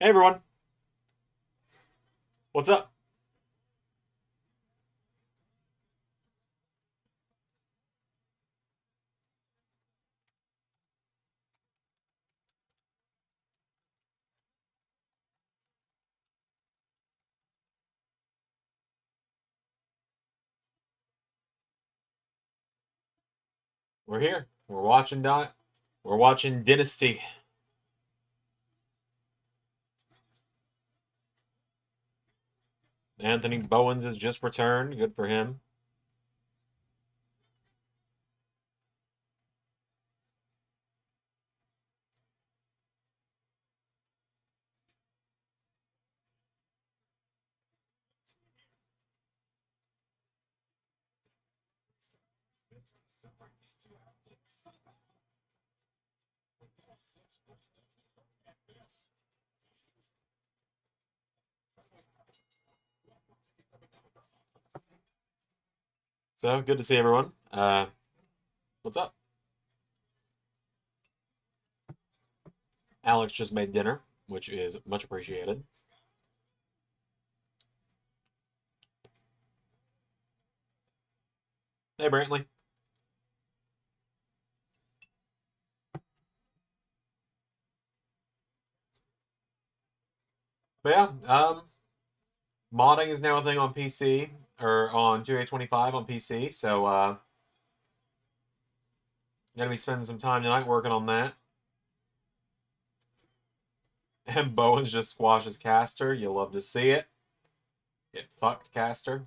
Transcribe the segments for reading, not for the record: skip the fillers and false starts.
Hey everyone, what's up? We're here. We're watching Dynasty. Anthony Bowens has just returned. Good for him. So good to see everyone. What's up? Alex just made dinner, which is much appreciated. Hey Brantley. But yeah, modding is now a thing on PC or on 2A25 on PC. So gonna be spending some time tonight working on that. And Bowens just squashes Caster. You love to see it. Get fucked, Caster.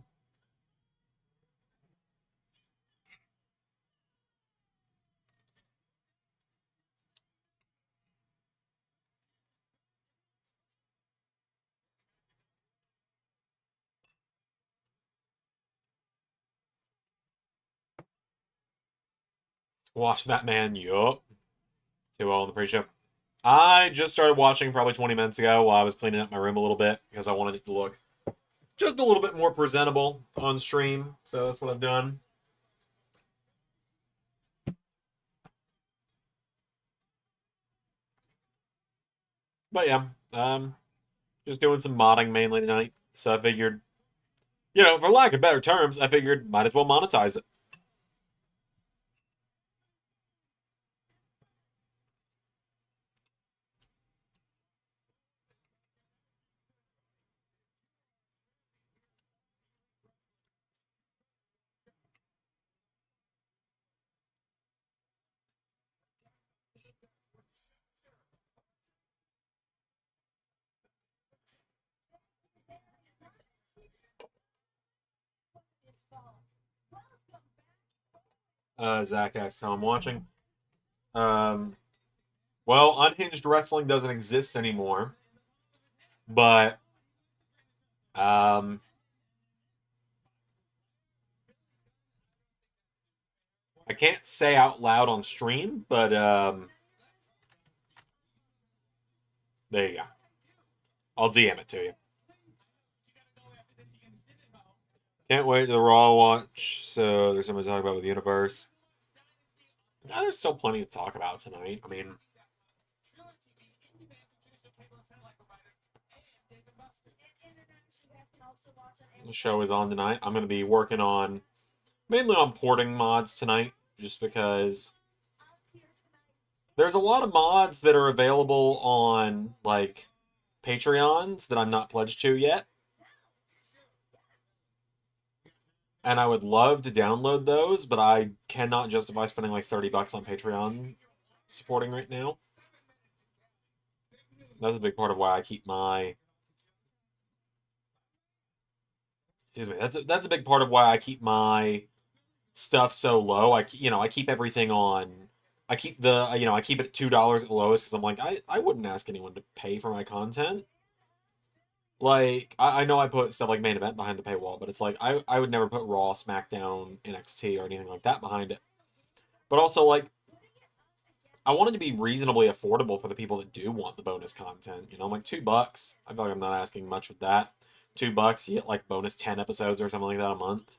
Watch that man. Yup. 2-0 in the pre-show. I just started watching probably 20 minutes ago while I was cleaning up my room a little bit because I wanted it to look just a little bit more presentable on stream. So that's what I've done. But yeah, just doing some modding mainly tonight. So I figured, for lack of better terms, I figured might as well monetize it. Zach asks how I'm watching. Um, well, Unhinged Wrestling doesn't exist anymore, but um, I can't say out loud on stream, but there you go. I'll DM it to you. Can't wait to the Raw watch. So there's something to talk about with the universe. There's still plenty to talk about tonight. I mean, the show is on tonight. I'm going to be working on mainly on porting mods tonight, just because there's a lot of mods that are available on like Patreons that I'm not pledged to yet. And I would love to download those, but I cannot justify spending like $30 on Patreon supporting right now. That's a big part of why I keep my excuse me. That's a big part of why I keep my stuff so low. I keep everything on. I keep I keep it at $2 at the lowest because I'm like I wouldn't ask anyone to pay for my content. Like I know I put stuff like main event behind the paywall, but it's like I would never put Raw, SmackDown, NXT, or anything like that behind it. But also like I want it to be reasonably affordable for the people that do want the bonus content. I'm like $2. I feel like I'm not asking much with that. $2, you get like bonus 10 episodes or something like that a month.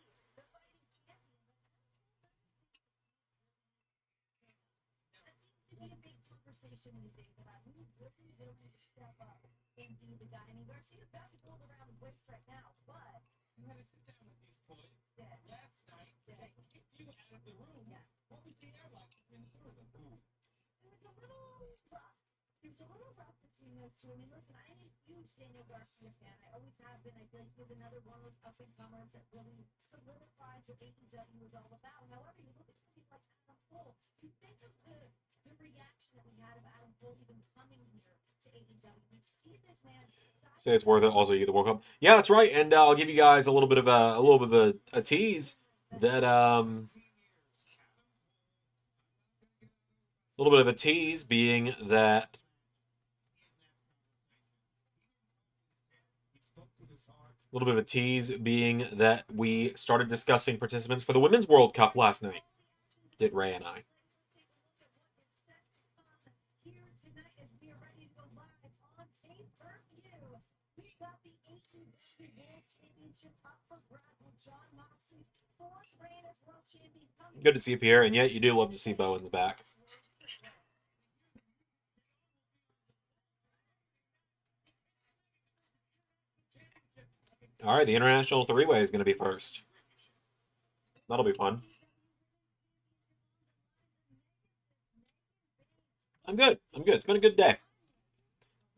Say it's worth it. Also, you get the World Cup. Yeah, that's right. And I'll give you guys a little bit of a tease that a little bit of a tease being that we started discussing participants for the Women's World Cup last night. Did Ray and I? Good to see you, Pierre, and yet you do love to see Bowen's back. All right, the international three-way is going to be first. That'll be fun. I'm good. It's been a good day.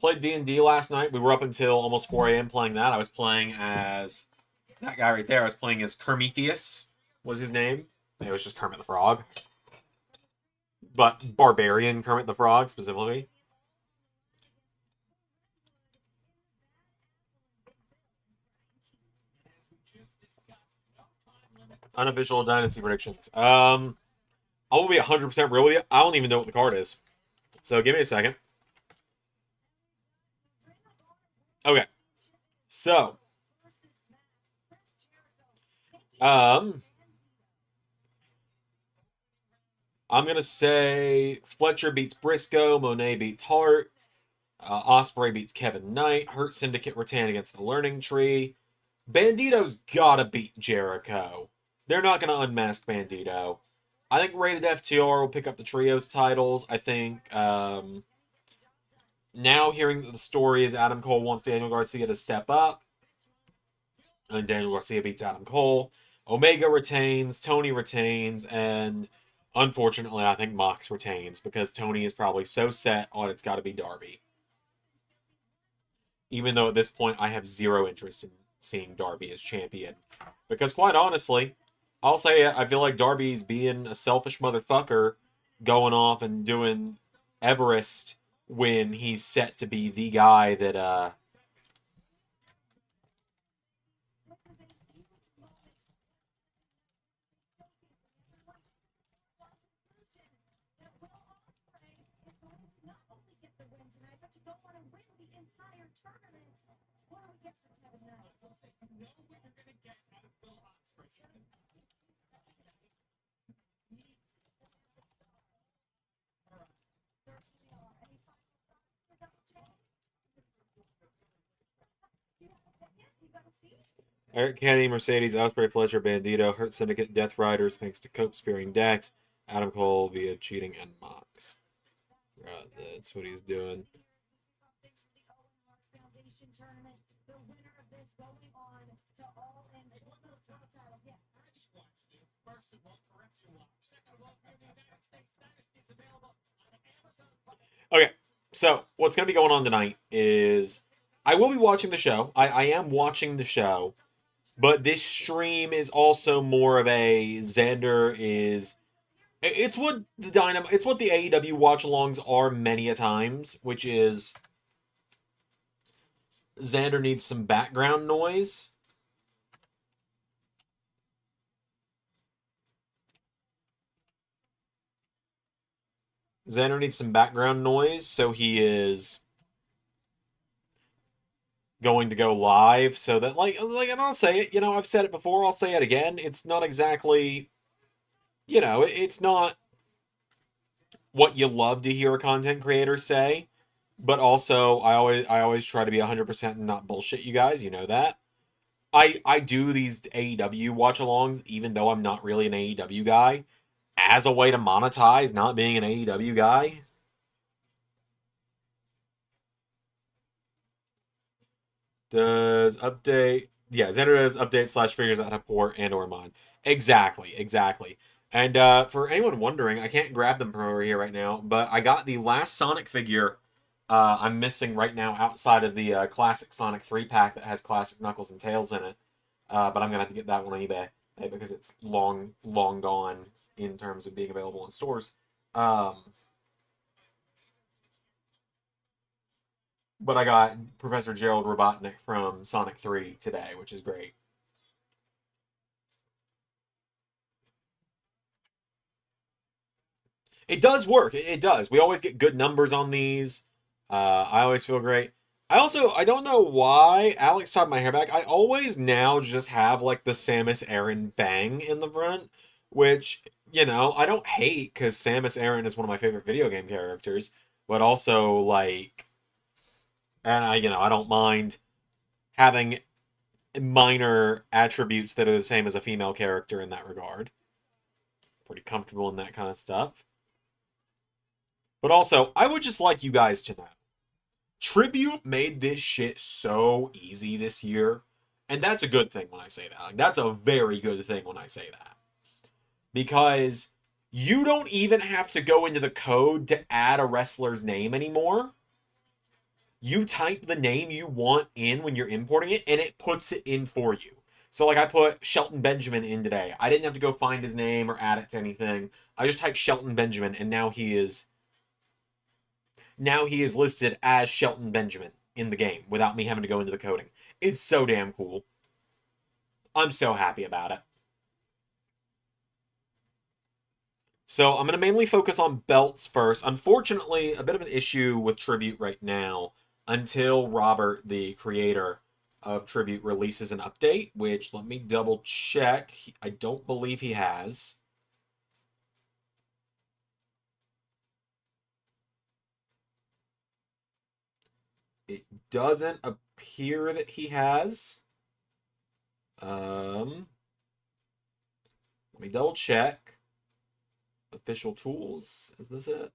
Played D&D last night. We were up until almost 4 a.m. playing that. I was playing as that guy right there. I was playing as Kermetheus was his name. It was just Kermit the Frog. But Barbarian Kermit the Frog, specifically. Unofficial Dynasty predictions. I will be 100% real with you. I don't even know what the card is. So give me a second. Okay. So. I'm going to say Fletcher beats Briscoe, Monet beats Hart, Osprey beats Kevin Knight, Hurt Syndicate retain against the Learning Tree. Bandito's gotta beat Jericho. They're not going to unmask Bandito. I think Rated FTR will pick up the trios titles. I think now hearing that the story is Adam Cole wants Daniel Garcia to step up, and Daniel Garcia beats Adam Cole. Omega retains, Tony retains, and unfortunately, I think Mox retains because Tony is probably so set on it's got to be Darby. Even though at this point I have zero interest in seeing Darby as champion. Because quite honestly, I'll say it, I feel like Darby's being a selfish motherfucker going off and doing Everest when he's set to be the guy that Eric Kennedy, Mercedes, Osprey, Fletcher, Bandito, Hurt Syndicate, Death Riders, thanks to Cope spearing Dax, Adam Cole via cheating and Mox. Right, that's what he's doing. Okay, so what's going to be going on tonight is I will be watching the show. I am watching the show, but this stream is also more of a Xander is. It's what the Dynamite. It's what the AEW watch-alongs are many a times, which is Xander needs some background noise. Xander needs some background noise, so he is going to go live so that and I'll say it, I've said it before, I'll say it again. It's not exactly it's not what you love to hear a content creator say, but also I always try to be 100% and not bullshit you guys, you know that. I do these AEW watch-alongs even though I'm not really an AEW guy as a way to monetize not being an AEW guy. Does update? Yeah, Xander does update slash figures out of port and or mod. Exactly, exactly. And for anyone wondering, I can't grab them from over here right now, but I got the last Sonic figure I'm missing right now outside of the classic Sonic 3 pack that has classic Knuckles and Tails in it. But I'm gonna have to get that one on eBay because it's long gone in terms of being available in stores. Um, but I got Professor Gerald Robotnik from Sonic 3 today, which is great. It does work. It does. We always get good numbers on these. I always feel great. I don't know why Alex tied my hair back. I always now just have like the Samus Aran bang in the front, which, I don't hate because Samus Aran is one of my favorite video game characters, but also like, and I don't mind having minor attributes that are the same as a female character in that regard. Pretty comfortable in that kind of stuff. But also, I would just like you guys to know Tribute made this shit so easy this year. And that's a good thing when I say that. Like, that's a very good thing when I say that. Because you don't even have to go into the code to add a wrestler's name anymore. You type the name you want in when you're importing it, and it puts it in for you. So, like, I put Shelton Benjamin in today. I didn't have to go find his name or add it to anything. I just typed Shelton Benjamin, and now he is listed as Shelton Benjamin in the game without me having to go into the coding. It's so damn cool. I'm so happy about it. So I'm going to mainly focus on belts first. Unfortunately, a bit of an issue with Tribute right now until Robert, the creator of Tribute, releases an update, which let me double check. I don't believe he has. It doesn't appear that he has. Let me double check. Official tools. Is this it?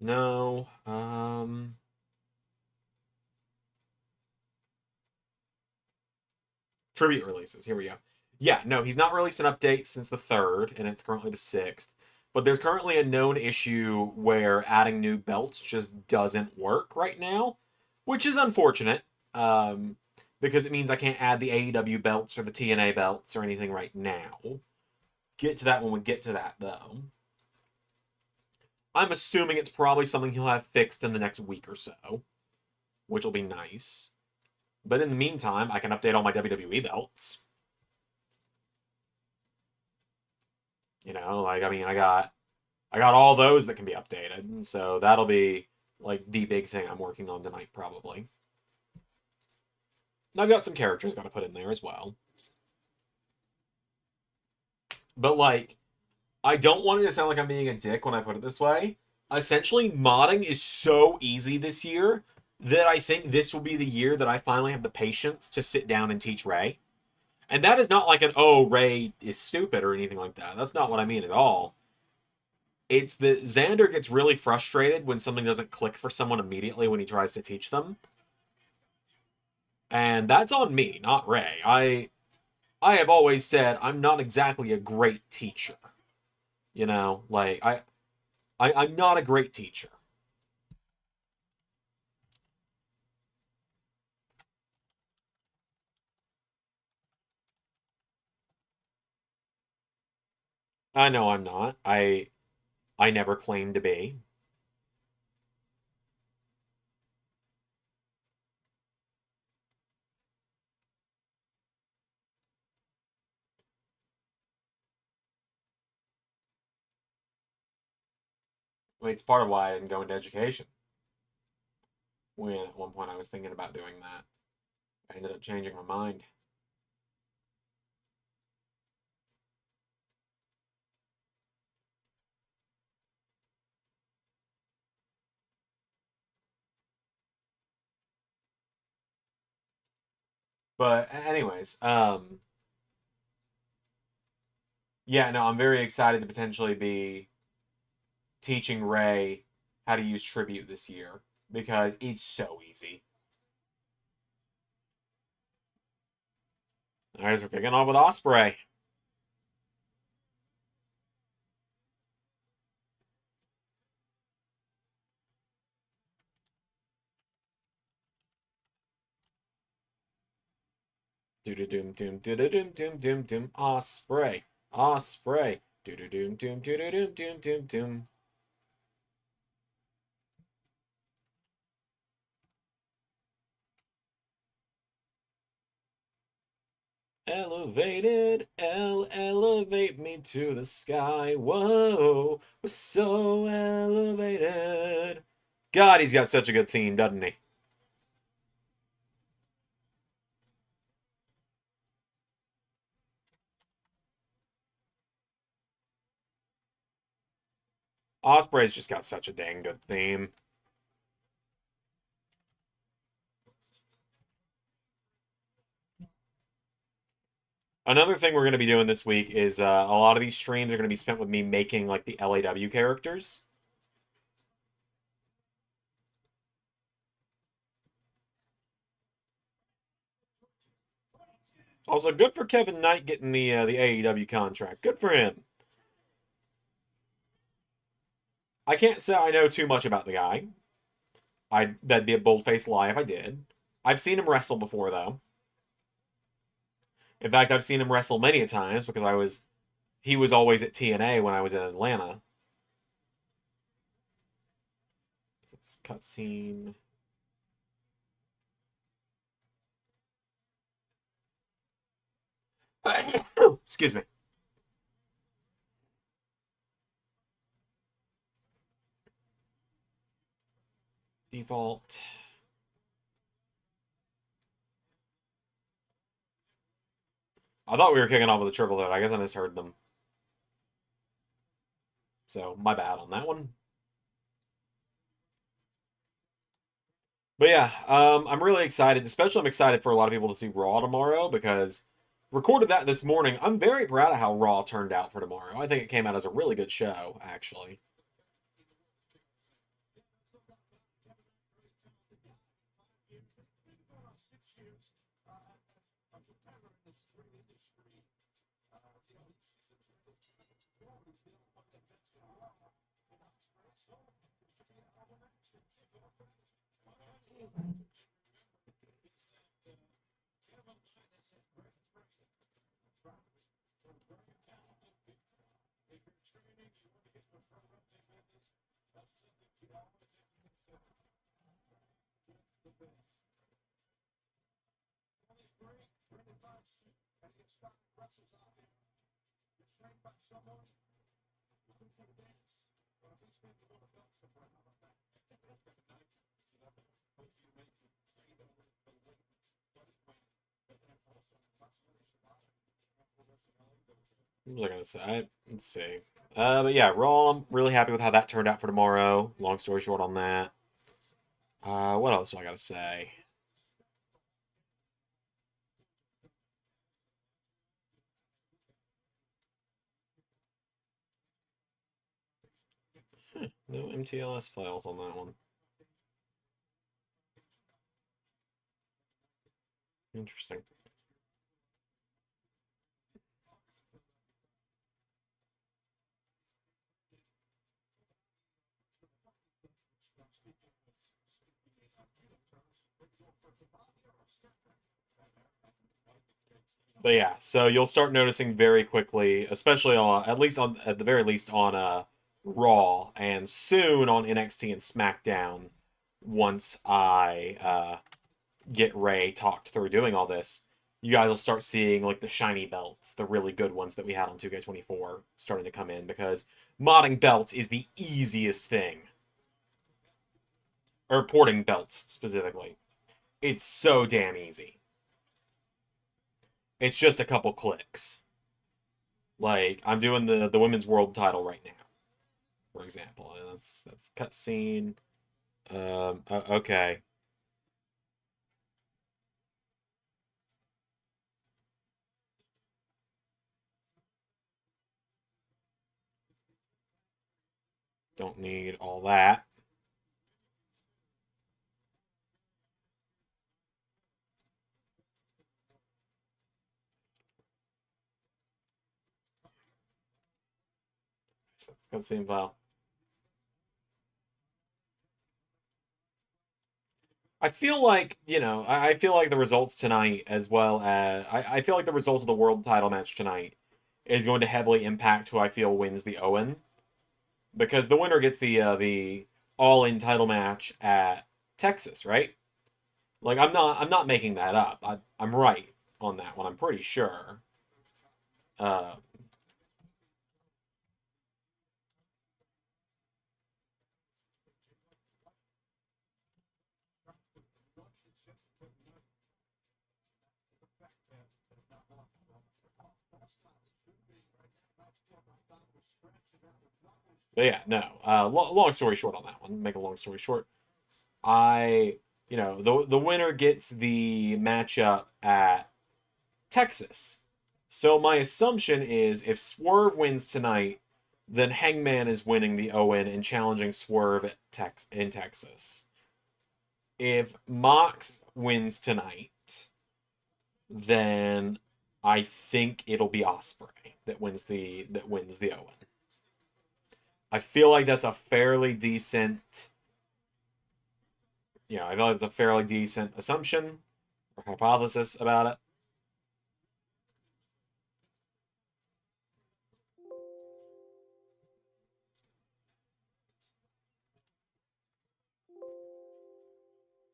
No. Tribute releases. Here we go. Yeah, no, he's not released an update since the 3rd, and it's currently the 6th. But there's currently a known issue where adding new belts just doesn't work right now, which is unfortunate, because it means I can't add the AEW belts or the TNA belts or anything right now. Get to that when we get to that, though. I'm assuming it's probably something he'll have fixed in the next week or so, which will be nice. But in the meantime, I can update all my WWE belts. I got all those that can be updated, and so that'll be like the big thing I'm working on tonight, probably. And I've got some characters got to put in there as well. But like, I don't want it to sound like I'm being a dick when I put it this way. Essentially, modding is so easy this year that I think this will be the year that I finally have the patience to sit down and teach Ray. And that is not like an, oh, Ray is stupid or anything like that. That's not what I mean at all. It's that Xander gets really frustrated when something doesn't click for someone immediately when he tries to teach them. And that's on me, not Ray. I have always said I'm not exactly a great teacher. Like I'm not a great teacher. I know I'm not. I never claimed to be. I mean, it's part of why I didn't go into education. When at one point I was thinking about doing that, I ended up changing my mind. But anyways, yeah, no, I'm very excited to potentially be teaching Ray how to use Tribute this year because it's so easy. All right, so we're kicking off with Osprey. Do-do-doom, doom, do-do-doom, doom, doom, doom, Osprey, Osprey, do-do-doom, doom, do-do-doom, doom, doom, doom. Elevated, elevate me to the sky. Whoa, we're so elevated. God, he's got such a good theme, doesn't he? Osprey's just got such a dang good theme. Another thing we're going to be doing this week is a lot of these streams are going to be spent with me making like the LAW characters. Also, good for Kevin Knight getting the AEW contract. Good for him. I can't say I know too much about the guy. That'd be a bold-faced lie if I did. I've seen him wrestle before though. In fact, I've seen him wrestle many a times because he was always at TNA when I was in Atlanta. This cutscene. Excuse me. Default. I thought we were kicking off with a triple threat. I guess I misheard them. So, my bad on that one. But yeah, I'm really excited. Especially, I'm excited for a lot of people to see Raw tomorrow because recorded that this morning. I'm very proud of how Raw turned out for tomorrow. I think it came out as a really good show, actually. What was I gonna say? Let's see. But yeah, Raw. I'm really happy with how that turned out for tomorrow. Long story short on that. What else do I gotta say? No MTLS files on that one. Interesting. But yeah, so you'll start noticing very quickly, especially on at the very least on Raw, and soon on NXT and SmackDown. Once I get Ray talked through doing all this, you guys will start seeing like the shiny belts, the really good ones that we had on 2K24 starting to come in because modding belts is the easiest thing. Or porting belts specifically. It's so damn easy. It's just a couple clicks. Like I'm doing the women's world title right now, for example, and that's cutscene. Okay. Don't need all that. Cutscene file. I feel like, I feel like the results tonight, as well as I feel like the result of the world title match tonight is going to heavily impact who I feel wins the Owen, because the winner gets the all-in title match at Texas, right? Like I'm not making that up. I'm right on that one. I'm pretty sure. Uh, but yeah, no. Long story short on that one. Make a long story short. I, the winner gets the matchup at Texas. So my assumption is if Swerve wins tonight, then Hangman is winning the Owen and challenging Swerve at in Texas. If Mox wins tonight, then I think it'll be Osprey that wins the Owen. I feel like that's a fairly decent, I feel like it's a fairly decent assumption or hypothesis about it.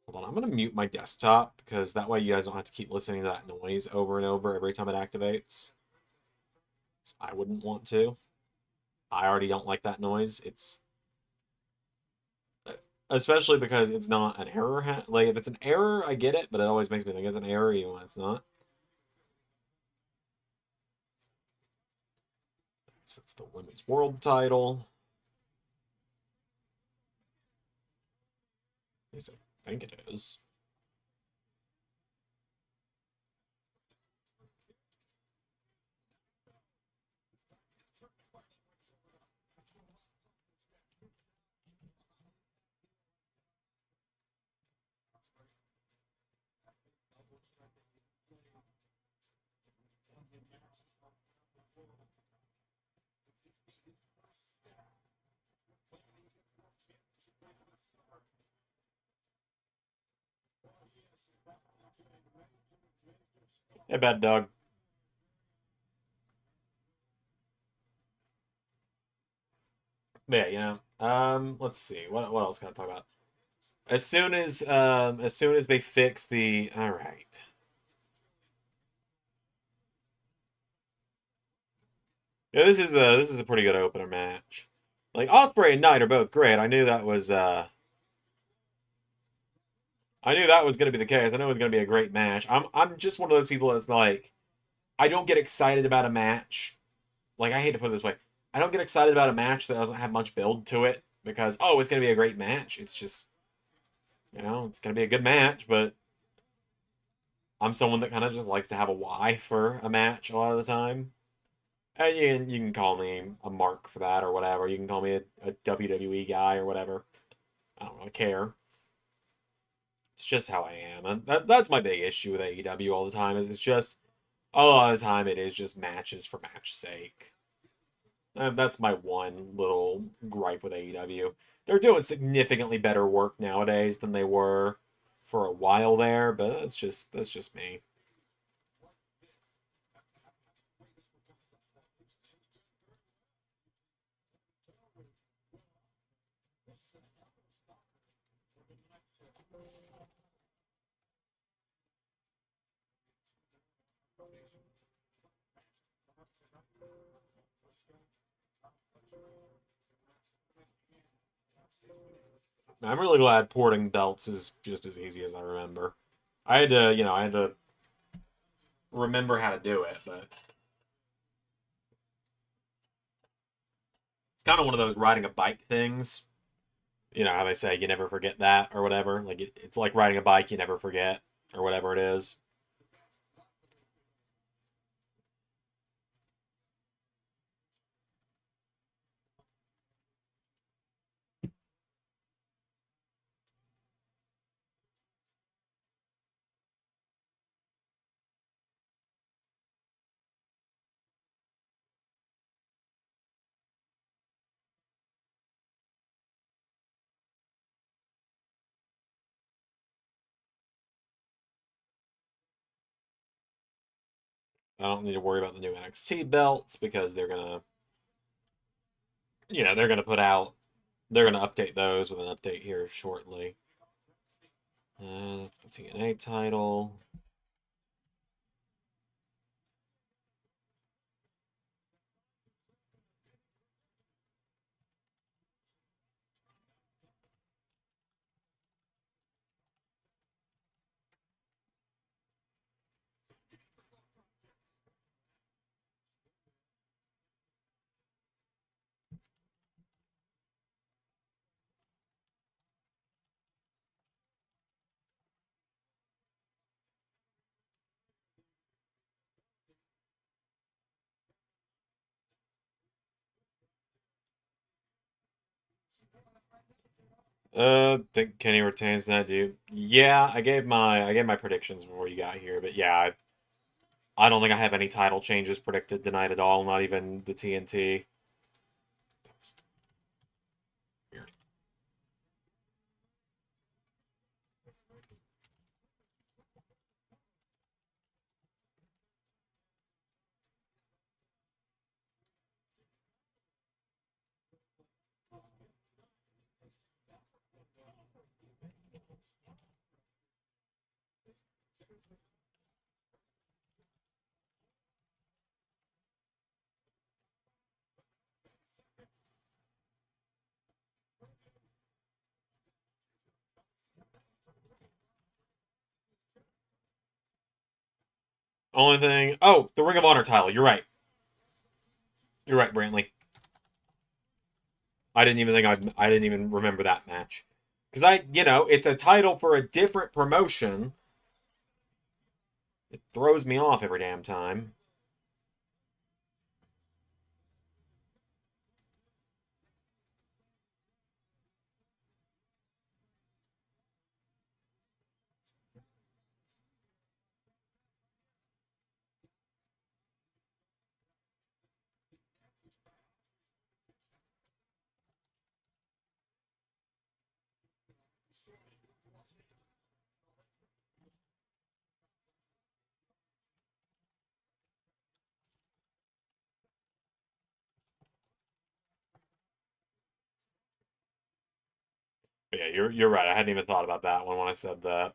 Hold on, I'm gonna mute my desktop because that way you guys don't have to keep listening to that noise over and over every time it activates. I wouldn't want to. I already don't like that noise. It's especially because it's not an error. Like if it's an error, I get it, but it always makes me think it's an error even when it's not. So it's the women's world title. At least I think it is. Hey, bad dog. But yeah, let's see. What else can I talk about? As soon as they fix the all right. Yeah, this is a pretty good opener match. Like Osprey and Knight are both great. I knew that was going to be the case. I know it was going to be a great match. I'm just one of those people that's like I don't get excited about a match. Like I hate to put it this way. I don't get excited about a match that doesn't have much build to it because it's going to be a great match. It's just, it's going to be a good match, but I'm someone that kind of just likes to have a why for a match a lot of the time. And you can call me a mark for that or whatever. You can call me a WWE guy or whatever. I don't really care. It's just how I am. And that's my big issue with AEW all the time is it's just a lot of the time it is just matches for match sake. And that's my one little gripe with AEW. They're doing significantly better work nowadays than they were for a while there, but that's just me. I'm really glad porting belts is just as easy as I remember. I had to remember how to do it, but it's kind of one of those riding a bike things. You know how they say you never forget that or whatever. Like it's like riding a bike, you never forget or whatever it is. I don't need to worry about the new NXT belts because they're gonna, they're gonna they're gonna update those with an update here shortly. That's the TNA title. Think Kenny retains that, dude. Yeah, I gave my predictions before you got here, but yeah, I don't think I have any title changes predicted tonight at all. Not even the TNT. That's weird. Only thing. Oh, the Ring of Honor title. You're right. You're right, Brantley. I didn't even remember that match because it's a title for a different promotion. It throws me off every damn time. But yeah, you're right. I hadn't even thought about that one when I said that.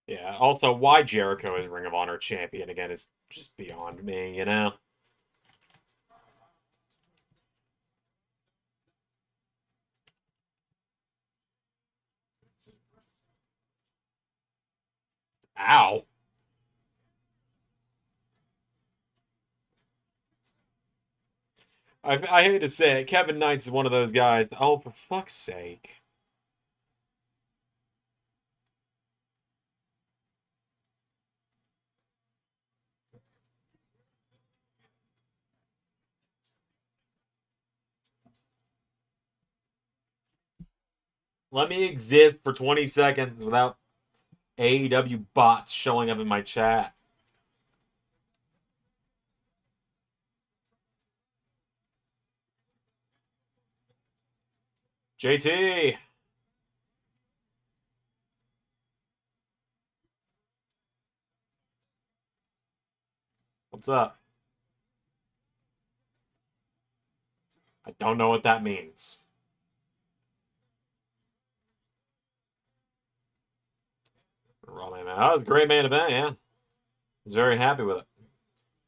Yeah. Also, why Jericho is Ring of Honor champion again is just beyond me. Ow. I hate to say it, Kevin Knight's one of those guys. Oh, for fuck's sake. Let me exist for 20 seconds without AEW bots showing up in my chat. JT. What's up? I don't know what that means. Raw man, that was a great main event, yeah. I was very happy with it.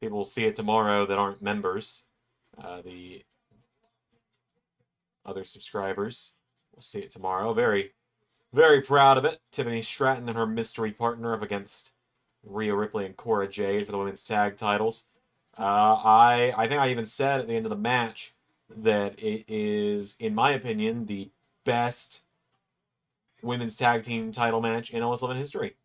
People will see it tomorrow that aren't members. The other subscribers. We'll see it tomorrow. Very, very proud of it. Tiffany Stratton and her mystery partner up against Rhea Ripley and Cora Jade for the women's tag titles. I think I even said at the end of the match that it is, in my opinion, the best women's tag team title match in LS11 history.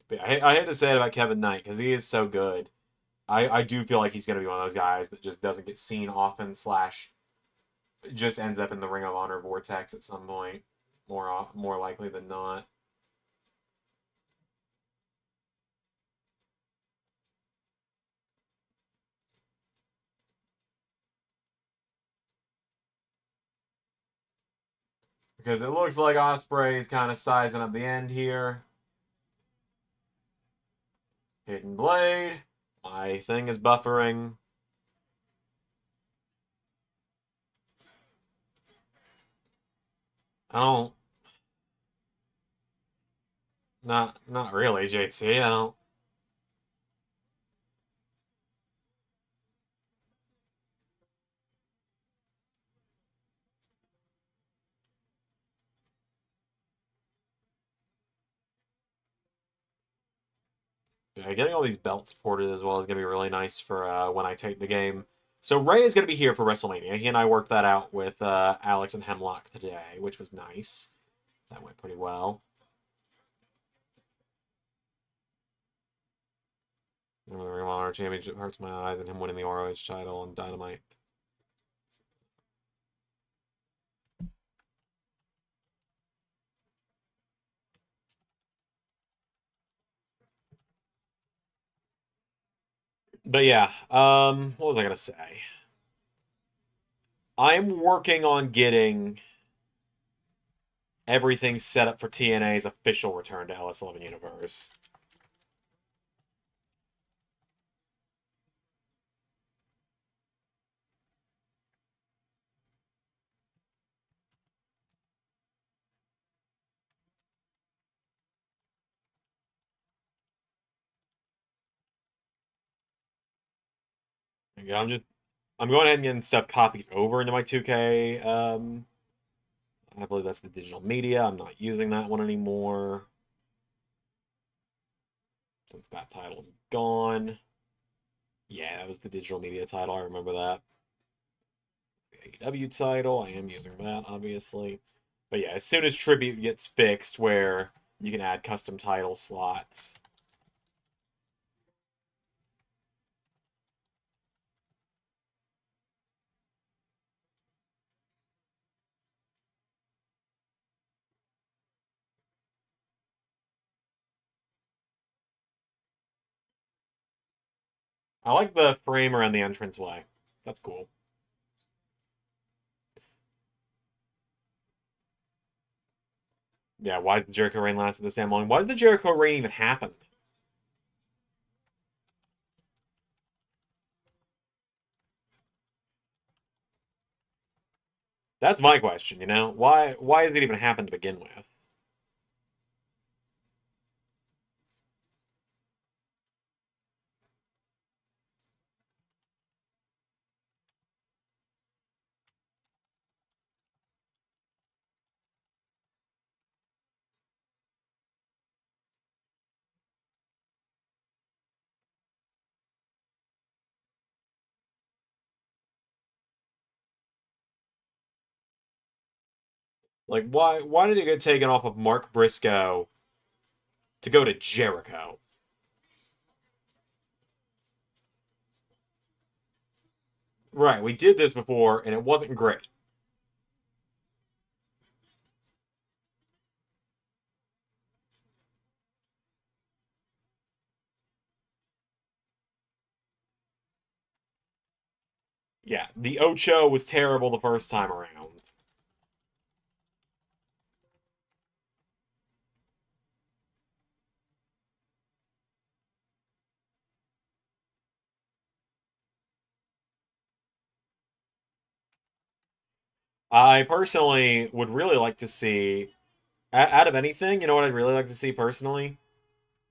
But I hate to say it about Kevin Knight because he is so good. I do feel like he's going to be one of those guys that just doesn't get seen often, slash, just ends up in the Ring of Honor vortex at some point, more likely than not. Because it looks like Ospreay's kind of sizing up the end here. Hidden Blade. My thing is buffering. I don't. Not really, JT. I don't. Yeah, getting all these belts ported as well is going to be really nice for when I take the game. So Ray is going to be here for WrestleMania. He and I worked that out with Alex and Hemlock today, which was nice. That went pretty well. The Ring of Honor Championship hurts my eyes, and him winning the ROH title on Dynamite. But yeah, what was I gonna say? I'm working on getting everything set up for TNA's official return to LS11 Universe. Yeah, I'm going ahead and getting stuff copied over into my 2K. I believe that's the digital media. I'm not using that one anymore since that title's gone. Yeah, that was the digital media title. I remember that. The AEW title. I am using that, obviously. But yeah, as soon as Tribute gets fixed where you can add custom title slots. I like the frame around the entranceway. That's cool. Yeah, why is the Jericho reign lasted this damn long? Why did the Jericho reign even happen? That's my question, you know? Why does it even happen to begin with? Like why did it get taken off of Mark Briscoe to go to Jericho? Right, we did this before and it wasn't great. Yeah, the Ocho was terrible the first time around. I personally would really like to see, out of anything, you know what I'd really like to see personally?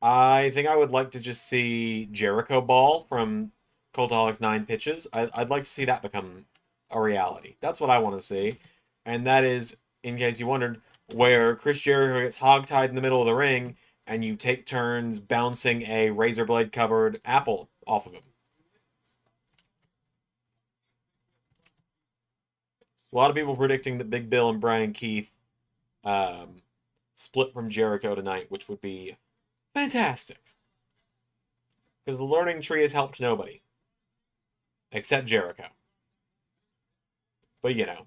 I think I would like to just see Jericho Ball from Cultaholic's Nine Pitches. I'd like to see that become a reality. That's what I want to see. And that is, in case you wondered, where Chris Jericho gets hogtied in the middle of the ring and you take turns bouncing a razor blade covered apple off of him. A lot of people predicting that Big Bill and Brian Keith um, split from Jericho tonight, which would be fantastic. Because the learning tree has helped nobody except Jericho. But you know,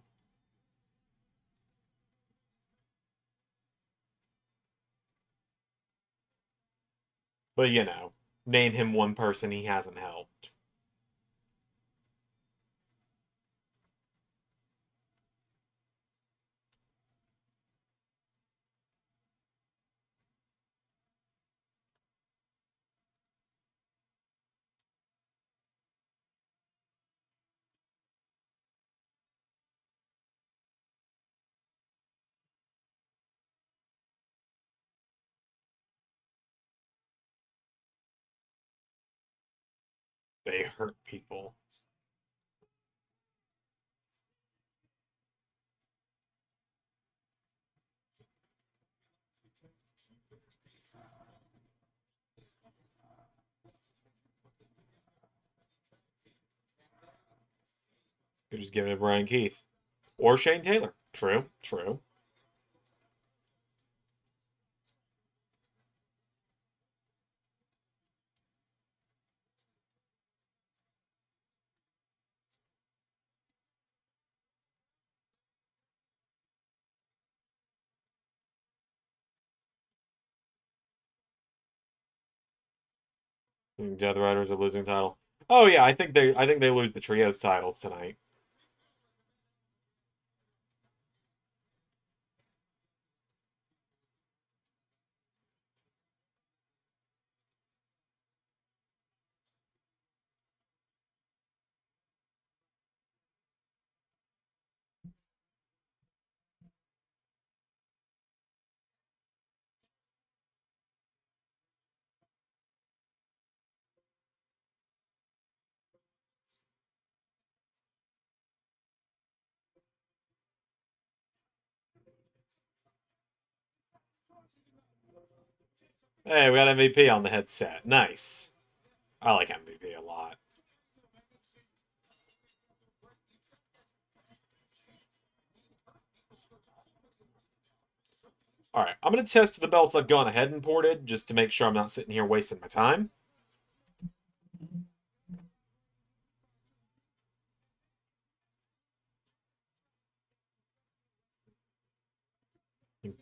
but you know, name him one person he hasn't helped. They hurt people. You're just giving it to Brian Keith or Shane Taylor. True, true. Death Riders are losing title. Oh yeah, I think they lose the trios titles tonight. Hey, we got MVP on the headset. Nice. I like MVP a lot. All right, I'm gonna test the belts I've gone ahead and ported just to make sure I'm not sitting here wasting my time.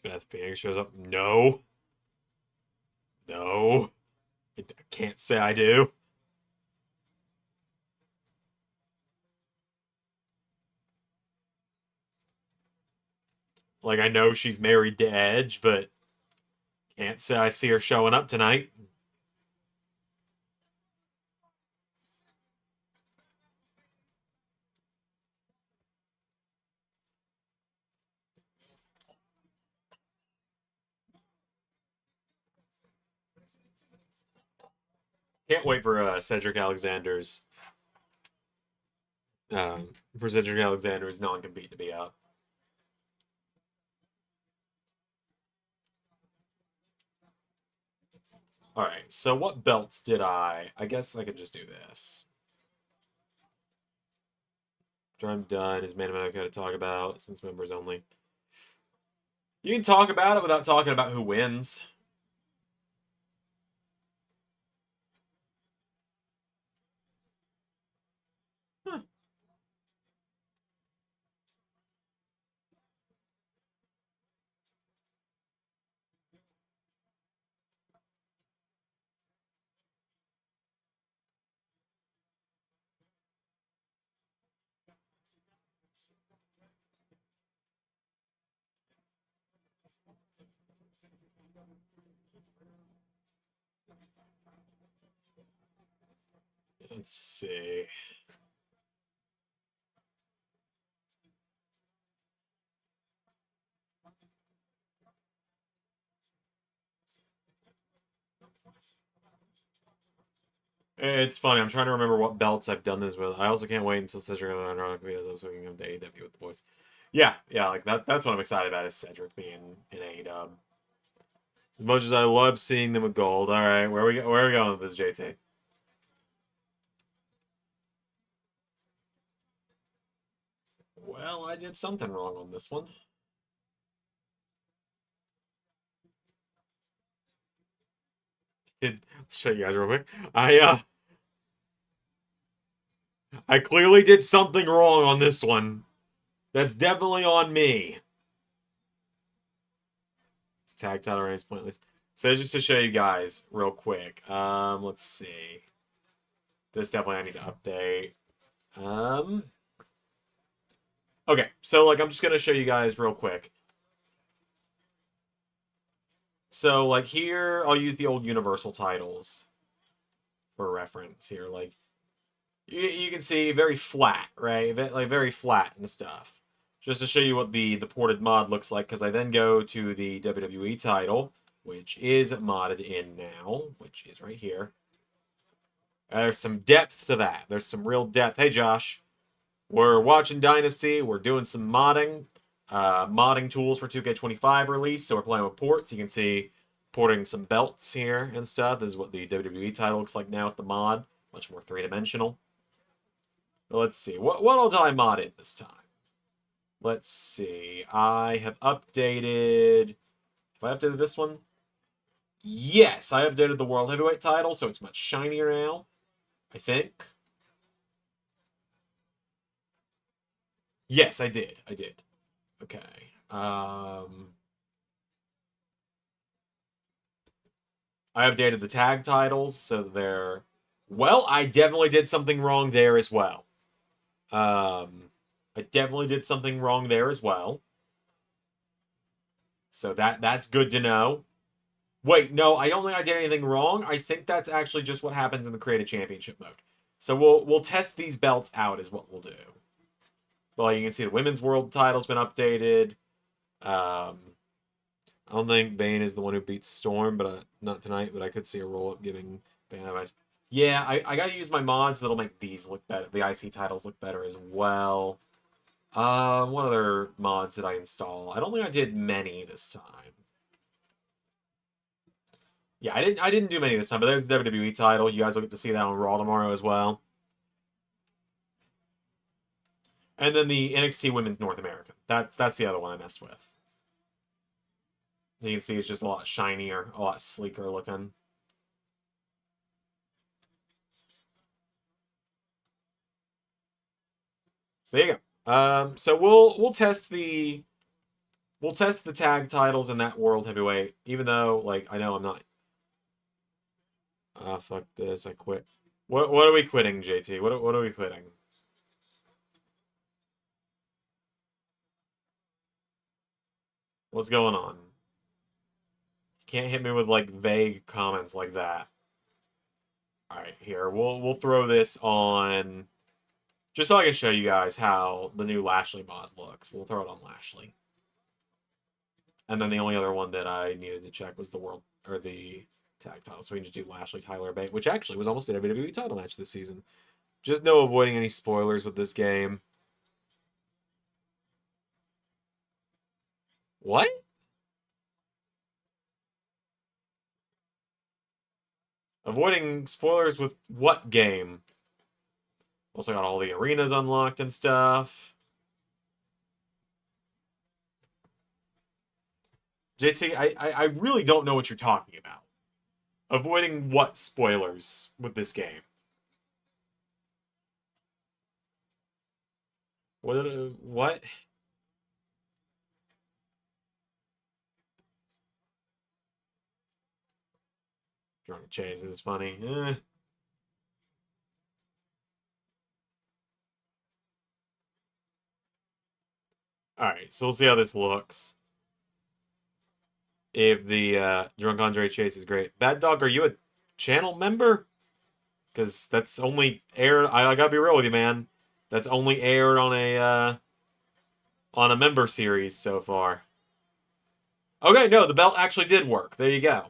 Beth Phoenix shows up. No, no, I can't say I do. Like I know she's married to Edge, but can't say I see her showing up tonight. Can't wait for Cedric Alexander's non-compete to be out. All right, so what belts did I guess I could just do this. After I'm done, is Man I've got to talk about since members only. You can talk about it without talking about who wins. Huh. Let's see. It's funny. I'm trying to remember what belts I've done this with. I also can't wait until Cedric and Ironically as I'm swinging him to AEW with the boys. Yeah, yeah, like that's what I'm excited about is Cedric being in AEW. As much as I love seeing them with gold. All right, where are we going with this, JT? Well, I did something wrong on this one. Did show you guys real quick. I clearly did something wrong on this one. That's definitely on me. It's tag title reigns pointless. So just to show you guys real quick. Let's see. This definitely I need to update. Um, okay, so like I'm just gonna show you guys real quick. So like here, I'll use the old Universal titles for reference here. Like you can see very flat, right? Like very flat and stuff. Just to show you what the ported mod looks like, because I then go to the WWE title, which is modded in now, which is right here. There's some depth to that. There's some real depth. Hey, Josh. We're watching Dynasty. We're doing some modding. Modding tools for 2K25 release. So we're playing with ports. You can see porting some belts here and stuff. This is what the WWE title looks like now with the mod. Much more three-dimensional. Let's see. What all did I mod in this time? Let's see. I have updated... Have I updated this one? Yes, I updated the World Heavyweight title, so it's much shinier now. I think. Yes, I did. I did. Okay. I updated the tag titles so they're... Well, I definitely did something wrong there as well. I definitely did something wrong there as well. So that's good to know. Wait, no, I don't think I did anything wrong. I think that's actually just what happens in the Create a Championship mode. So we'll test these belts out is what we'll do. Well, you can see the Women's World title's been updated. I don't think Bane is the one who beats Storm, but not tonight. But I could see a roll-up giving Bane a match. Yeah, I gotta use my mods that'll make these look better. The IC titles look better as well. What other mods did I install? I don't think I did many this time. Yeah, I didn't do many this time, but there's the WWE title. You guys will get to see that on Raw tomorrow as well. And then the NXT Women's North American. That's the other one I messed with. So you can see it's just a lot shinier, a lot sleeker looking. So there you go. So we'll test the tag titles in that World Heavyweight, even though like I know I'm not. Fuck this! I quit. What are we quitting, JT? What are we quitting? What's going on? You can't hit me with like vague comments like that. All right, here we'll throw this on, just so I can show you guys how the new Lashley mod looks. We'll throw it on Lashley. And then the only other one that I needed to check was the world or the tag title. So we can just do Lashley Tyler Bate, which actually was almost a WWE title match this season. Just no avoiding any spoilers with this game. What? Avoiding spoilers with what game? Also got all the arenas unlocked and stuff. JT, I really don't know what you're talking about. Avoiding what spoilers with this game? What? Drunk Chase is funny. Alright, so we'll see how this looks. If the Drunk Andre Chase is great. Bad Dog, are you a channel member? Because that's only aired. I gotta be real with you, man. That's only aired on a member series so far. Okay, no, the belt actually did work. There you go.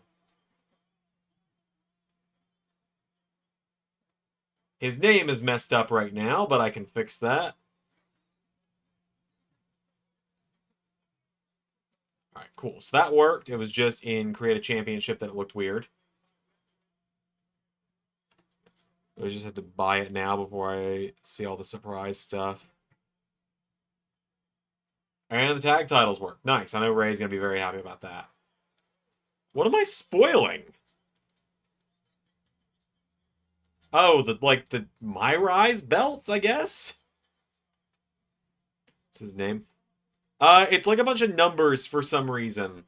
His name is messed up right now, but I can fix that. All right, cool. So that worked. It was just in Create a Championship that it looked weird. I just have to buy it now before I see all the surprise stuff. And the tag titles work. Nice. I know Ray's going to be very happy about that. What am I spoiling? Oh, the My Rise belts, I guess? What's his name? It's like a bunch of numbers for some reason.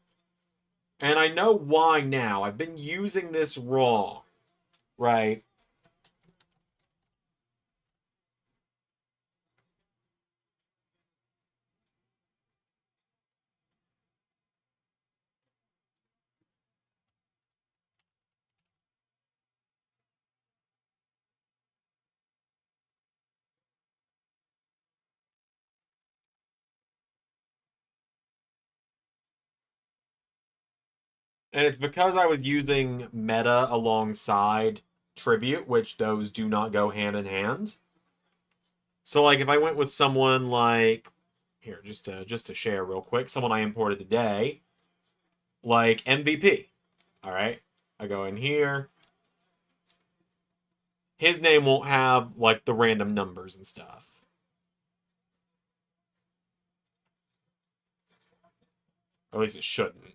And I know why now. I've been using this wrong. Right? And it's because I was using meta alongside tribute, which those do not go hand in hand. So like if I went with someone like here, just to share real quick, someone I imported today, like MVP. All right. I go in here. His name won't have like the random numbers and stuff. Or at least it shouldn't.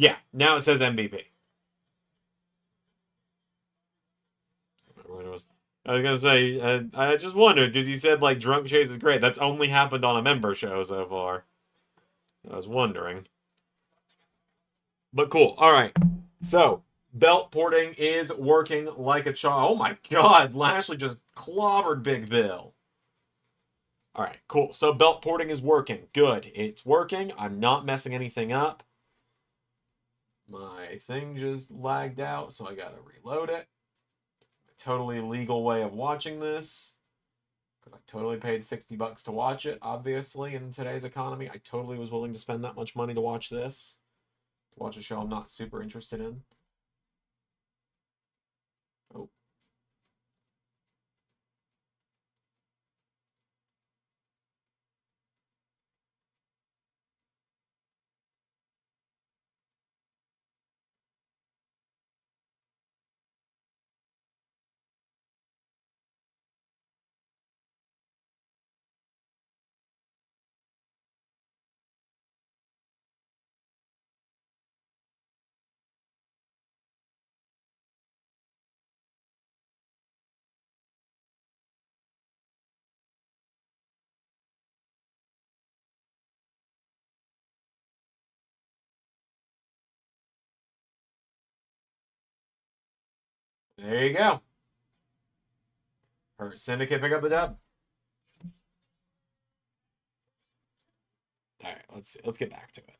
Yeah, now it says MVP. I was gonna say, I just wondered because you said like Drunk Chase is great. That's only happened on a member show so far. I was wondering. But cool. All right. So, belt porting is working like a charm. Oh my god, Lashley just clobbered Big Bill. All right, cool. So, belt porting is working. Good. It's working. I'm not messing anything up. My thing just lagged out, so I gotta reload it. A totally legal way of watching this. Because I totally paid $60 to watch it, obviously, in today's economy. I totally was willing to spend that much money to watch this. To watch a show I'm not super interested in. Oh. There you go. Hurt Syndicate pick up the dub. All right, let's get back to it.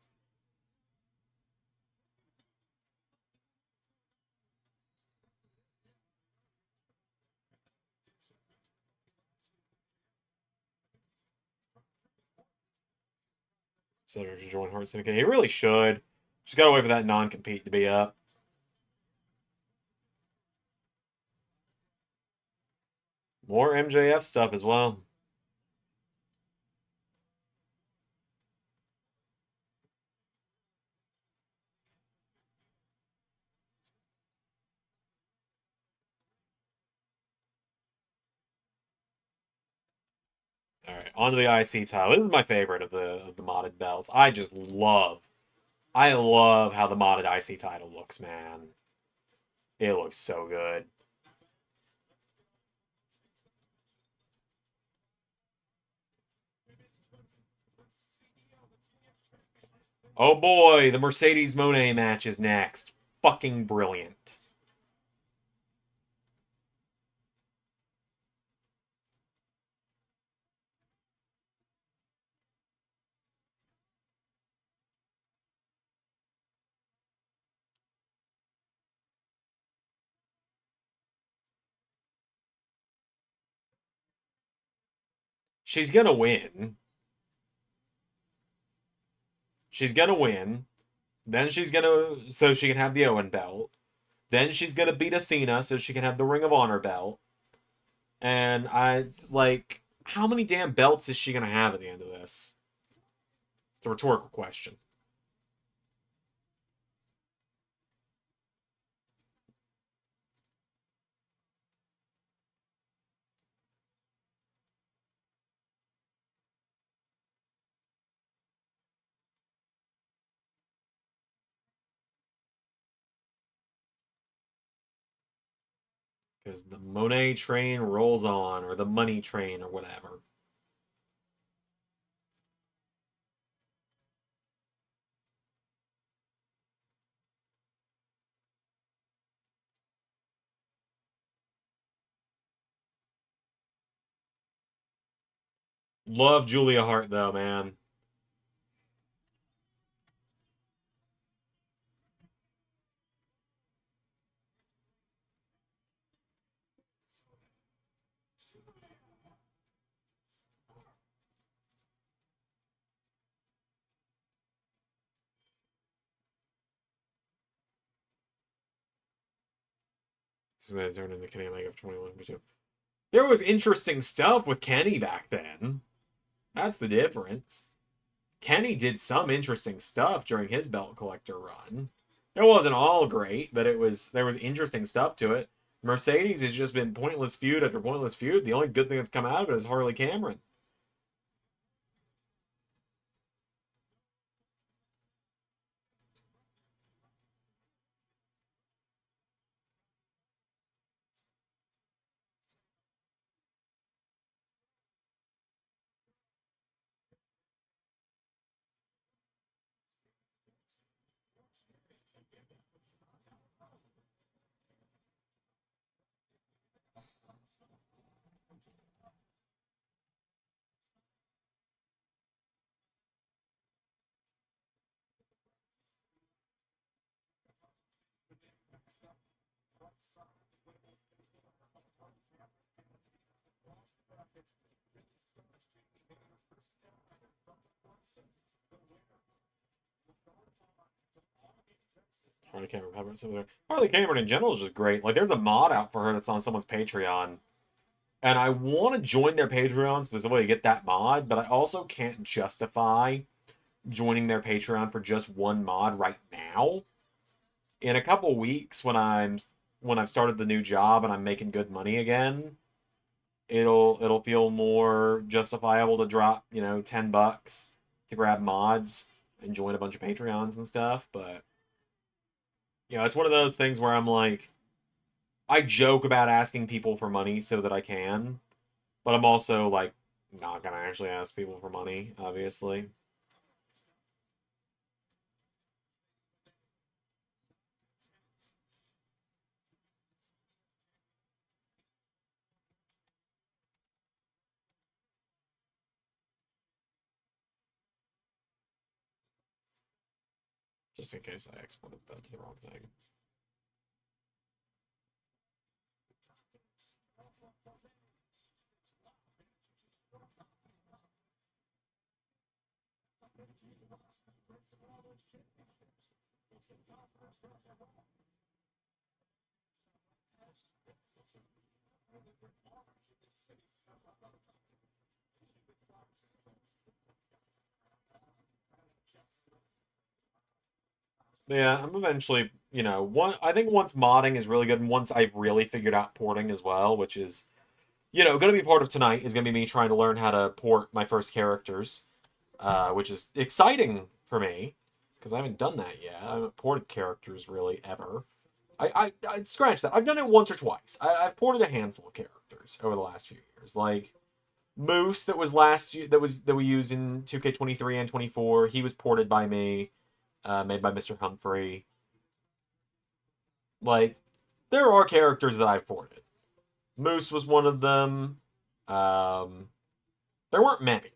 So to join Hurt Syndicate, he really should. Just gotta wait for that non-compete to be up. More MJF stuff as well. All right, on to the IC title. This is my favorite of the modded belts. I love how the modded IC title looks, man. It looks so good. Oh boy, the Mercedes Moné match is next. Fucking brilliant. She's gonna win. She's gonna win. Then she's gonna so she can have the Owen belt. Then she's gonna beat Athena so she can have the Ring of Honor belt. And how many damn belts is she gonna have at the end of this? It's a rhetorical question. Because the Monet train rolls on, or the money train, or whatever. Love Julia Hart, though, man. This is going to turn into Kenny Omega of 21 2. There was interesting stuff with Kenny back then. That's the difference. Kenny did some interesting stuff during his belt collector run. It wasn't all great, but there was interesting stuff to it. Mercedes has just been pointless feud after pointless feud. The only good thing that's come out of it is Harley Cameron. Harley Cameron in general is just great. Like, there's a mod out for her that's on someone's Patreon, and I want to join their Patreon specifically to get that mod, but I also can't justify joining their Patreon for just one mod right now. In a couple weeks, when I've started the new job and I'm making good money again, it'll feel more justifiable to drop, $10 to grab mods and join a bunch of Patreons and stuff. But it's one of those things where I'm like, I joke about asking people for money so that I can, but I'm also like not gonna actually ask people for money, obviously. Just in case I exported that to the wrong thing. Yeah, I'm eventually, I think once modding is really good, and once I've really figured out porting as well, which is, going to be part of tonight, is going to be me trying to learn how to port my first characters, which is exciting for me because I haven't done that yet. I haven't ported characters really ever. I scratch that. I've done it once or twice. I've ported a handful of characters over the last few years, like Moose that was last year that we used in 2K23 and 24. He was ported by me, made by Mr. Humphrey. Like, there are characters that I've ported. Moose was one of them. Um, there weren't many,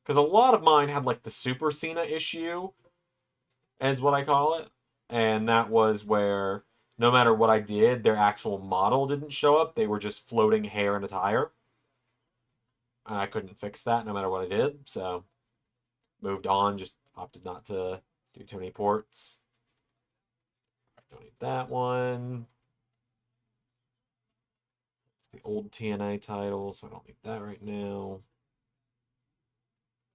because a lot of mine had like the Super Cena issue, is what I call it, and that was where no matter what I did, their actual model didn't show up. They were just floating hair and attire, and I couldn't fix that no matter what I did. So moved on. Just opted not to do too many ports. Don't need that one. It's the old TNA title, so I don't need that right now.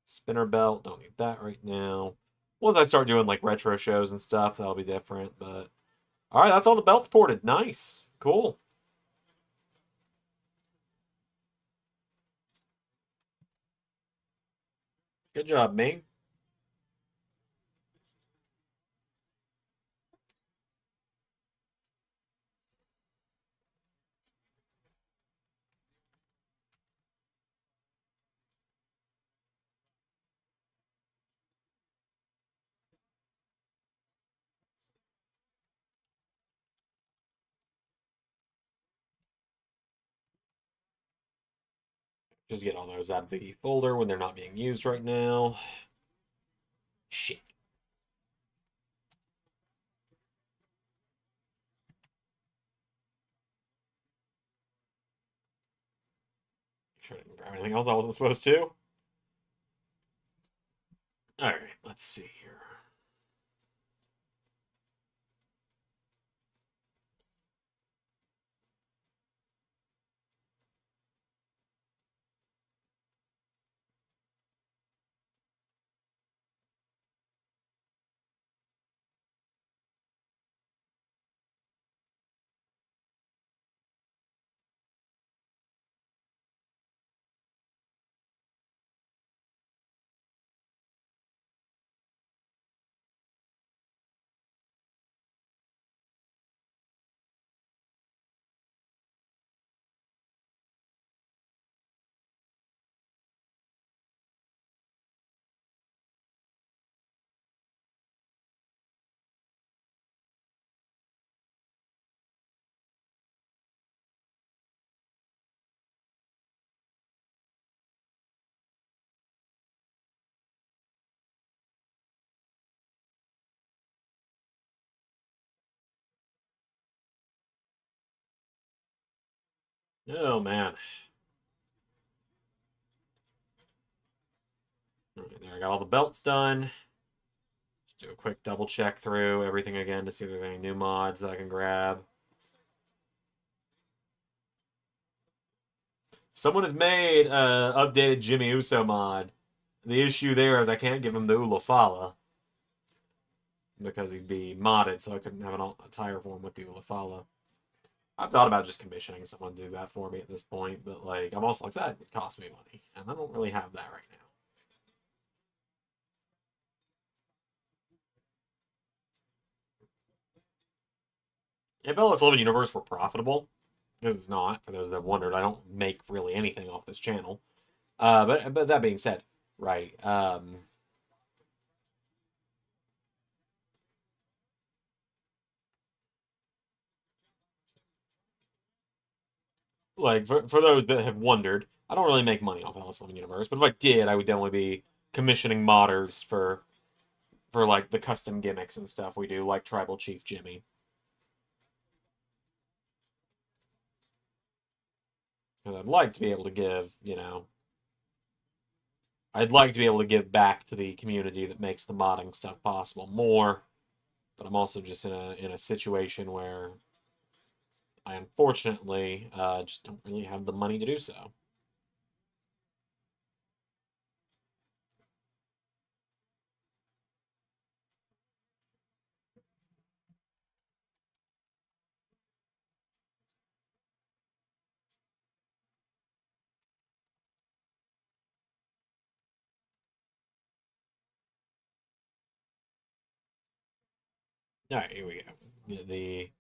Spinner belt, don't need that right now. Once I start doing like retro shows and stuff, that'll be different. But all right, that's all the belts ported. Nice, cool. Good job, Ming. Just get all those out of the folder when they're not being used right now. Shit. Sure, I didn't grab anything else I wasn't supposed to. All right, let's see here. Oh man. All right, there, I got all the belts done. Just do a quick double check through everything again to see if there's any new mods that I can grab. Someone has made updated Jimmy Uso mod. The issue there is I can't give him the Ulafala because he'd be modded, so I couldn't have an attire for him with the Ulafala. I've thought about just commissioning someone to do that for me at this point, but like I'm also like that it costs me money, and I don't really have that right now. If LS11 Universe were profitable, because it's not, for those that have wondered, I don't make really anything off this channel. But that being said, right? Like for those that have wondered, I don't really make money off LS11 Universe, but if I did, I would definitely be commissioning modders for like the custom gimmicks and stuff we do, like Tribal Chief Jimmy. Because I'd like to be able to give, I'd like to be able to give back to the community that makes the modding stuff possible more, but I'm also just in a situation where I unfortunately just don't really have the money to do so. All right, here we go. Get the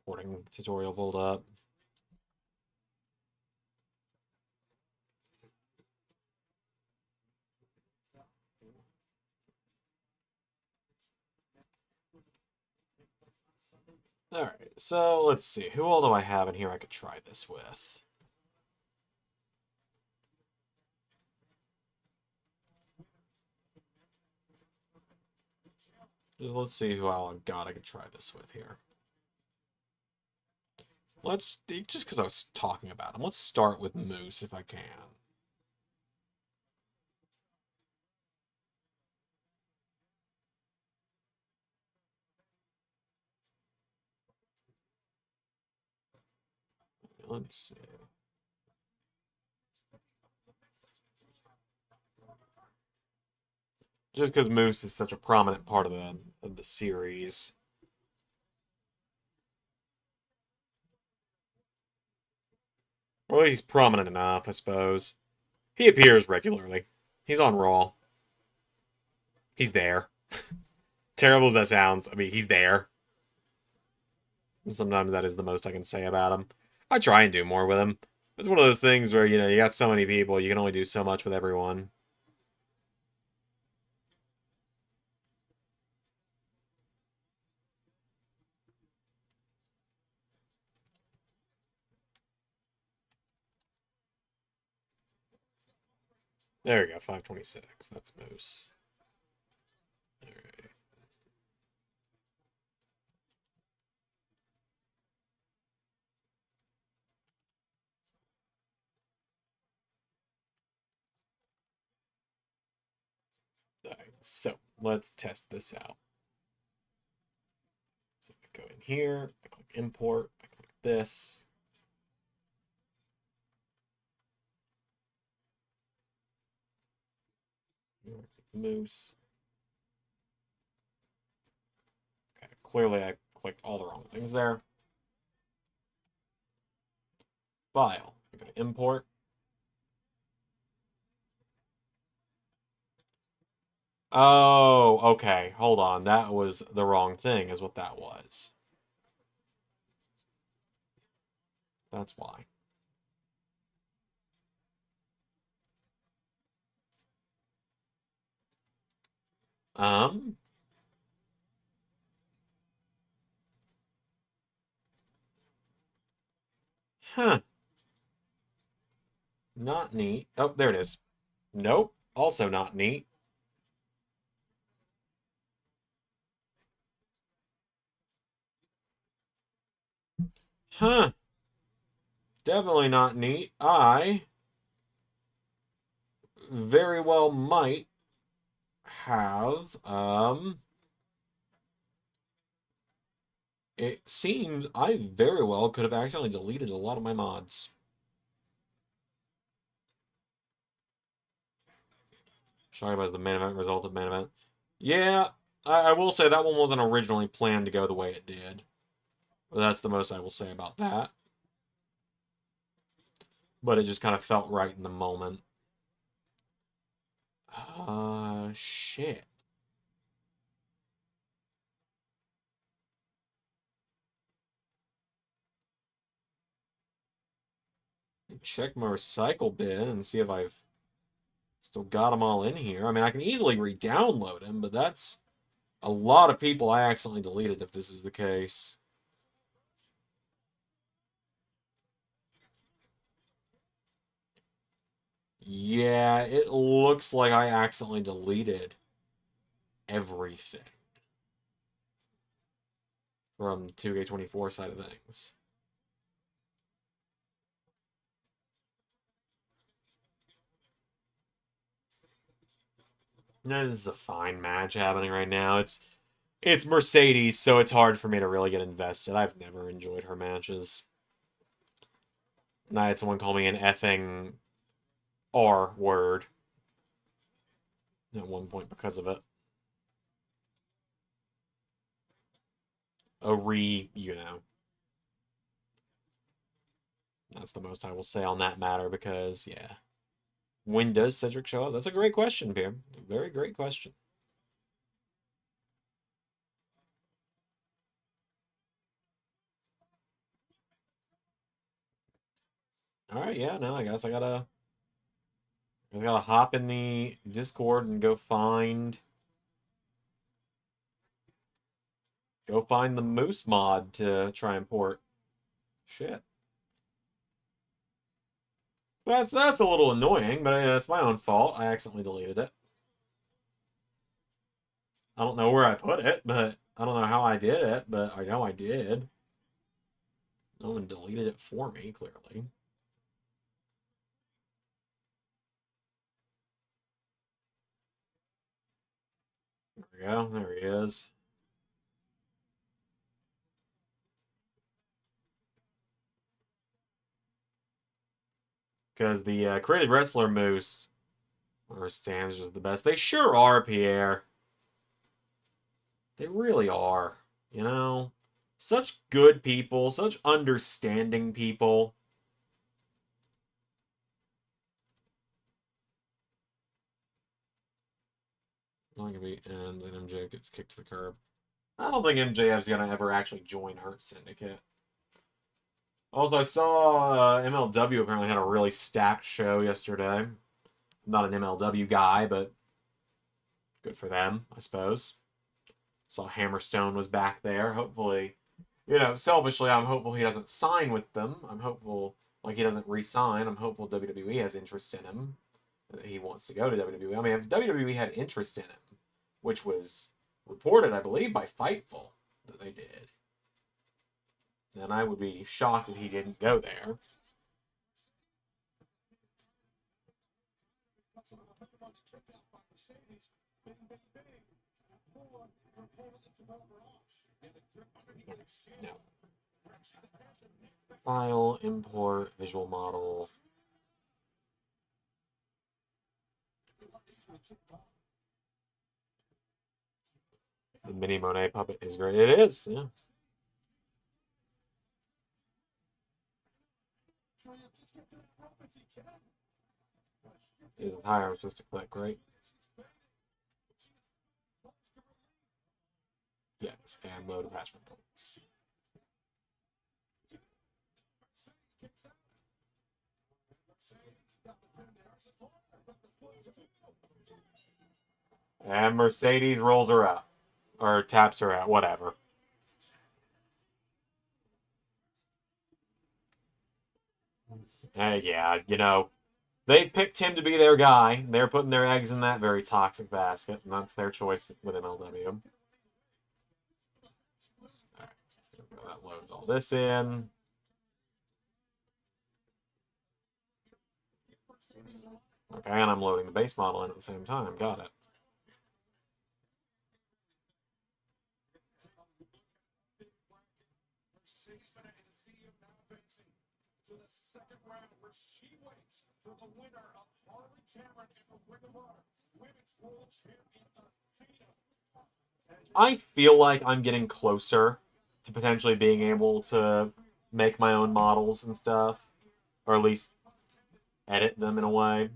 porting tutorial pulled up. All right, so let's see. Who all do I have in here I could try this with? Let's see who all I've got I could try this with here. Let's, just because I was talking about him, let's start with Moose if I can. let's see. Just because Moose is such a prominent part of the series. Well, he's prominent enough, I suppose. He appears regularly. He's on Raw. He's there. Terrible as that sounds, I mean, he's there. Sometimes that is the most I can say about him. I try and do more with him. It's one of those things where, you got so many people, you can only do so much with everyone. There we go, 526. That's Moose. Alright. Alright, so let's test this out. So I go in here, I click import, I click this. Moose. Okay, clearly I clicked all the wrong things there. File. I go to import. Oh, okay. Hold on. That was the wrong thing, is what that was. That's why. Um. Huh. Not neat. Oh, there it is. Nope. Also not neat. Huh. Definitely not neat. I very well might have, it seems I very well could have accidentally deleted a lot of my mods. Sorry about the main event result of main event. Yeah, I will say that one wasn't originally planned to go the way it did. That's the most I will say about that. But it just kind of felt right in the moment. Shit. Check my recycle bin and see if I've still got them all in here. I mean, I can easily re-download them, but that's a lot of people I accidentally deleted if this is the case. Yeah, it looks like I accidentally deleted everything from the 2K24 side of things. No, this is a fine match happening right now. It's Mercedes, so it's hard for me to really get invested. I've never enjoyed her matches. And I had someone call me an effing R word at one point because of it. That's the most I will say on that matter because, yeah. When does Cedric show up? That's a great question, Pierre. Very great question. All right, yeah, no, I guess I gotta hop in the Discord and go find the Moose mod to try and port. Shit. That's a little annoying, but that's my own fault. I accidentally deleted it. I don't know where I put it, but I don't know how I did it, but I know I did. No one deleted it for me, clearly. There we go. There he is. Because the created wrestler moose or stands are the best. They sure are, Pierre. They really are. You know? Such good people, such understanding people. Not gonna be ends and MJ gets kicked to the curb. I don't think MJF's gonna ever actually join Hurt Syndicate. Also, I saw MLW apparently had a really stacked show yesterday. I'm not an MLW guy, but good for them, I suppose. Saw Hammerstone was back there. Hopefully, selfishly, I'm hopeful he doesn't sign with them. I'm hopeful, like, he doesn't re-sign. I'm hopeful WWE has interest in him. That he wants to go to WWE. I mean, if WWE had interest in him, which was reported, I believe, by Fightful that they did, then I would be shocked if he didn't go there. No. File, import, visual model. The mini Monet puppet is great. It is, yeah. His entire was just a click, right? Yes, and load attachment points. And Mercedes rolls her out. Or taps her out, whatever. Yeah, they picked him to be their guy. They're putting their eggs in that very toxic basket, and that's their choice with MLW. Alright, so that loads all this in. Okay, and I'm loading the base model in at the same time. Got it. I feel like I'm getting closer to potentially being able to make my own models and stuff, or at least edit them in a way.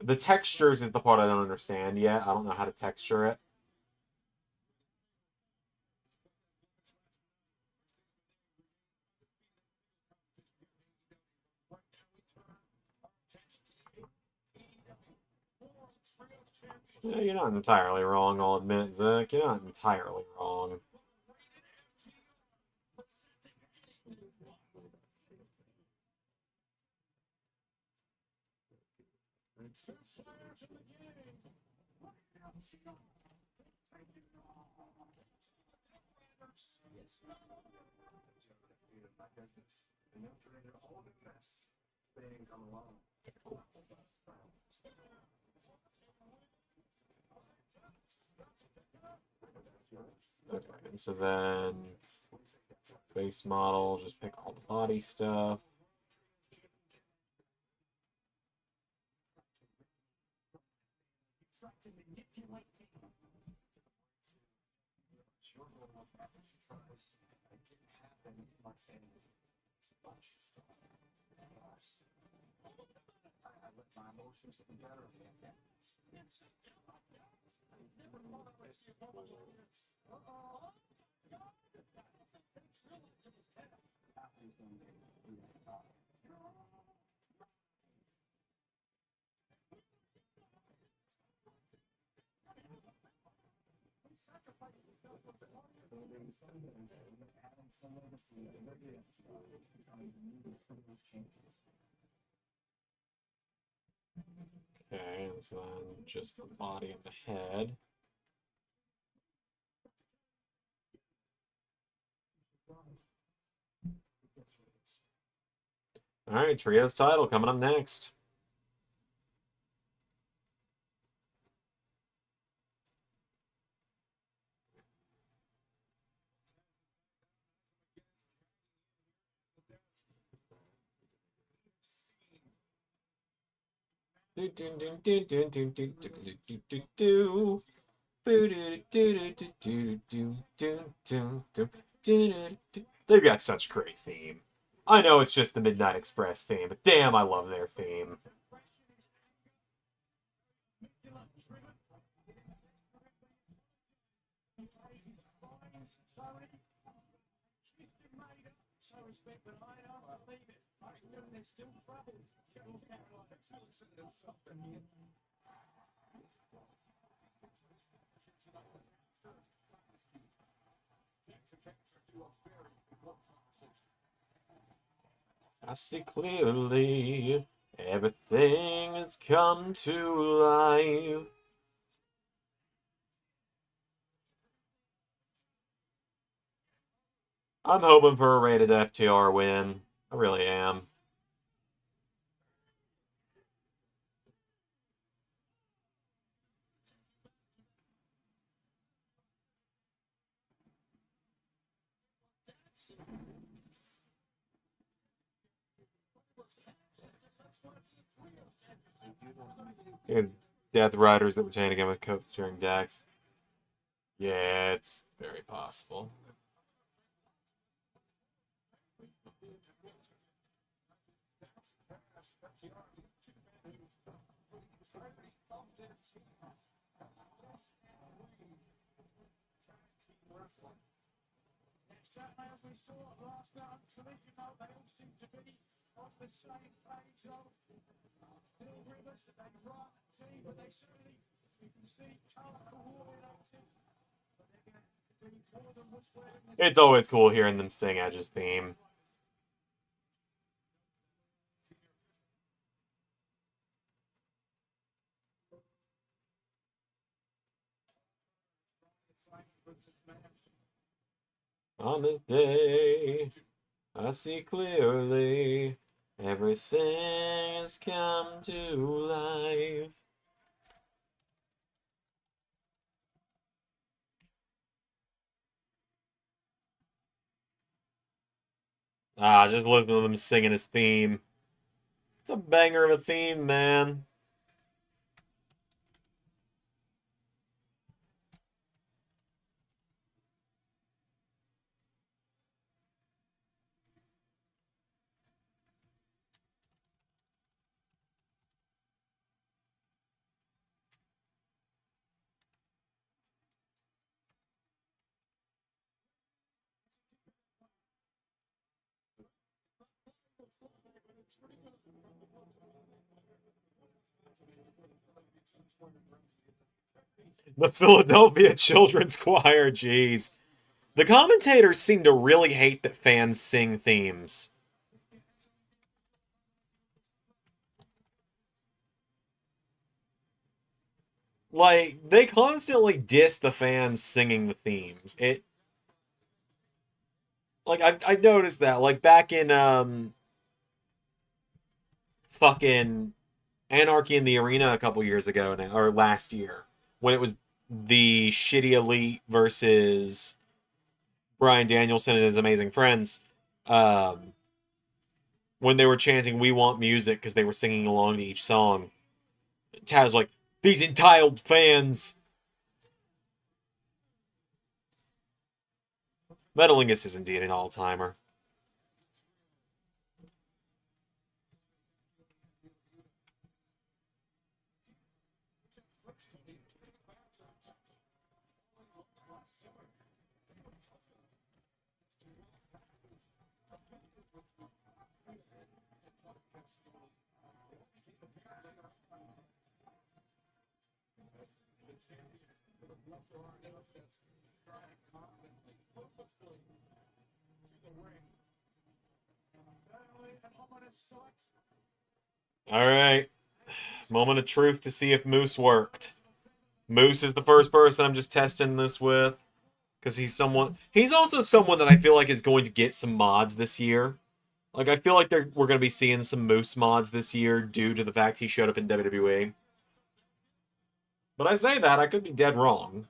The textures is the part I don't understand yet. I don't know how to texture it. Yeah, you're not entirely wrong, I'll admit, Zach. You're not entirely wrong. Okay, and so then base model, just pick all the body stuff. Okay, and so then just the body and the head. All right, Trios title coming up next. They've got such great theme. I know it's just the Midnight Express theme, but damn, I love their theme. I see clearly, everything has come to life. I'm hoping for a rated FTR win. I really am. And Death Riders that retain again with coach during Dax. Yeah, it's very possible. It's always cool hearing them sing Edge's theme. On this day, I see clearly, everything has come to life. Just listen to them singing his theme. It's a banger of a theme, man. The Philadelphia Children's Choir, jeez. The commentators seem to really hate that fans sing themes. Like, they constantly diss the fans singing the themes. Like, I've noticed that. Like, back in, fucking Anarchy in the Arena a couple years ago now, or last year, when it was the Shitty Elite versus Brian Danielson and his amazing friends, um, when they were chanting "We Want Music" because they were singing along to each song, Taz like, "These entitled fans." Metalingus is indeed an all-timer. All right, moment of truth to see if Moose worked. Moose is the first person I'm just testing this with because he's also someone that I feel like is going to get some mods this year. Like, I feel like we're going to be seeing some Moose mods this year due to the fact he showed up in WWE. But I say that, I could be dead wrong.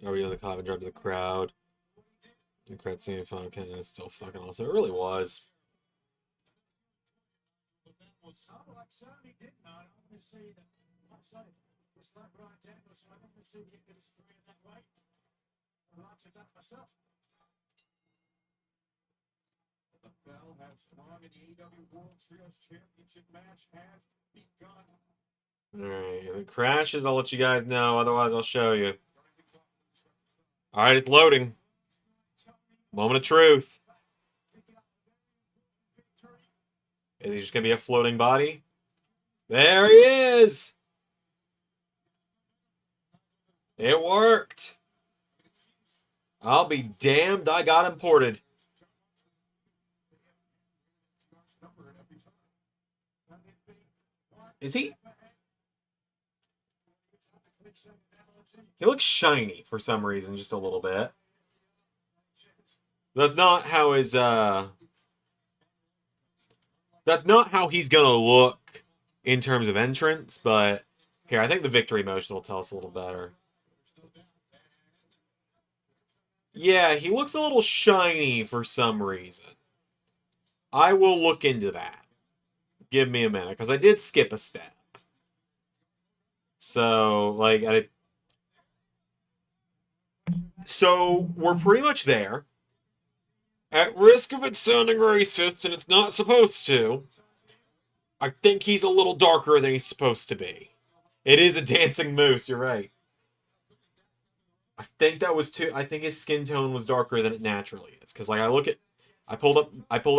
Are we on the coffin drop to the crowd? The crowd seeing fun. Okay, that's still fucking awesome. It really was. The bell has swung and the AEW World Trios Championship match has begun. Alright, if it crashes, I'll let you guys know. Otherwise, I'll show you. Alright, it's loading. Moment of truth. Is he just going to be a floating body? There he is! It worked! I'll be damned, I got imported. Is he? He looks shiny for some reason, just a little bit. That's not how his, that's not how he's gonna look in terms of entrance, but here, I think the victory motion will tell us a little better. Yeah, he looks a little shiny for some reason. I will look into that. Give me a minute, because I did skip a step. So, like, so, we're pretty much there. At risk of it sounding racist, and it's not supposed to, I think he's a little darker than he's supposed to be. It is a dancing moose, you're right. I think that was too. I think his skin tone was darker than it naturally is. Because, like, I pulled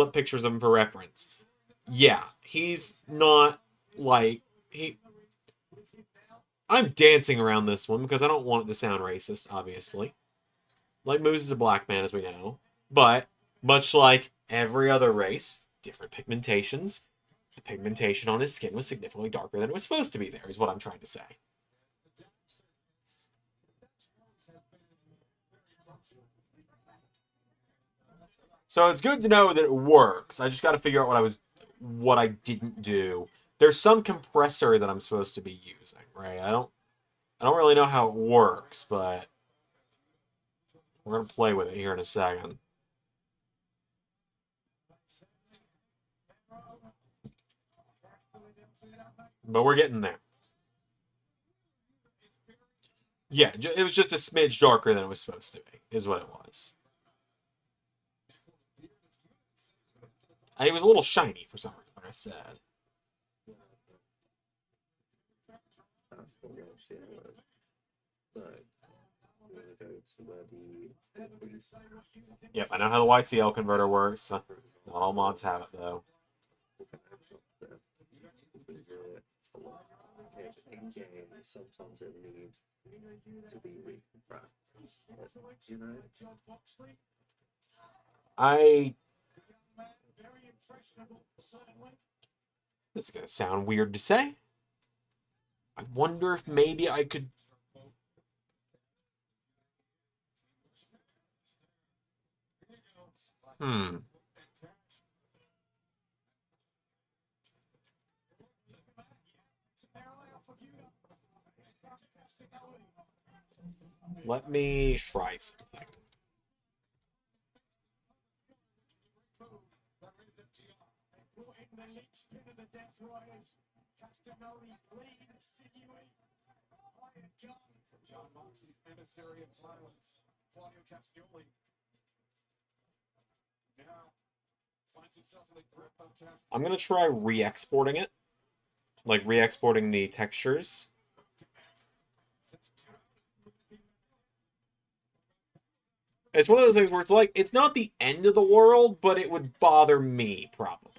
up pictures of him for reference. Yeah, he's not, like, I'm dancing around this one because I don't want it to sound racist, obviously. Like, Moose is a black man, as we know. But, much like every other race, different pigmentations, the pigmentation on his skin was significantly darker than it was supposed to be there, is what I'm trying to say. So it's good to know that it works. I just got to figure out what I didn't do. There's some compressor that I'm supposed to be using, right? I don't really know how it works, but we're gonna play with it here in a second. But we're getting there. Yeah, it was just a smidge darker than it was supposed to be, is what it was. And it was a little shiny for some reason, like I said. Yep, I know how the YCL converter works. Not all mods have it, though. Sometimes it needs to be repracticed. You know? This is gonna sound weird to say. I wonder if maybe I could. Let me try something. I'm going to try re-exporting it. Like, re-exporting the textures. It's one of those things where it's like, it's not the end of the world, but it would bother me, probably.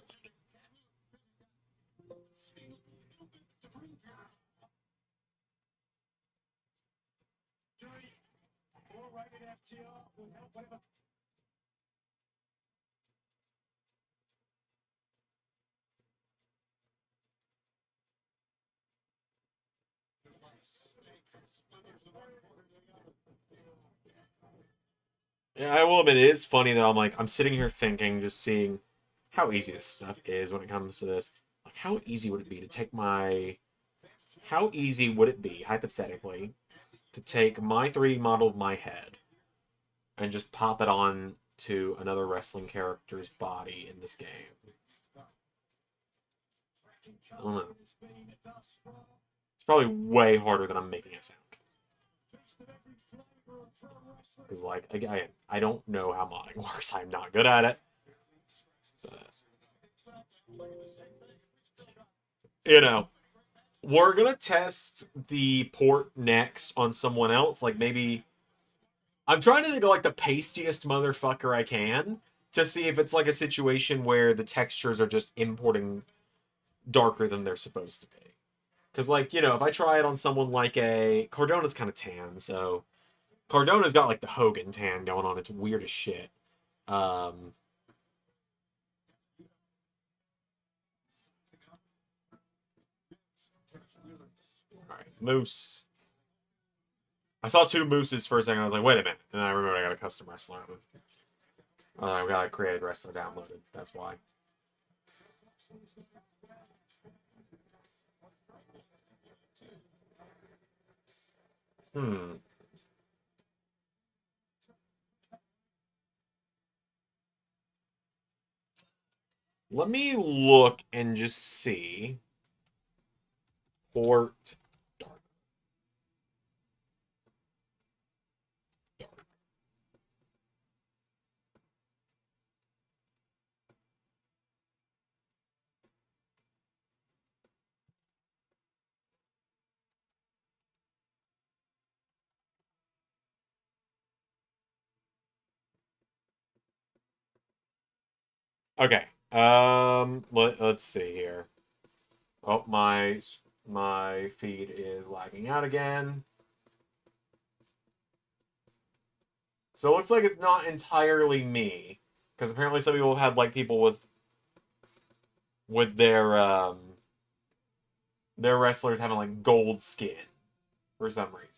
Yeah, I will admit, it is funny that I'm sitting here thinking, just seeing how easy this stuff is when it comes to this. Like, how easy would it be to take how easy would it be, hypothetically, to take my 3D model of my head and just pop it on to another wrestling character's body in this game. I don't know. It's probably way harder than I'm making it sound. Because, like, again, I don't know how modding works. I'm not good at it. But, you know, we're going to test the port next on someone else. Like, maybe... I'm trying to think of, like, the pastiest motherfucker I can to see if it's, like, a situation where the textures are just importing darker than they're supposed to be. Because, like, you know, if I try it on someone like a... Cardona's kind of tan, so... Cardona's got, like, the Hogan tan going on. It's weird as shit. Alright, Moose. I saw 2 mooses for a second. I was like, wait a minute. And then I remembered I got a custom wrestler. I've got a created wrestler downloaded. That's why. Let me look and just see. Port dark. Dark. Okay. Let's see here. Oh, my feed is lagging out again. So it looks like it's not entirely me, because apparently some people have had like people with their wrestlers having like gold skin for some reason.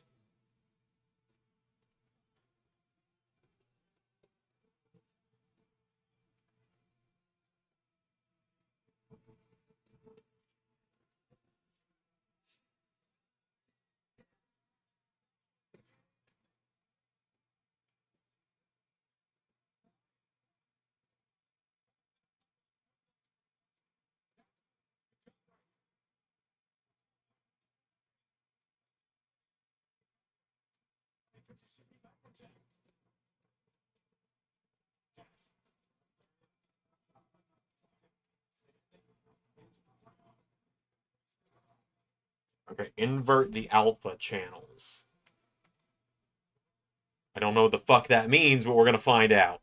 Okay, invert the alpha channels. I don't know what the fuck that means, but we're gonna find out.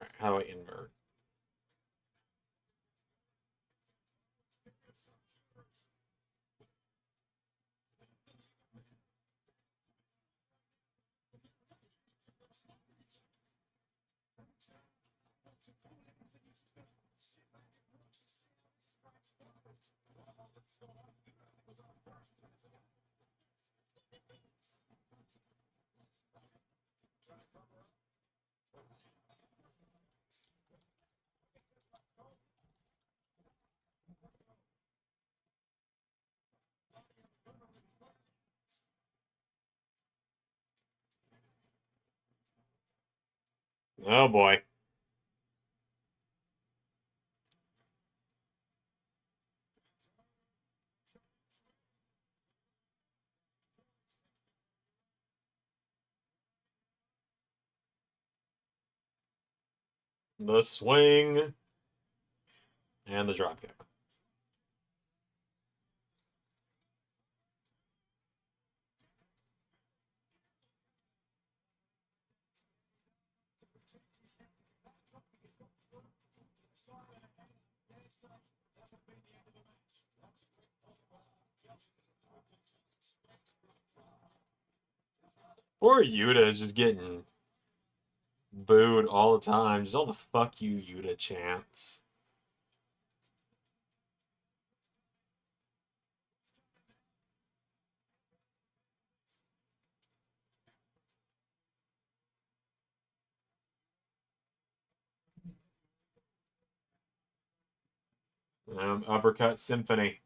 Right, how do I invert? Oh boy. The swing and the dropkick. Poor Yuta is just getting booed all the time. Just all the fuck you Yuta chants. Uppercut Symphony.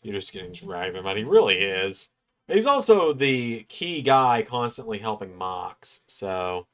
You're just getting dragged him out. He really is. He's also the key guy constantly helping Mox, so...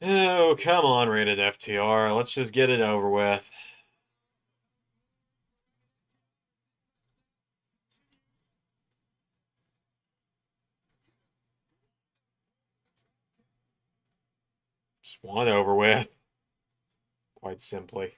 Oh, come on, rated FTR. Let's just get it over with. Just want it over with. Quite simply.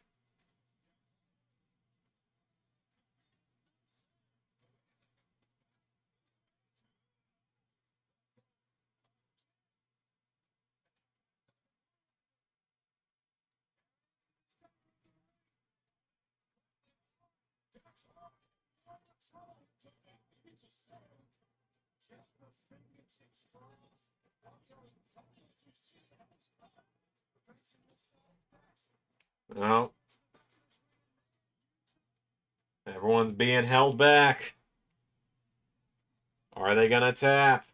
No. Everyone's being held back. Are they gonna tap?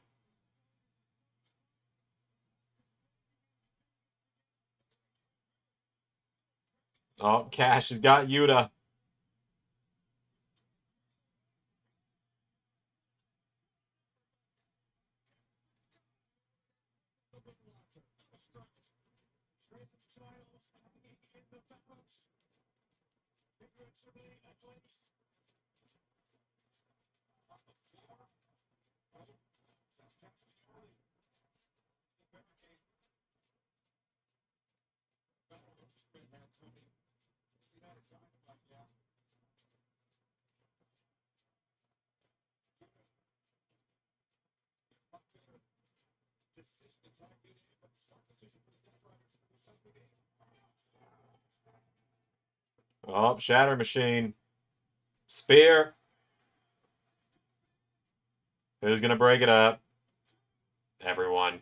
Oh, Cash has got Yuta. Oh, Shatter Machine. Spear. Who's gonna break it up? Everyone.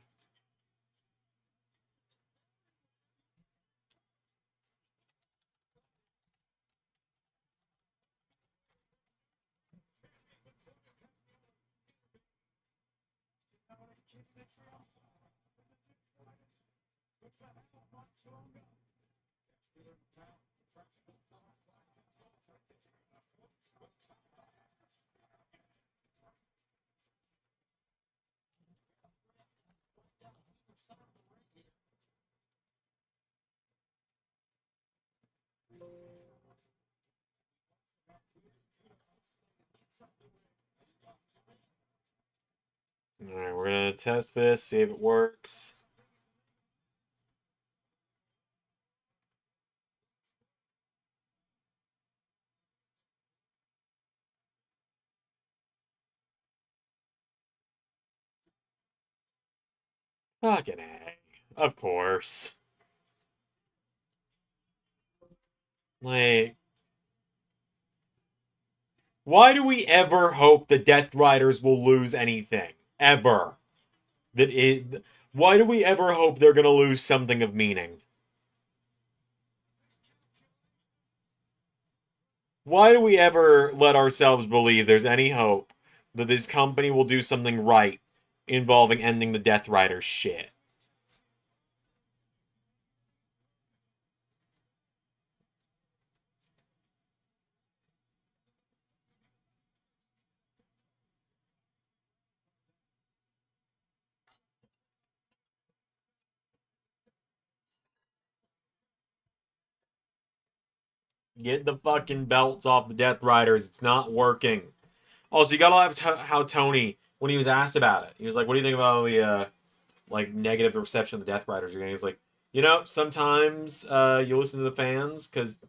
Alright, we're gonna test this, see if it works. Fucking A. Of course. Like, why do we ever hope the Death Riders will lose anything? Ever. Why do we ever hope they're gonna lose something of meaning? Why do we ever let ourselves believe there's any hope that this company will do something right involving ending the Death Rider shit? Get the fucking belts off the Death Riders. It's not working. Also, you gotta love how Tony, when he was asked about it, he was like, "What do you think about all the like negative reception the Death Riders are getting?" He's like, sometimes you listen to the fans because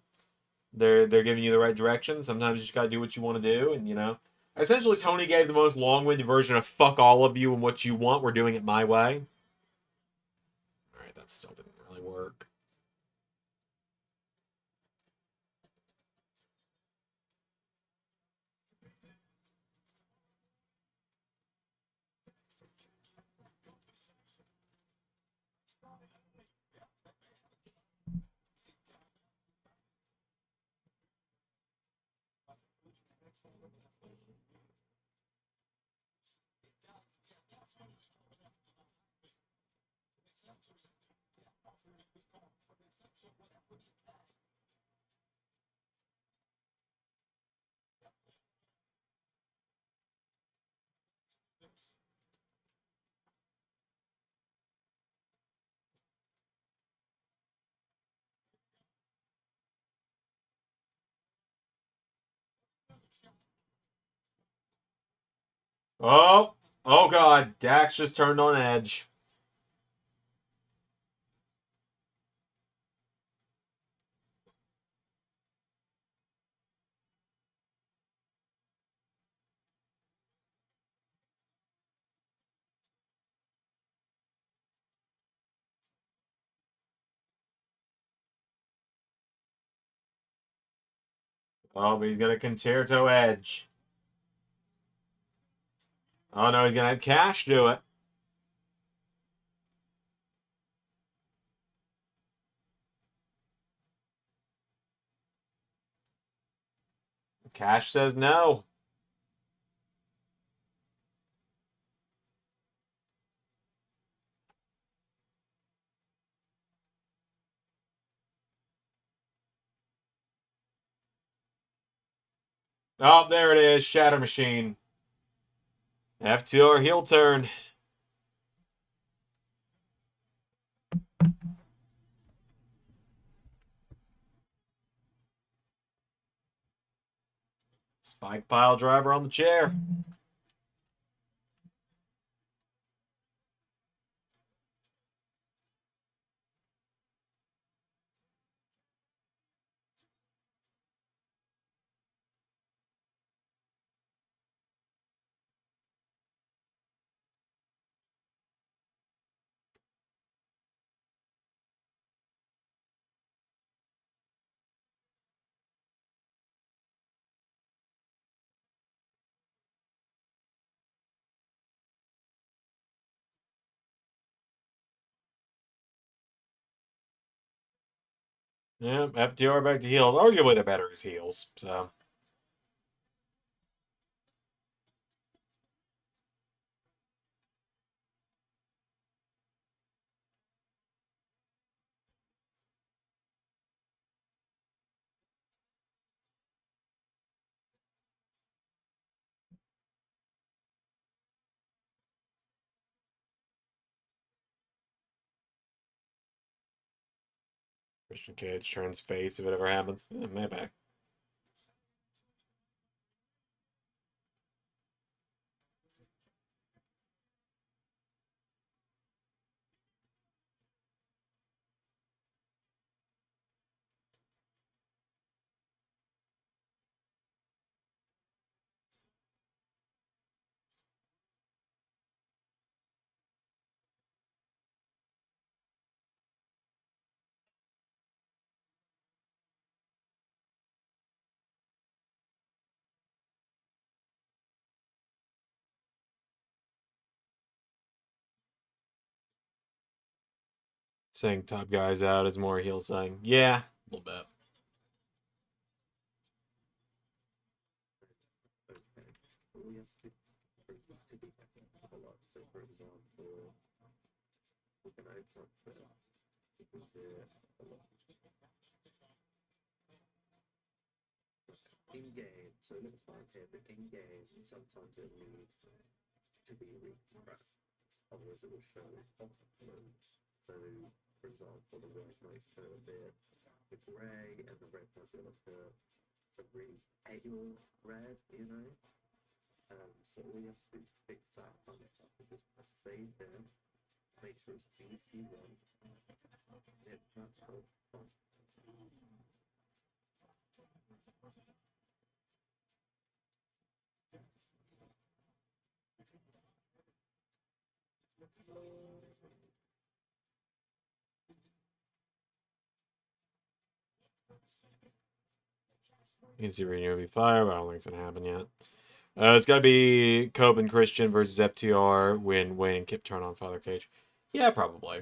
they're giving you the right direction. Sometimes you just gotta do what you want to do, and essentially Tony gave the most long-winded version of "fuck all of you and what you want. We're doing it my way." All right, that still didn't really work. Oh, oh God, Dax just turned on Edge. Oh, but he's gonna concerto Edge. Oh no, he's gonna have Cash do it. Cash says no. Oh, there it is. Shatter Machine. FTR heel turn. Spike pile driver on the chair. Yeah, FTR back to heels. Arguably the better is heels. So Christian Cage turns face if it ever happens. Yeah, maybe. Saying top guys out is more heel saying. Yeah, a little bit. Okay. Well, we have to be a lot. So, for example, we can open up because a lot. In game, so it looks fine here, but in game, sometimes it needs to be refreshed. Otherwise, it will show off loads. So, for example, the white might show a bit the grey, and the red might be like a really pale red, you know? So all you have to do is fix that kind of stuff and just press save there, make sure it's BC1. Yeah, that's cool. Fine. You can see Reno will be fire, but I don't think it's gonna happen yet. It's gotta be Cope and Christian versus FTR when Wayne and Kip turn on Father Cage. Yeah, probably.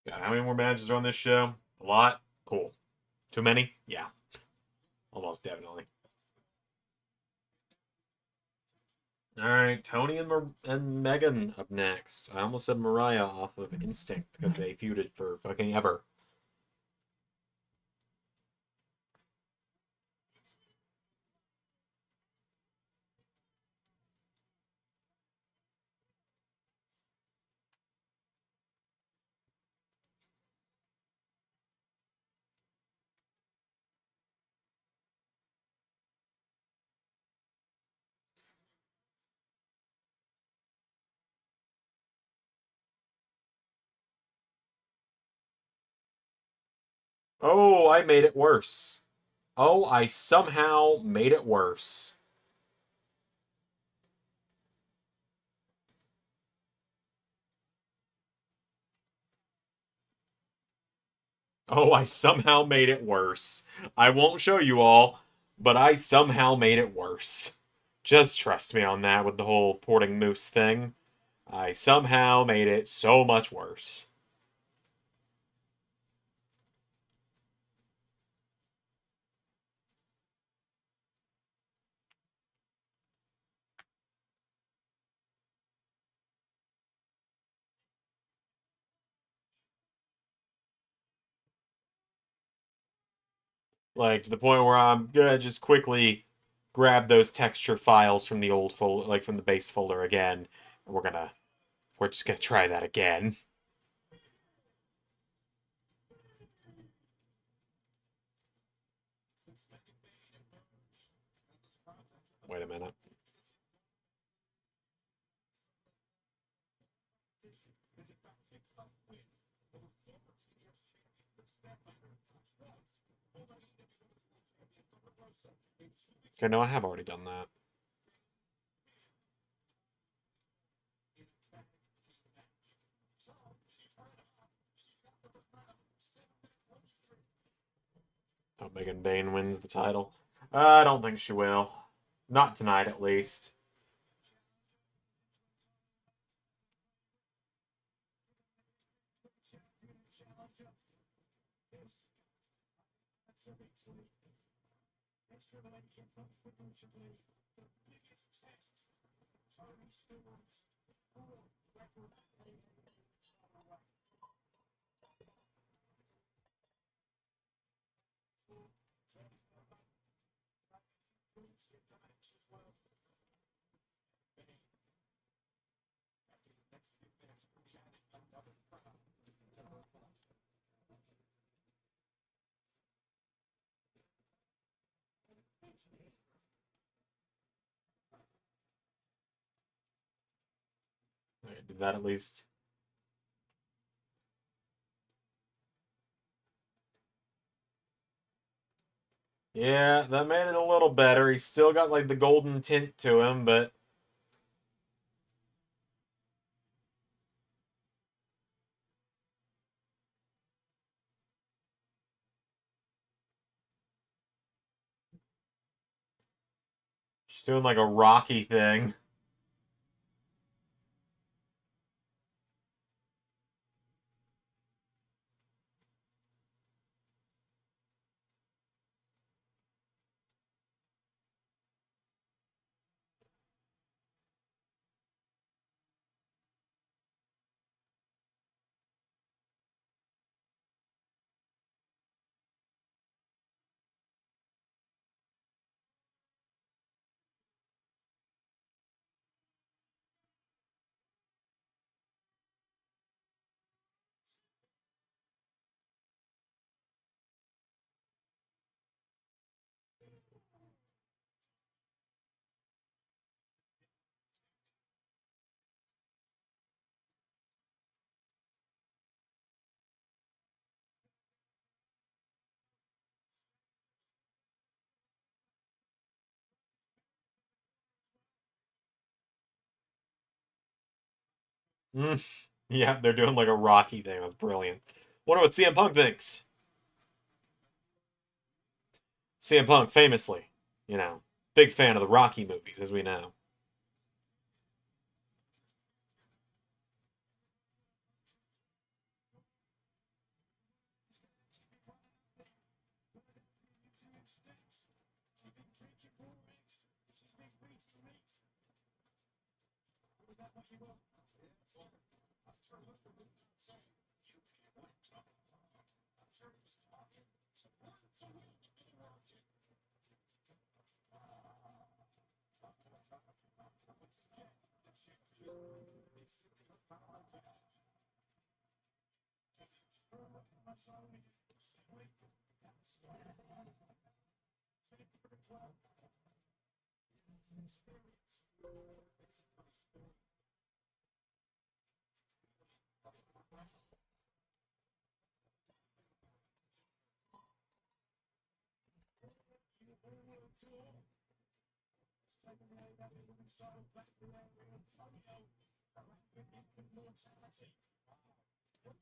God, how many more matches are on this show? A lot? Cool. Too many? Yeah. Almost definitely. Alright, Tony and Megan up next. I almost said Mariah off of Instinct because they feuded for fucking ever. Oh, I made it worse. Oh, I somehow made it worse. Oh, I somehow made it worse. I won't show you all, but I somehow made it worse. Just trust me on that with the whole porting moose thing. I somehow made it so much worse. Like, to the point where I'm gonna just quickly grab those texture files from the old folder, like from the base folder again. And we're just gonna try that again. Wait a minute. Okay, no, I have already done that. Oh, Megan Bayne wins the title. I don't think she will. Not tonight, at least. Alright, did that at least. Yeah, that made it a little better. He's still got like the golden tint to him, but she's doing like a Rocky thing. Yeah, they're doing like a Rocky thing. That's brilliant. Wonder what CM Punk thinks. CM Punk, famously, big fan of the Rocky movies, as we know.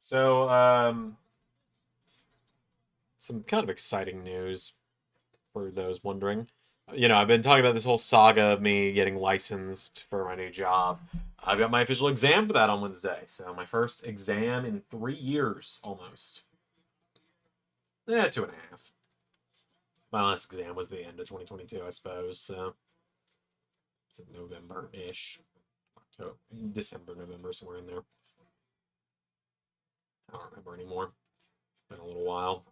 So, some kind of exciting news for those wondering. I've been talking about this whole saga of me getting licensed for my new job. I've got my official exam for that on Wednesday. So, my first exam in 3 years almost. 2.5. My last exam was the end of 2022, I suppose. So, it's November-ish. December, November, somewhere in there. I don't remember anymore. Been a little while.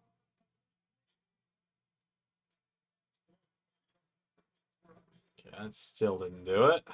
Okay, that still didn't do it.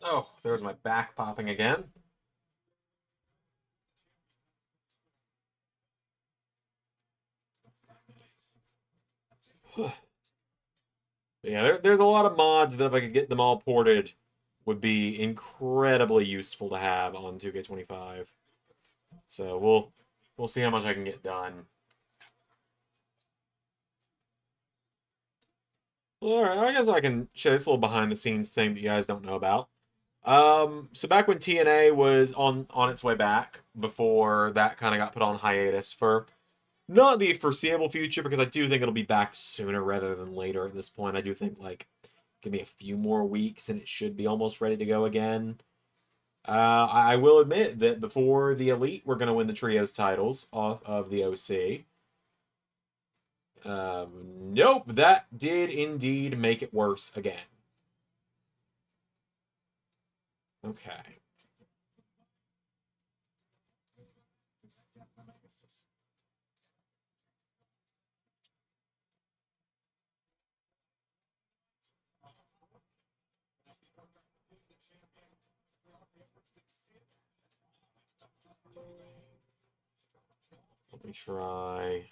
Oh, there's my back popping again. Yeah, there's a lot of mods that if I could get them all ported would be incredibly useful to have on 2K25. So we'll see how much I can get done. All right, I guess I can show this little behind the scenes thing that you guys don't know about. So back when TNA was on its way back, before that kind of got put on hiatus for not the foreseeable future, because I do think it'll be back sooner rather than later at this point. I do think, like, give me a few more weeks and it should be almost ready to go again. I will admit that before the Elite were going to win the Trios titles off of the OC. Nope, that did indeed make it worse again. Okay. Let me try.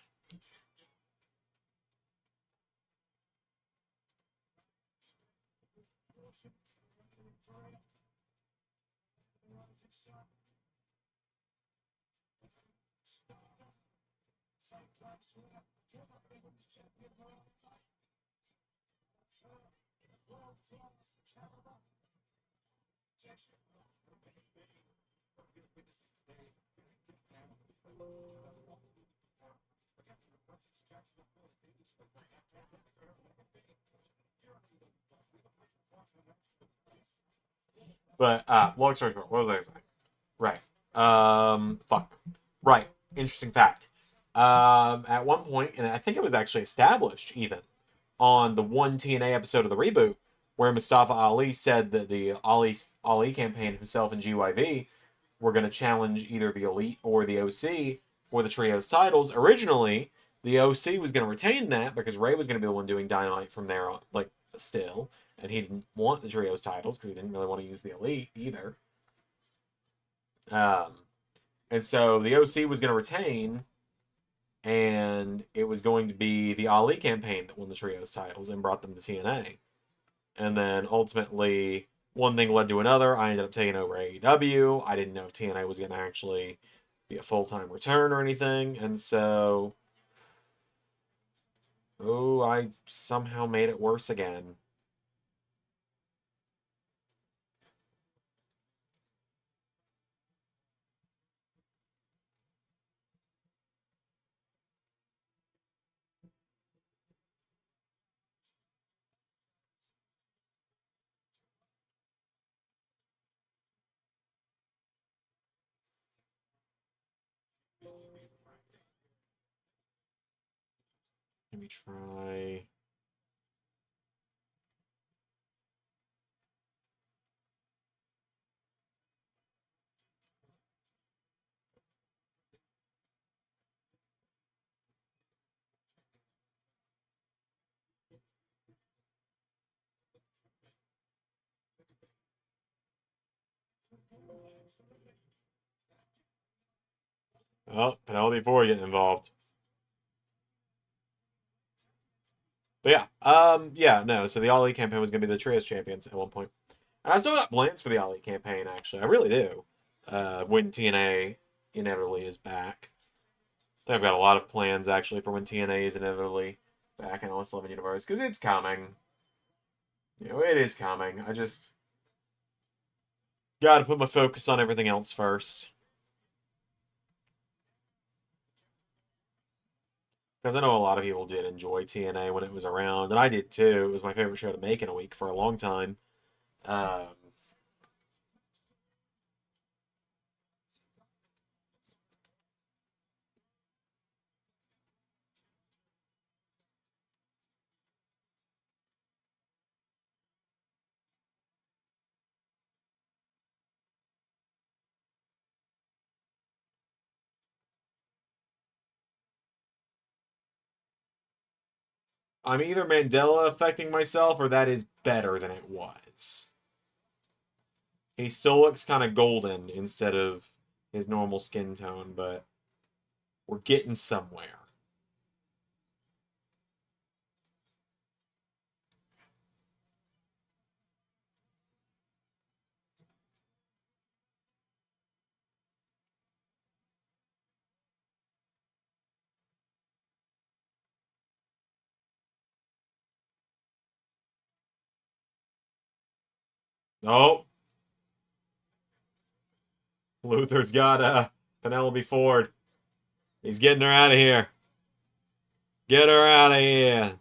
But long story short, what was I saying? Right. Fuck. Right. Interesting fact. At one point, and I think it was actually established even on the one TNA episode of the reboot, where Mustafa Ali said that the Ali campaign himself and GYV were going to challenge either the Elite or the OC for the Trios titles. Originally, the OC was going to retain that because Ray was going to be the one doing Dynamite from there on, like, still, and he didn't want the Trios titles because he didn't really want to use the Elite either. Um, and so the OC was going to retain, and it was going to be the Ali campaign that won the Trios titles and brought them to TNA. And then ultimately, one thing led to another. I ended up taking over AEW. I didn't know if TNA was going to actually be a full-time return or anything. And so, I somehow made it worse again. Let me try. Oh, Penelope Ford getting involved. But yeah, no. So the Ali campaign was going to be the Trios champions at one point. And I still got plans for the Ali campaign, actually. I really do. When TNA inevitably is back. I think I've got a lot of plans, actually, for when TNA is inevitably back in LS11 universe, because it's coming. It is coming. I just got to put my focus on everything else first. Because I know a lot of people did enjoy TNA when it was around, and I did too. It was my favorite show to make in a week for a long time. Um, I'm either Mandela affecting myself, or that is better than it was. He still looks kind of golden instead of his normal skin tone, but we're getting somewhere. Oh, Luther's got Penelope Ford. He's getting her out of here. Get her out of here.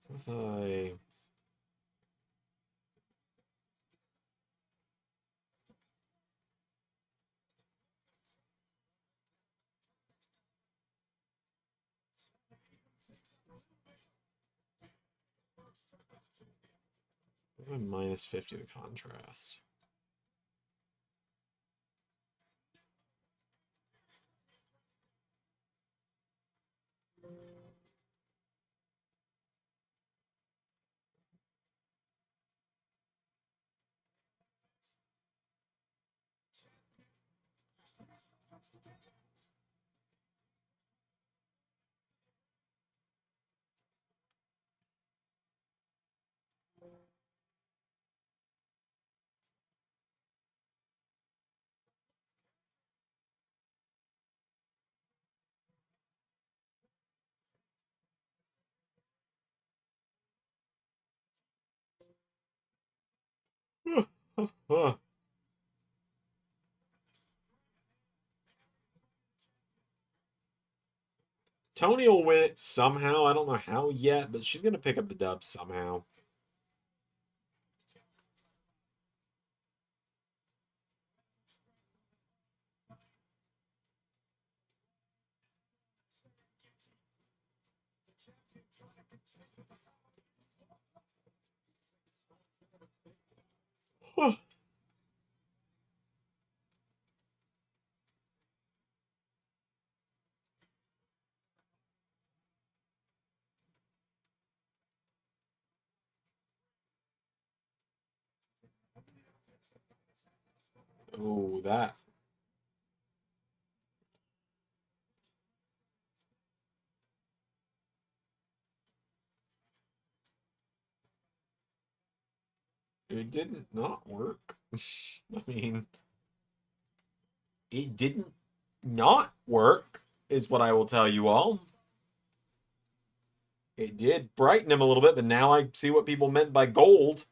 If I... minus 50 to contrast. Tony will win it somehow. I don't know how yet, but she's going to pick up the dub somehow. Oh, that. It didn't not work. I mean, it didn't not work, is what I will tell you all. It did brighten him a little bit, but now I see what people meant by gold.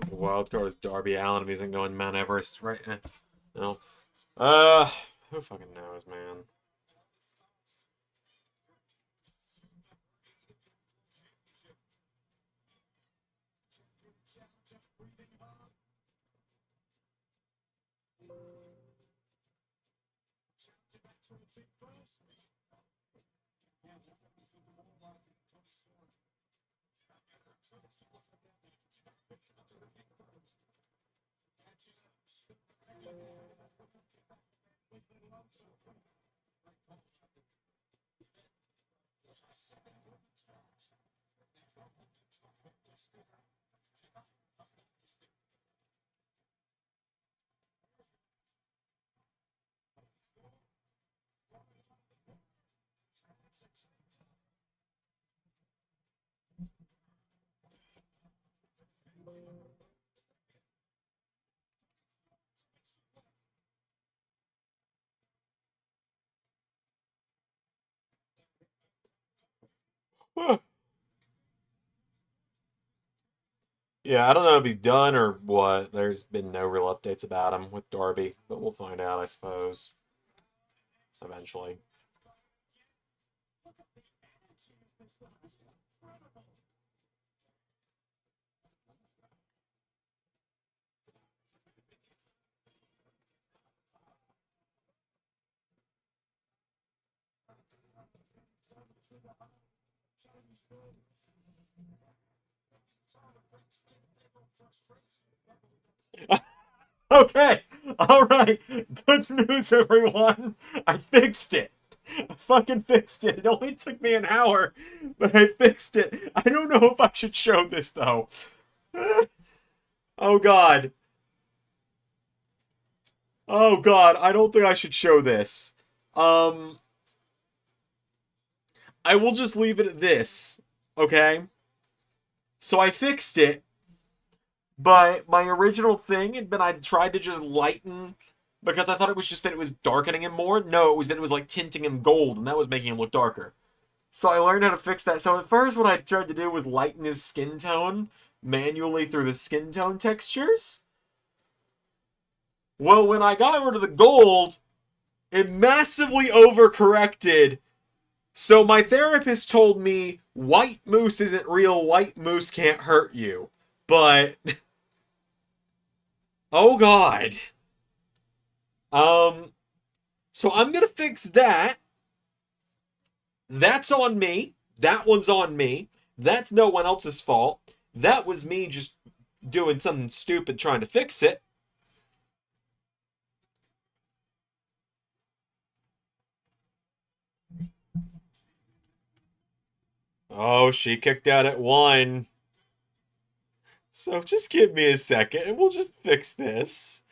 The wild card is Darby Allin if he isn't going Mount Everest, right? No. Who fucking knows, man? Yeah, I don't know if he's done or what. There's been no real updates about him with Darby, but we'll find out, I suppose, eventually. Okay, Alright, good news, everyone. I fixed it. I fucking fixed it. It only took me an hour, but I fixed it. I don't know if I should show this, though. Oh, God. Oh, God. I don't think I should show this. I will just leave it at this, okay? So I fixed it, but my original thing had been I tried to just lighten because I thought it was just that it was darkening him more. No, it was that it was like tinting him gold, and that was making him look darker. So I learned how to fix that. So at first, what I tried to do was lighten his skin tone manually through the skin tone textures. Well, when I got rid of the gold, it massively overcorrected. So my therapist told me white moose isn't real, white moose can't hurt you. But oh god. So I'm gonna fix that. That's on me. That one's on me. That's no one else's fault. That was me just doing something stupid trying to fix it. Oh, she kicked out at 1. So just give me a second and we'll just fix this.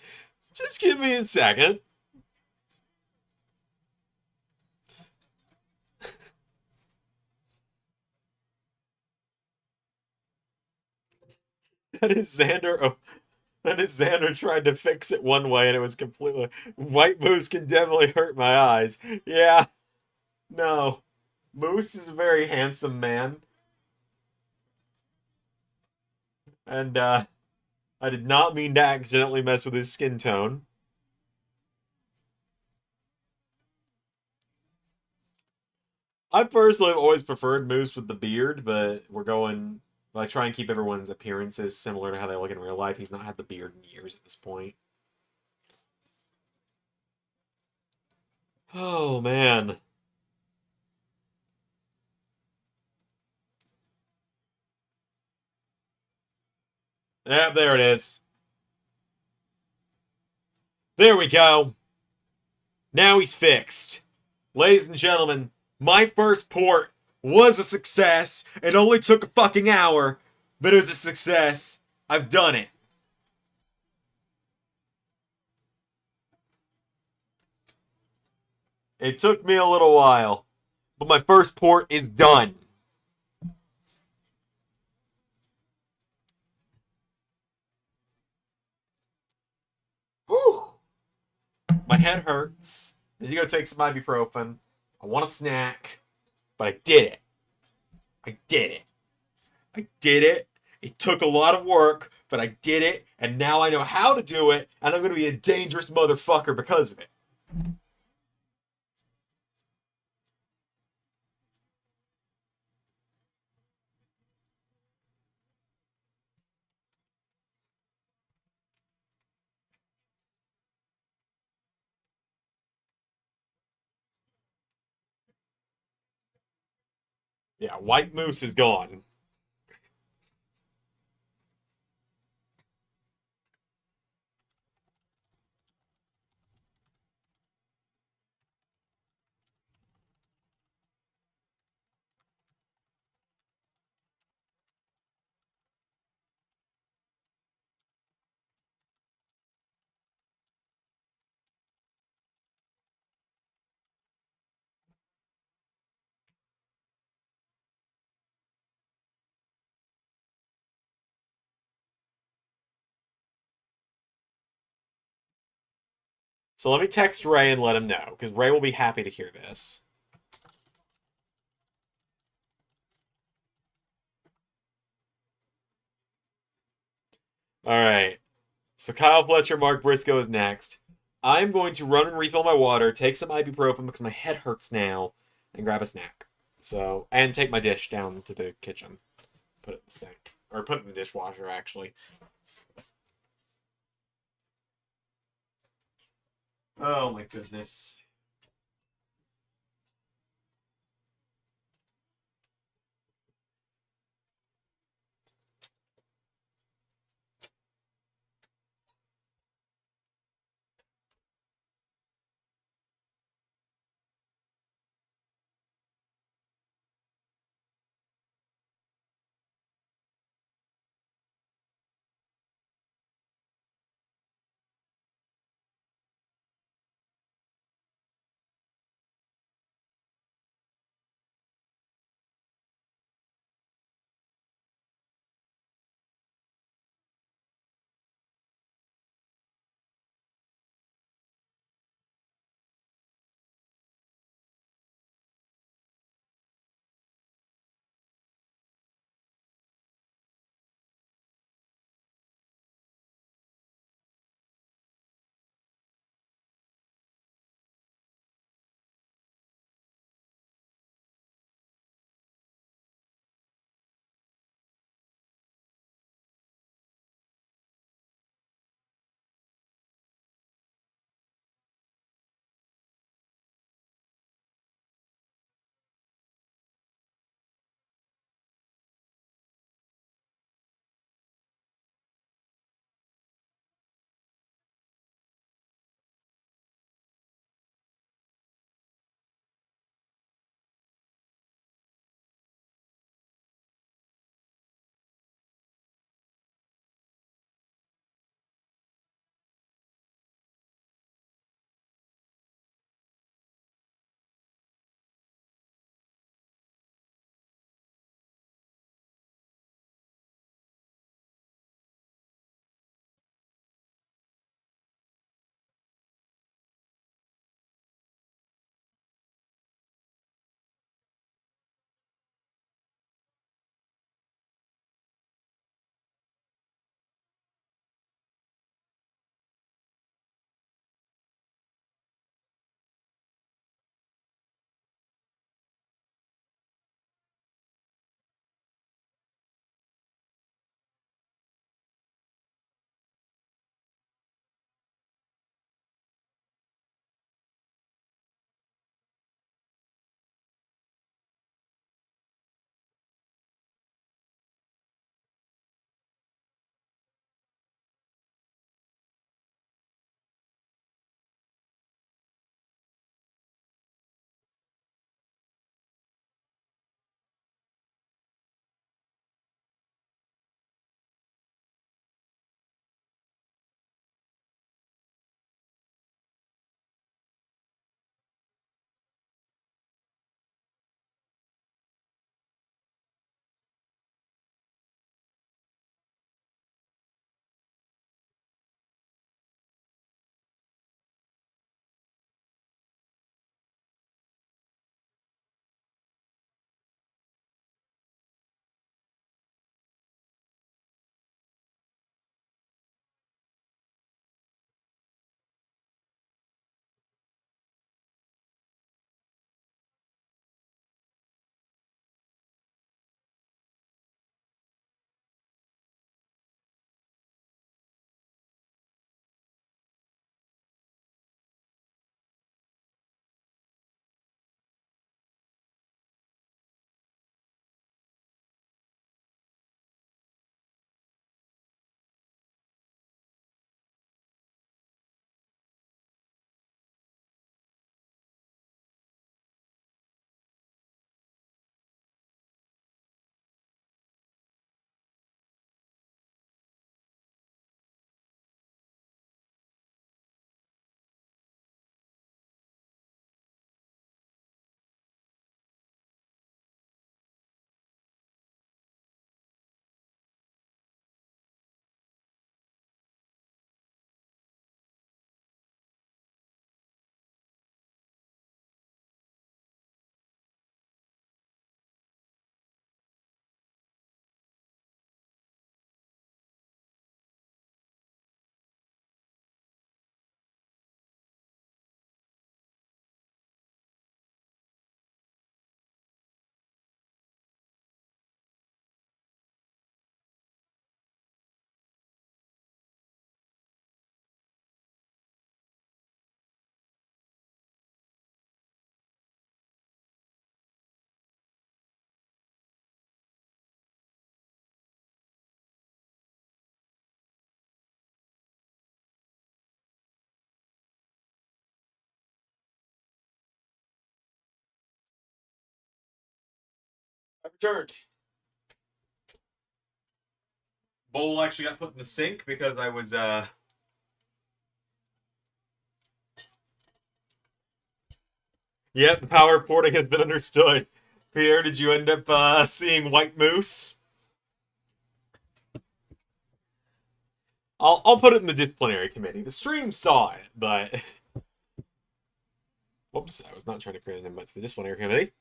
Just give me a second. That is Xander. Oh, that is Xander tried to fix it one way and it was completely. White moose can definitely hurt my eyes. Yeah. No. Moose is a very handsome man. And, I did not mean to accidentally mess with his skin tone. I personally have always preferred Moose with the beard, but we're going. I try and keep everyone's appearances similar to how they look in real life. He's not had the beard in years at this point. Oh, man. Yeah, there it is. There we go. Now he's fixed. Ladies and gentlemen, my first port was a success. It only took a fucking hour, but it was a success. I've done it. It took me a little while, but my first port is done. Whew. My head hurts. I need to go take some ibuprofen. I want a snack, but I did it. I did it. I did it. It took a lot of work, but I did it, and now I know how to do it, and I'm going to be a dangerous motherfucker because of it. Yeah, White Moose is gone. So let me text Ray and let him know, because Ray will be happy to hear this. Alright. So Kyle Fletcher, Mark Briscoe is next. I'm going to run and refill my water, take some ibuprofen because my head hurts now, and grab a snack. So, and take my dish down to the kitchen. Put it in the sink. Or put it in the dishwasher, actually. Oh my goodness. returned. Bowl actually got put in the sink because I was Yep, the power porting has been understood. Pierre, did you end up seeing White Moose? I'll put it in the disciplinary committee. The stream saw it, but whoops, I was not trying to create an invite to the disciplinary committee.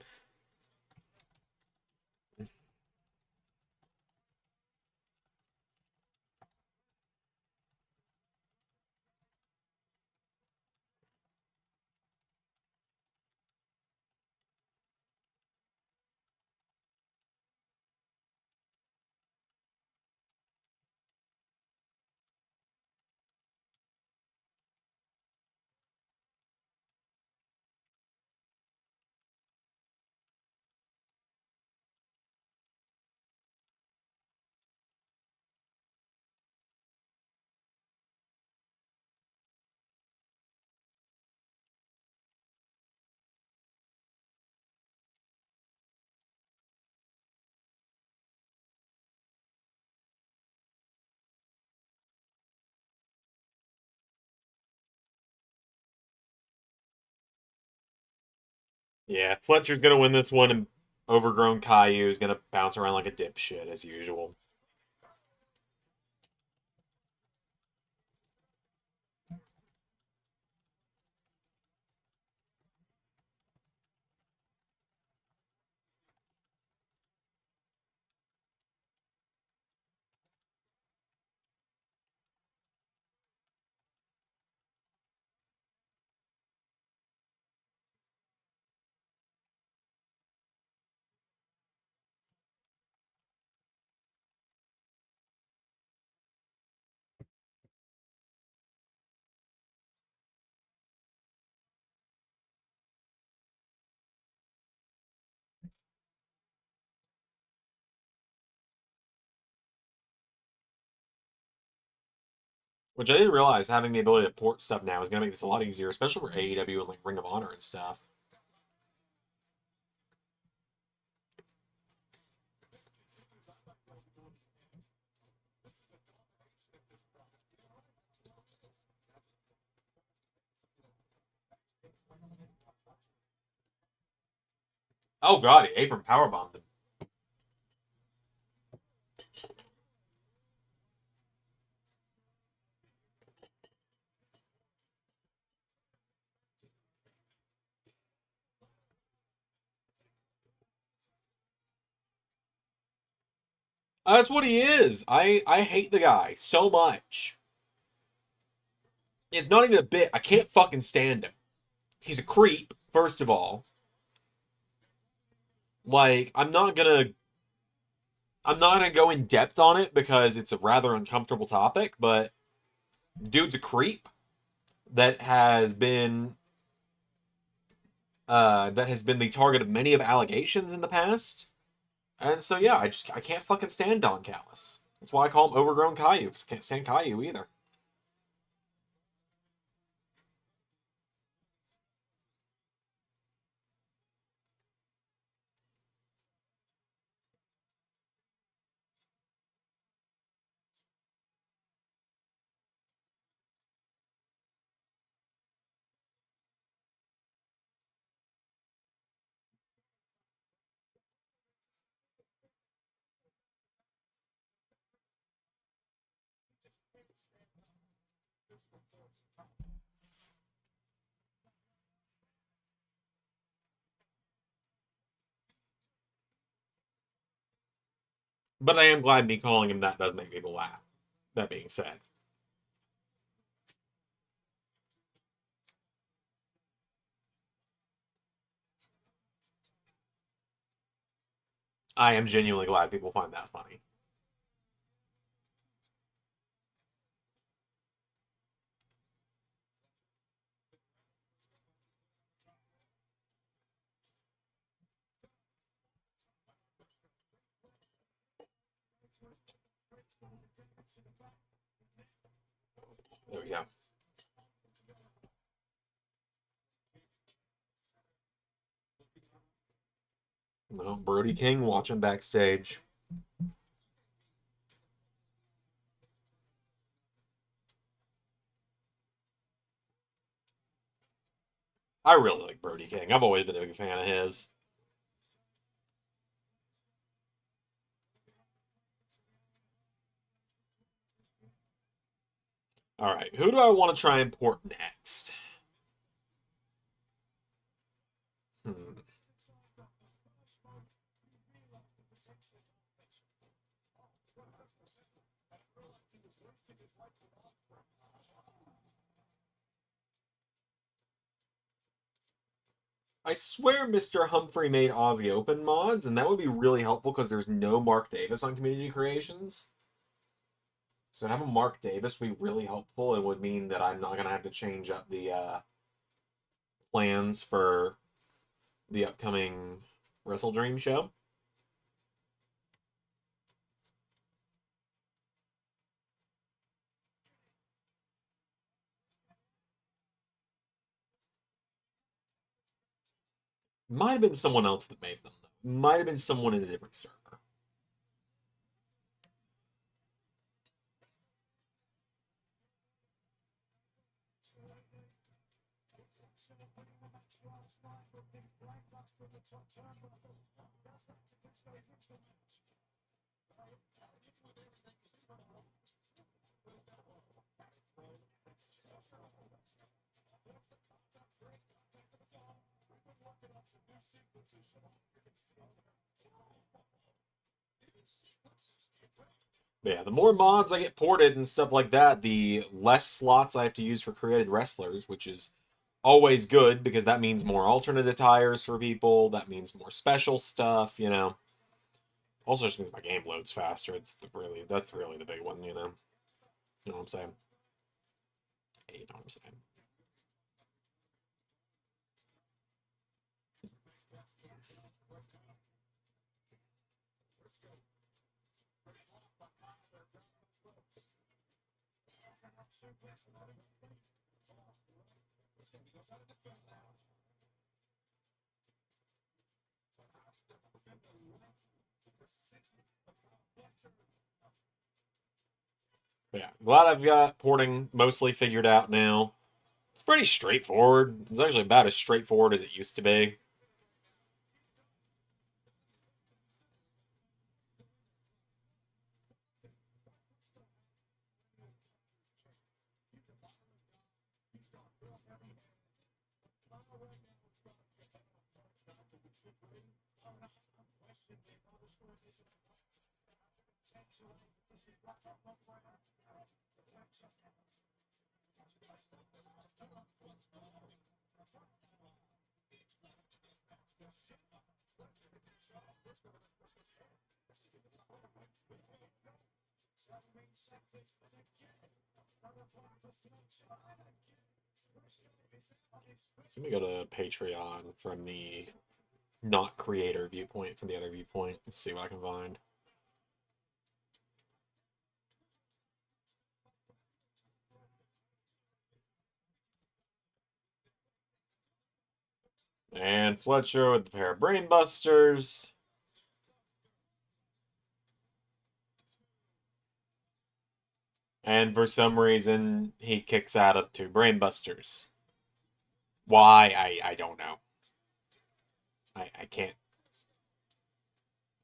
Yeah, Fletcher's gonna win this one, and overgrown Caillou is gonna bounce around like a dipshit as usual. Which I didn't realize having the ability to port stuff now is gonna make this a lot easier, especially for AEW and like Ring of Honor and stuff. Oh god, he apron powerbombed him. That's what he is. I hate the guy so much. It's not even a bit. I can't fucking stand him. He's a creep, first of all. Like, I'm not gonna go in depth on it because it's a rather uncomfortable topic, but dude's a creep that has been the target of many of allegations in the past. And so yeah, I can't fucking stand Don Callis. That's why I call him overgrown Caillou, because I can't stand Caillou either. But I am glad me calling him that does make people laugh. That being said. I am genuinely glad people find that funny. There we go. No, Brody King watching backstage. I really like Brody King. I've always been a big fan of his. All right, who do I want to try and port next? Hmm. I swear Mr. Humphrey made Aussie Open mods, and that would be really helpful because there's no Mark Davis on Community Creations. So to have a Mark Davis would be really helpful and would mean that I'm not going to have to change up the plans for the upcoming Wrestle Dream show. Might have been someone else that made them, though. Might have been someone in a different server. But yeah, the more mods I get ported and stuff like that, the less slots I have to use for created wrestlers, which is always good because that means more alternate attires for people. That means more special stuff, you know. Also, just means my game loads faster. That's really the big one, you know. You know what I'm saying? Hey, you know what I'm saying? But yeah, glad I've got porting mostly figured out now. It's pretty straightforward. It's actually about as straightforward as it used to be. So let me go to Patreon from the not creator viewpoint, from the other viewpoint, and see what I can find. And Fletcher with the pair of Brainbusters. And for some reason, he kicks out of 2 Brainbusters. Why? I don't know. I can't.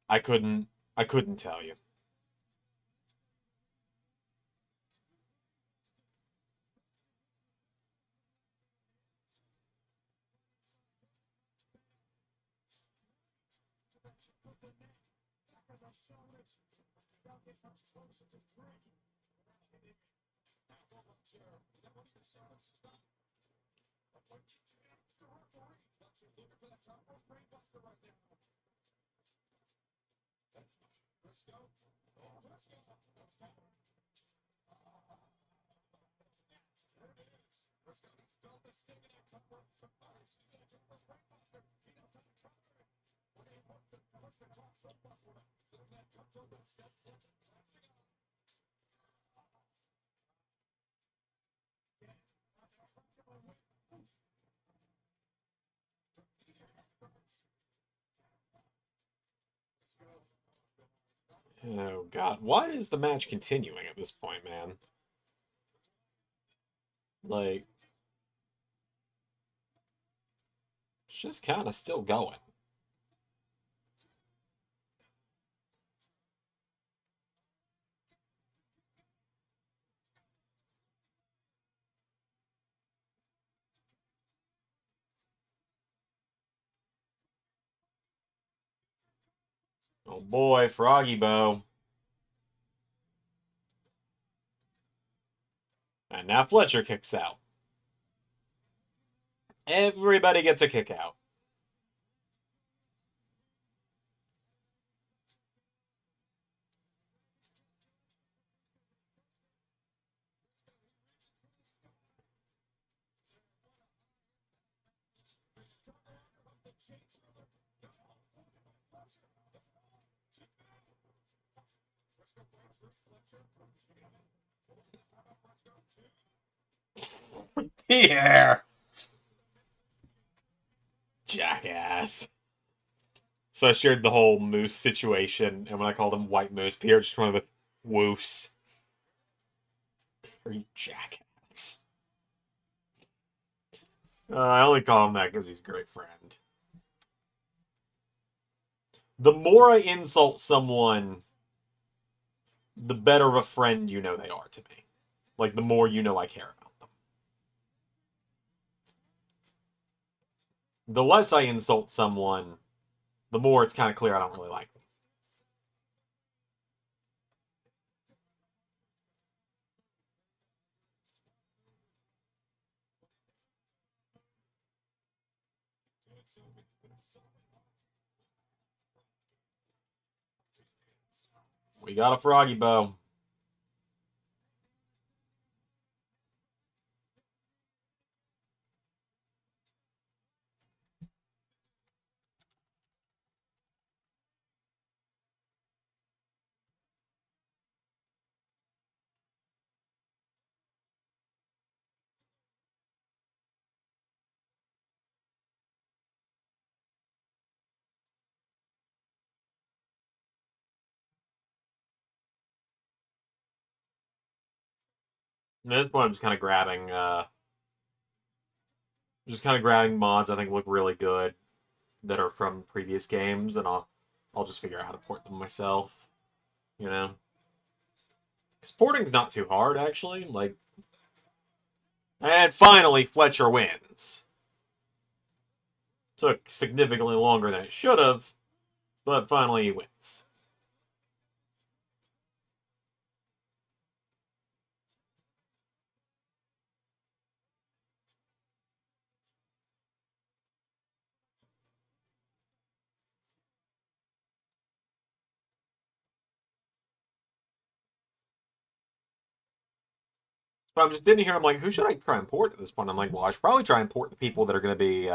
I couldn't. I couldn't tell you. Oh, God. Why is the match continuing at this point, man? Like, it's just kind of still going. Oh boy, Froggy Bow. And now Fletcher kicks out. Everybody gets a kick out. Pierre! Jackass. So I shared the whole moose situation, and when I called him White Moose, Pierre just went with Woos. Are you jackass? I only call him that because he's a great friend. The more I insult someone, the better of a friend you know they are to me. Like, the more you know I care about them. The less I insult someone, the more it's kind of clear I don't really like them. We got a Froggy Bow. At this point, I'm just kind of grabbing mods I think look really good that are from previous games, and I'll just figure out how to port them myself. You know, because porting's not too hard actually. Like, and finally Fletcher wins. Took significantly longer than it should have, but finally he wins. But I'm just sitting here. I'm like, who should I try and port at this point? I'm like, well, I should probably try and port the people that are going to be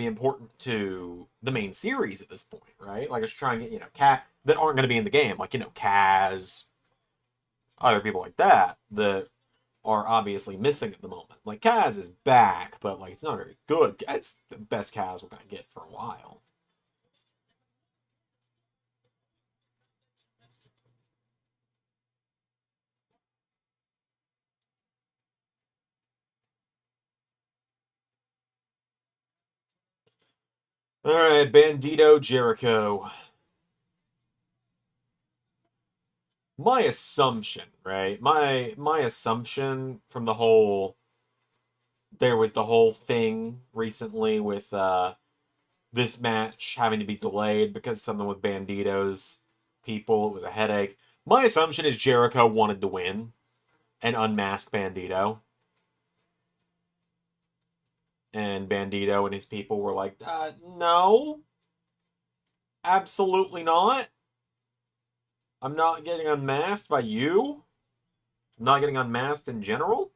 important to the main series at this point, right? Like, I should try and get cat that aren't going to be in the game, like Kaz, other people like that are obviously missing at the moment. Like, Kaz is back, but like it's not very good. It's the best Kaz we're going to get for a while. All right, Bandito Jericho. My assumption, right? My assumption from there was the whole thing recently with this match having to be delayed because of something with Bandito's people. It was a headache. My assumption is Jericho wanted to win and unmask Bandito. And Bandito and his people were like, no, absolutely not. I'm not getting unmasked by you. I'm not getting unmasked in general.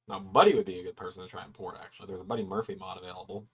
Now, Buddy would be a good person to try and port, actually. There's a Buddy Murphy mod available.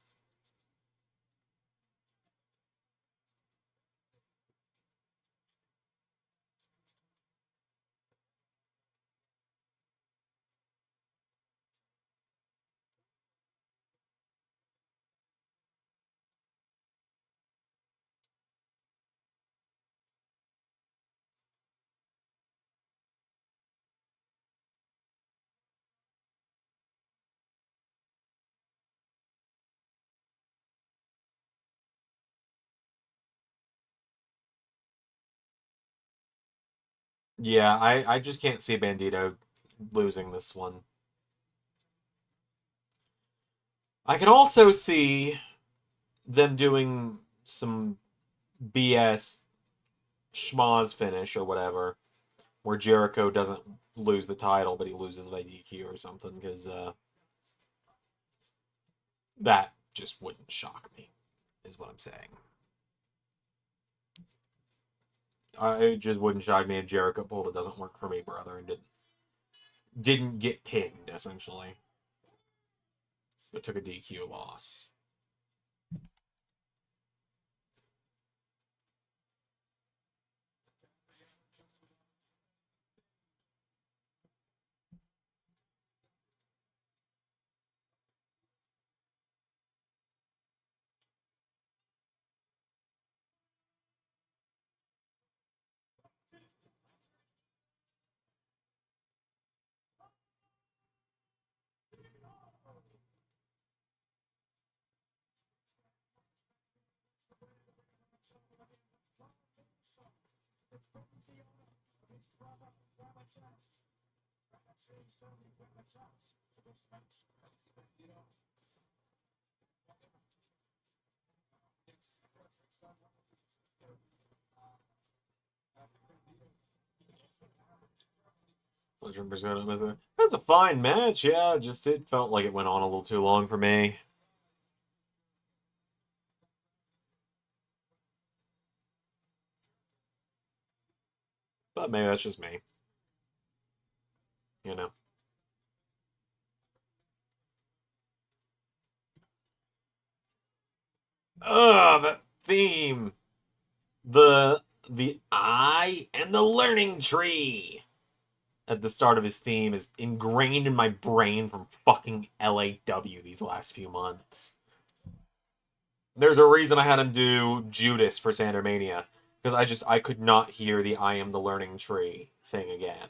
Yeah, I just can't see Bandito losing this one. I can also see them doing some BS schmoz finish or whatever, where Jericho doesn't lose the title, but he loses by DQ or something, because that just wouldn't shock me, is what I'm saying. It just wouldn't shock me if Jericho pulled "It doesn't work for me, brother," and didn't get pinned, essentially, but took a DQ loss. That was a fine match, yeah. Just it felt like it went on a little too long for me. But maybe that's just me. You know. Ugh, that theme. The eye and the learning tree at the start of his theme is ingrained in my brain from fucking LAW these last few months. There's a reason I had him do Judas for Sandermania, because I could not hear the "I am the learning tree" thing again.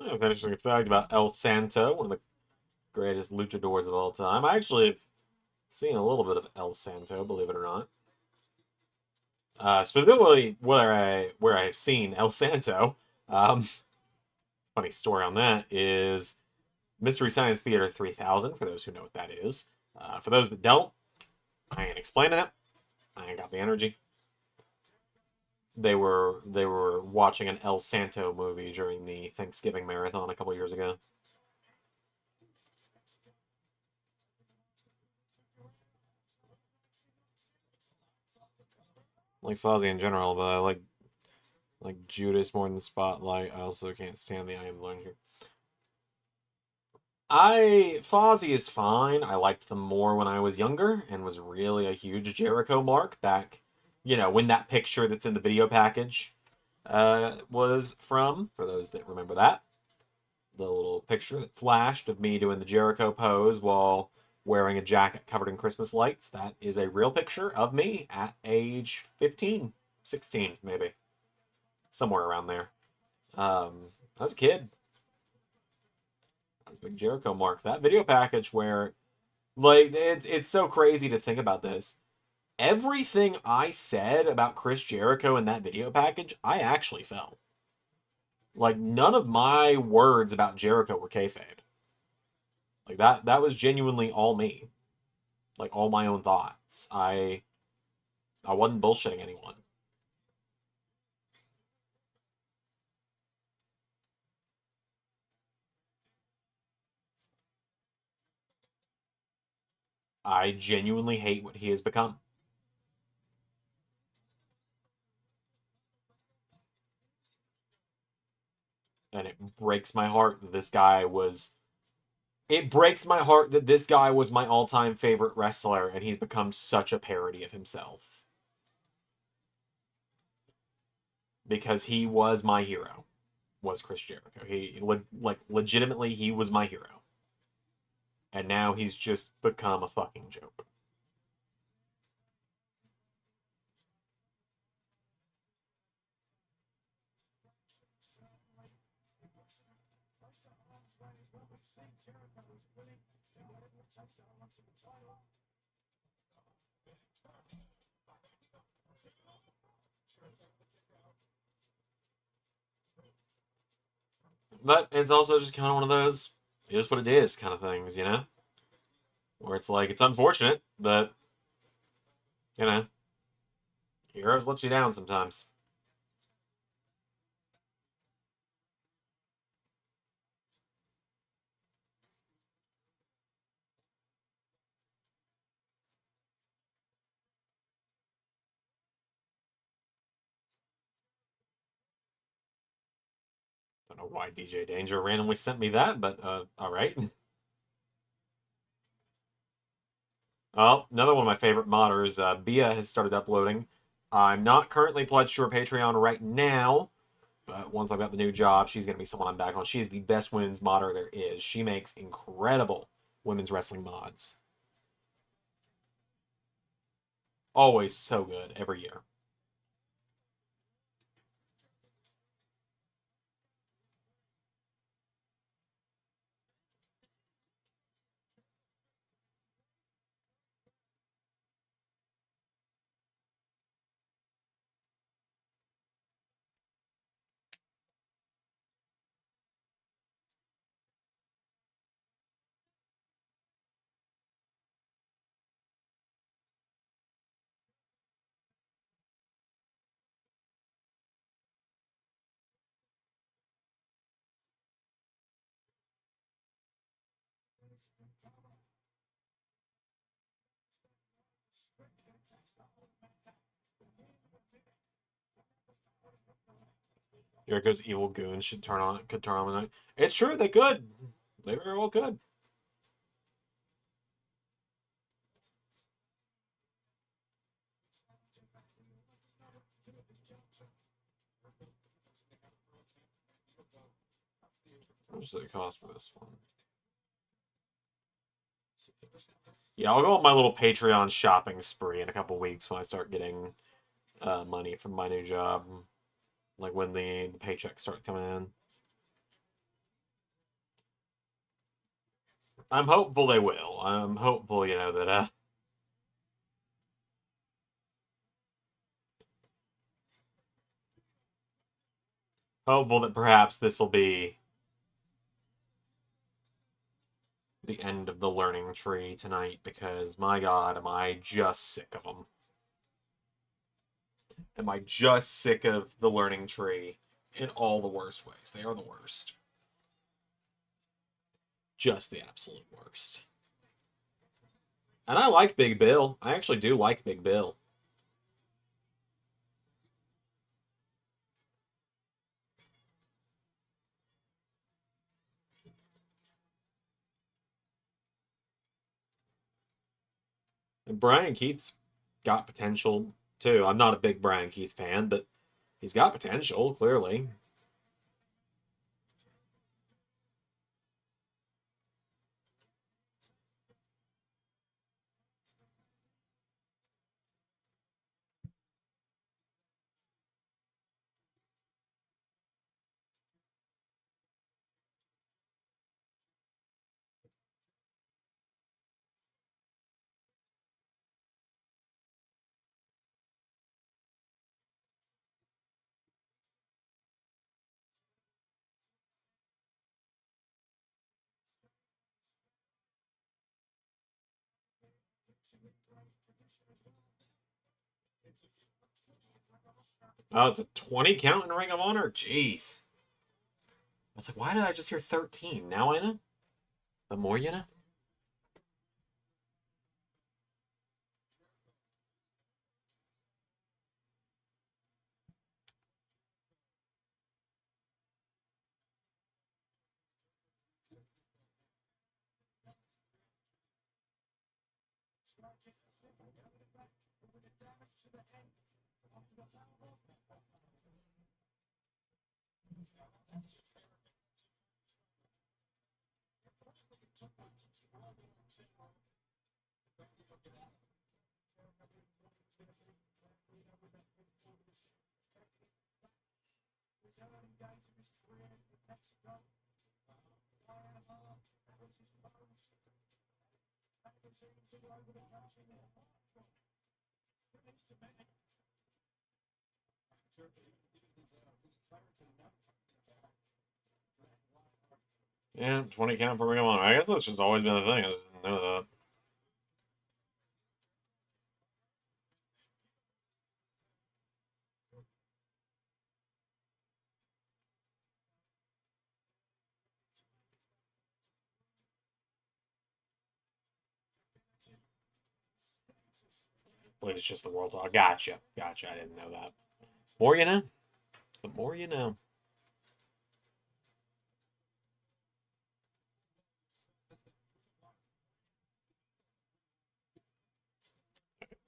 That's an interesting fact about El Santo, one of the greatest luchadors of all time. I actually have seen a little bit of El Santo, believe it or not. Specifically, where I've seen El Santo. Um, Funny story on that is Mystery Science Theater 3000. For those who know what that is, for those that don't, I ain't explaining it. I ain't got the energy. They were watching an El Santo movie during the Thanksgiving marathon a couple years ago. Like Fozzy in general, but I like Judas more than the Spotlight. I also can't stand the I Am Learning. Fozzy is fine. I liked them more when I was younger and was really a huge Jericho mark back, when that picture that's in the video package was from, for those that remember that. The little picture that flashed of me doing the Jericho pose while wearing a jacket covered in Christmas lights. That is a real picture of me at age 15, 16, maybe. Somewhere around there. I was a kid. I was a big Jericho mark. That video package where, like, it's so crazy to think about this. everything I said about Chris Jericho in that video package, I actually felt. Like, none of my words about Jericho were kayfabe. Like, that was genuinely all me. Like, all my own thoughts. I wasn't bullshitting anyone. I genuinely hate what he has become. And it breaks my heart that this guy was. It breaks my heart that this guy was my all-time favorite wrestler, and he's become such a parody of himself. Because he was my hero, was Chris Jericho. He, like, legitimately, he was my hero. And now he's just become a fucking joke. But it's also just kind of one of those, it is what it is kind of things, you know? Where it's like, it's unfortunate, but, you know, heroes let you down sometimes. Don't know why DJ Danger randomly sent me that, but, alright. Oh, another one of my favorite modders, Bia, has started uploading. I'm not currently pledged to her Patreon right now, but once I've got the new job, she's going to be someone I'm back on. She's the best women's modder there is. She makes incredible women's wrestling mods. Always so good, every year. Jericho's evil goons could turn on the. It's true, they could. They very well could. How much does it cost for this one? Yeah, I'll go on my little Patreon shopping spree in a couple weeks when I start getting money from my new job. Like when the paychecks start coming in. I'm hopeful they will. I'm hopeful, you know, that hopeful that perhaps this will be the end of the learning tree tonight, because my god, am I just sick of them. Am I just sick of the learning tree in all the worst ways? They are the worst. Just the absolute worst. And I like Big Bill. I actually do like Big Bill. And Brian Keith's got potential too. I'm not a big Brian Keith fan, but he's got potential, clearly. Oh, it's a 20 count in Ring of Honor? Jeez. I was like, why did I just hear 13? Now I know. The more you know. Yeah, 20 count for Ring of Honor. I guess that's just always been a thing. I didn't know that. Believe it's just the world dog. Gotcha. Gotcha. I didn't know that. More you know. The more you know.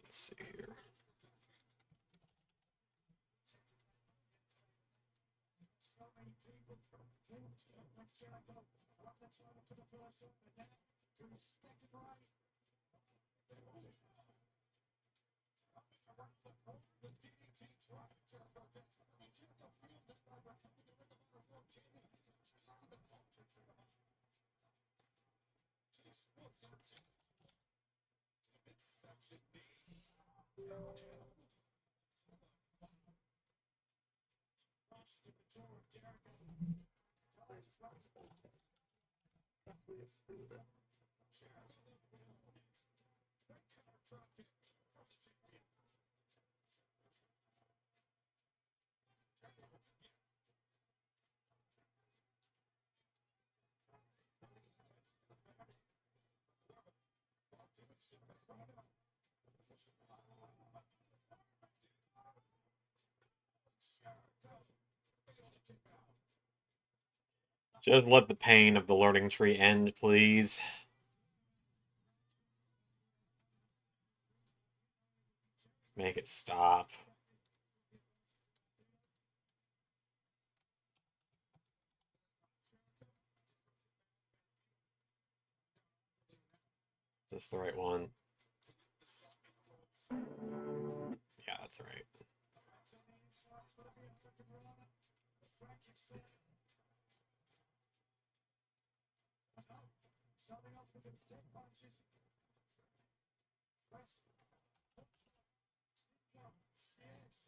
Let's see here. Just let the pain of the learning tree end, please. Make it stop. Is this the right one? Yeah, that's right.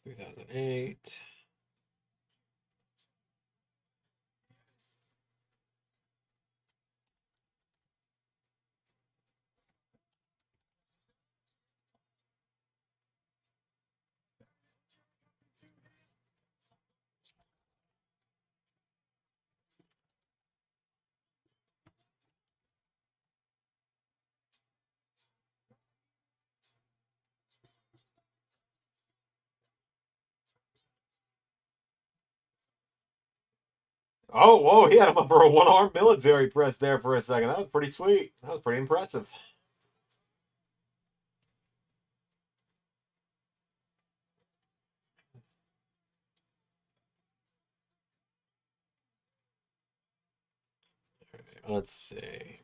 $3,008. Oh, whoa, he had him up for a one-arm military press there for a second. That was pretty sweet. That was pretty impressive. Let's see.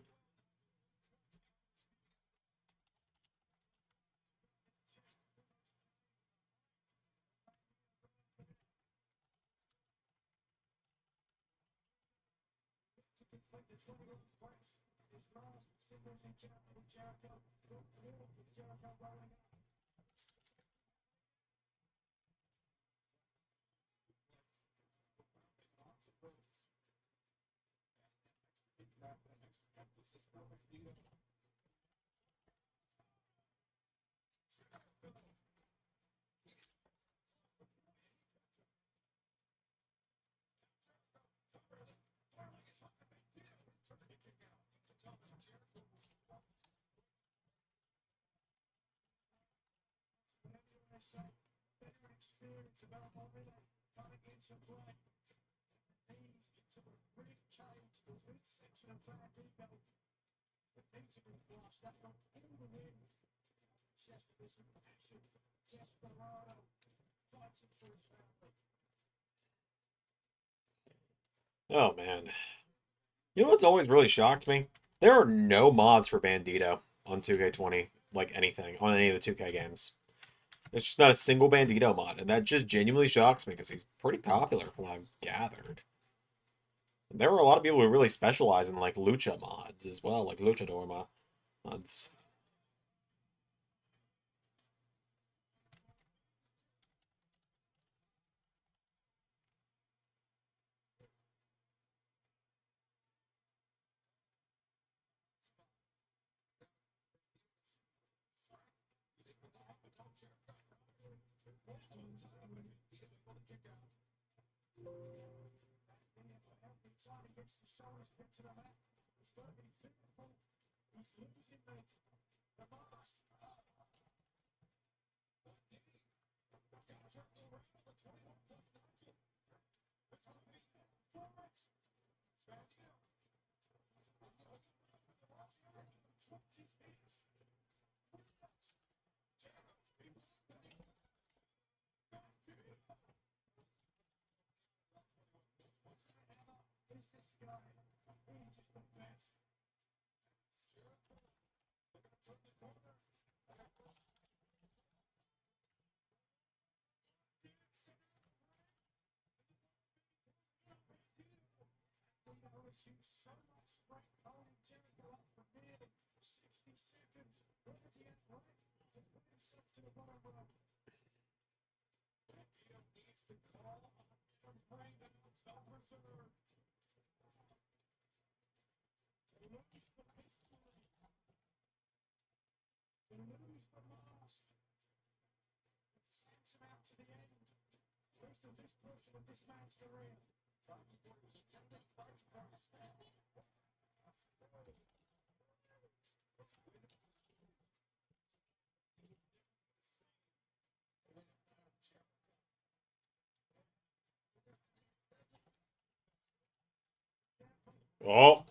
experience about already coming into play. He's into the red cage, the red section of Bandito. It needs to be flushed. That got all the way. Chester with some passion. Desperado fights it for his family. Oh, man. You know what's always really shocked me? There are no mods for Bandito on 2K20, like anything, on any of the 2K games. There's just not a single Bandito mod, and that just genuinely shocks me because he's pretty popular from what I've gathered. And there were a lot of people who really specialize in, like, lucha mods as well, like luchador mods. Gets the shoulders picked to the mat. He's got to be fearful. He's losing the mask. So much strength holding Jericho up for nearly 60 seconds. Where does he have left to put himself to the bottom row? Bandito needs to call and bring the house up reserve. They lose the masonry. They lose the mask. Sends him out to the end. Rest of this portion of this man's career. Oh.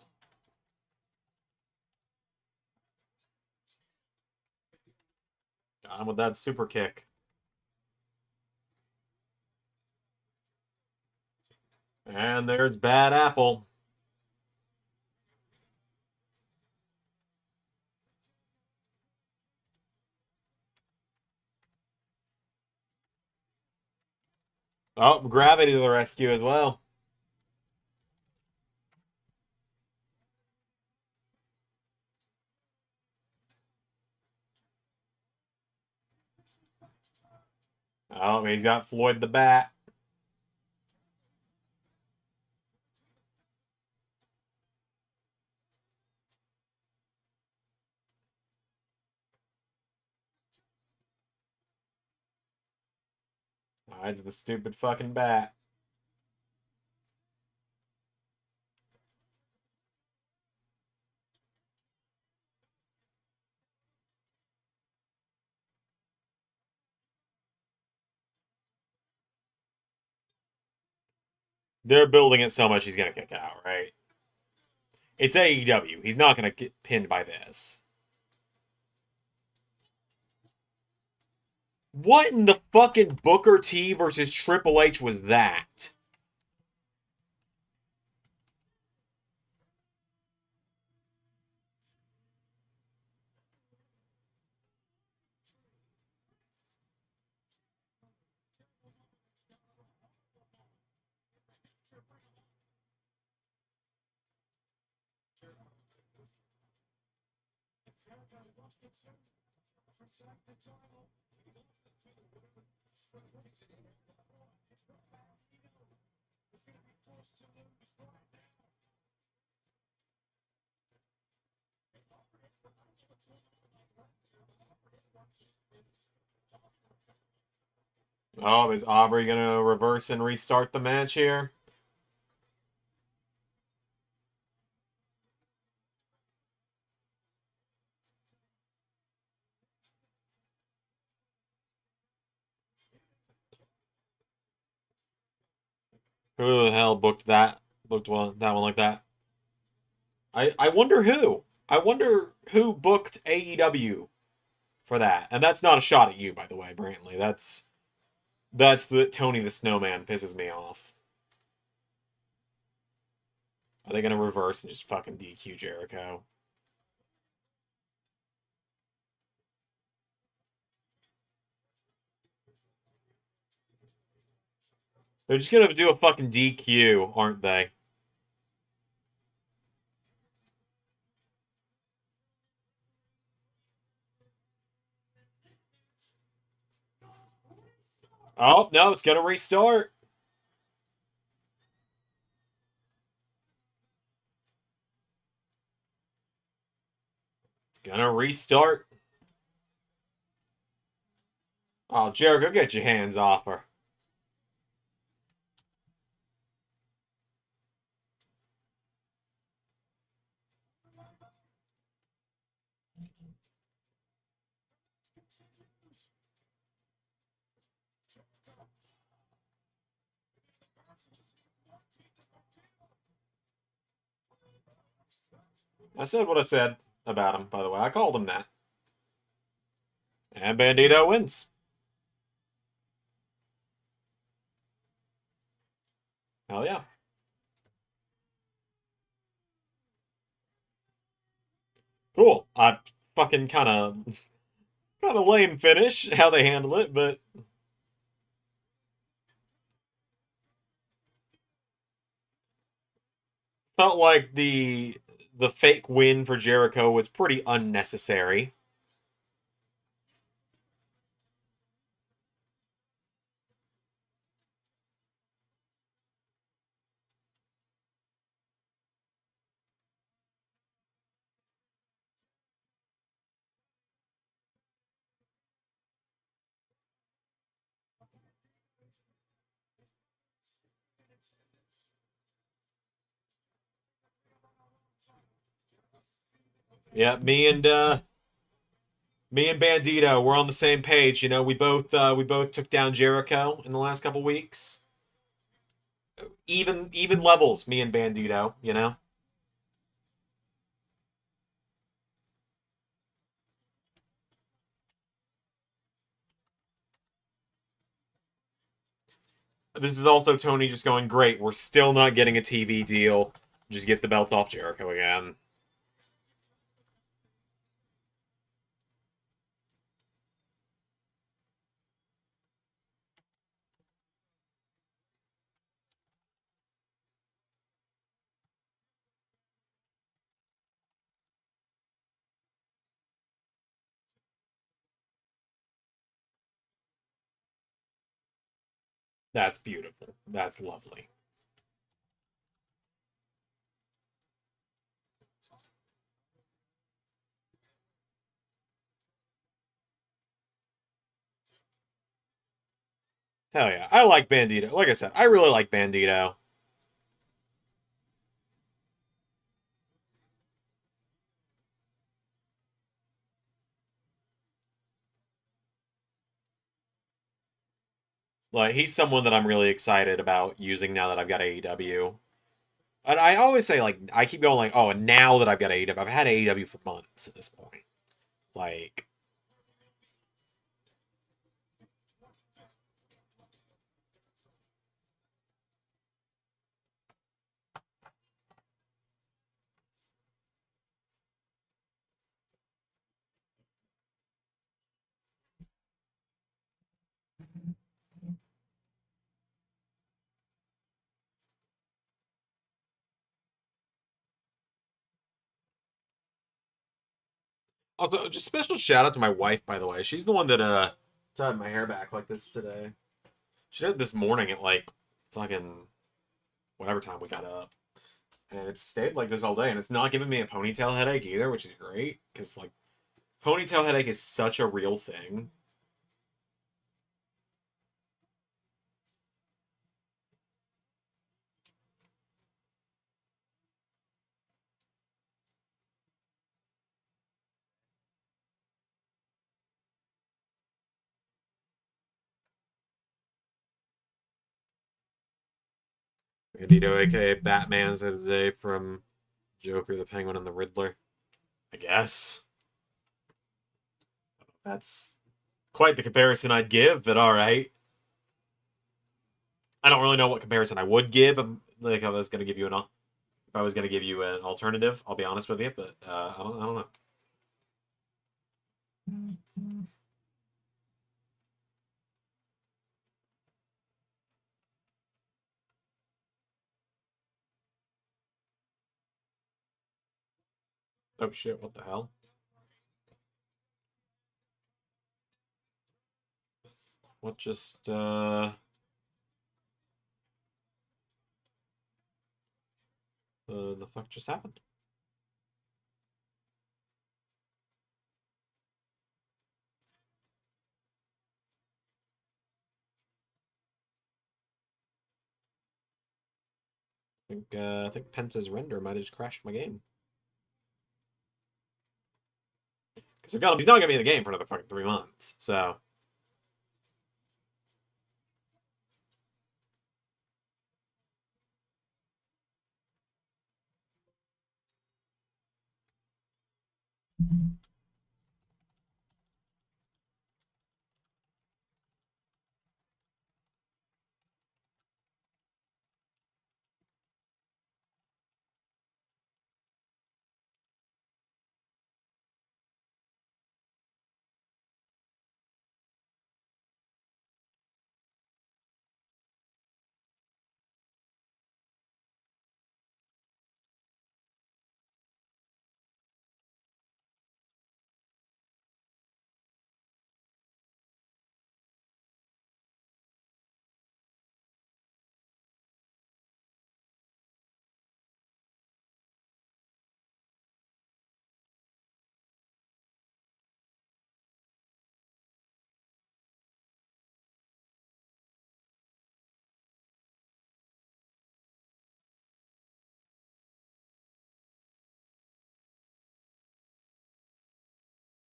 Got him with that super kick. And there's Bad Apple. Oh, Gravity to the rescue as well. Oh, he's got Floyd the Bat. Hides the stupid fucking bat. They're building it so much he's gonna kick out, right? It's AEW. He's not gonna get pinned by this. What in the fucking Booker T versus Triple H was that? Oh, is Aubrey gonna reverse and restart the match here? Who the hell booked that? That one like that? I wonder who. I wonder who booked AEW for that. And that's not a shot at you, by the way, Brantley. That's the Tony the Snowman pisses me off. Are they gonna reverse and just fucking DQ Jericho? They're just gonna do a fucking DQ, aren't they? Oh, no, it's gonna restart. It's gonna restart. Oh, Jericho, get your hands off her. I said what I said about him, by the way. I called him that. And Bandito wins. Hell yeah. Cool. I fucking kind of lame finish how they handle it, but felt like the fake win for Jericho was pretty unnecessary. Yeah, me and Bandito, we're on the same page. You know, we both took down Jericho in the last couple weeks. Even levels, me and Bandito. You know, this is also Tony just going great. We're still not getting a TV deal. Just get the belt off Jericho again. That's beautiful. That's lovely. Hell yeah. I like Bandito. Like I said, I really like Bandito. Like he's someone that I'm really excited about using now that I've got AEW. And I always say like I keep going like, oh, and now that I've got AEW, I've had AEW for months at this point. Like also just special shout out to my wife, by the way. She's the one that tied my hair back like this today. She did it this morning at like fucking whatever time we got up. And it stayed like this all day, and it's not giving me a ponytail headache either, which is great because like ponytail headache is such a real thing. Bandito, aka Batman, says today from Joker, the Penguin, and the Riddler. I guess. That's quite the comparison I'd give, but alright. I don't really know what comparison I would give. Like, I was gonna give you if I was gonna give you an alternative, I'll be honest with you, but I don't know. Oh shit, what the hell? What just the fuck just happened? I think Penta's render might have just crashed my game. Because he's not gonna be in the game for another fucking 3 months, so.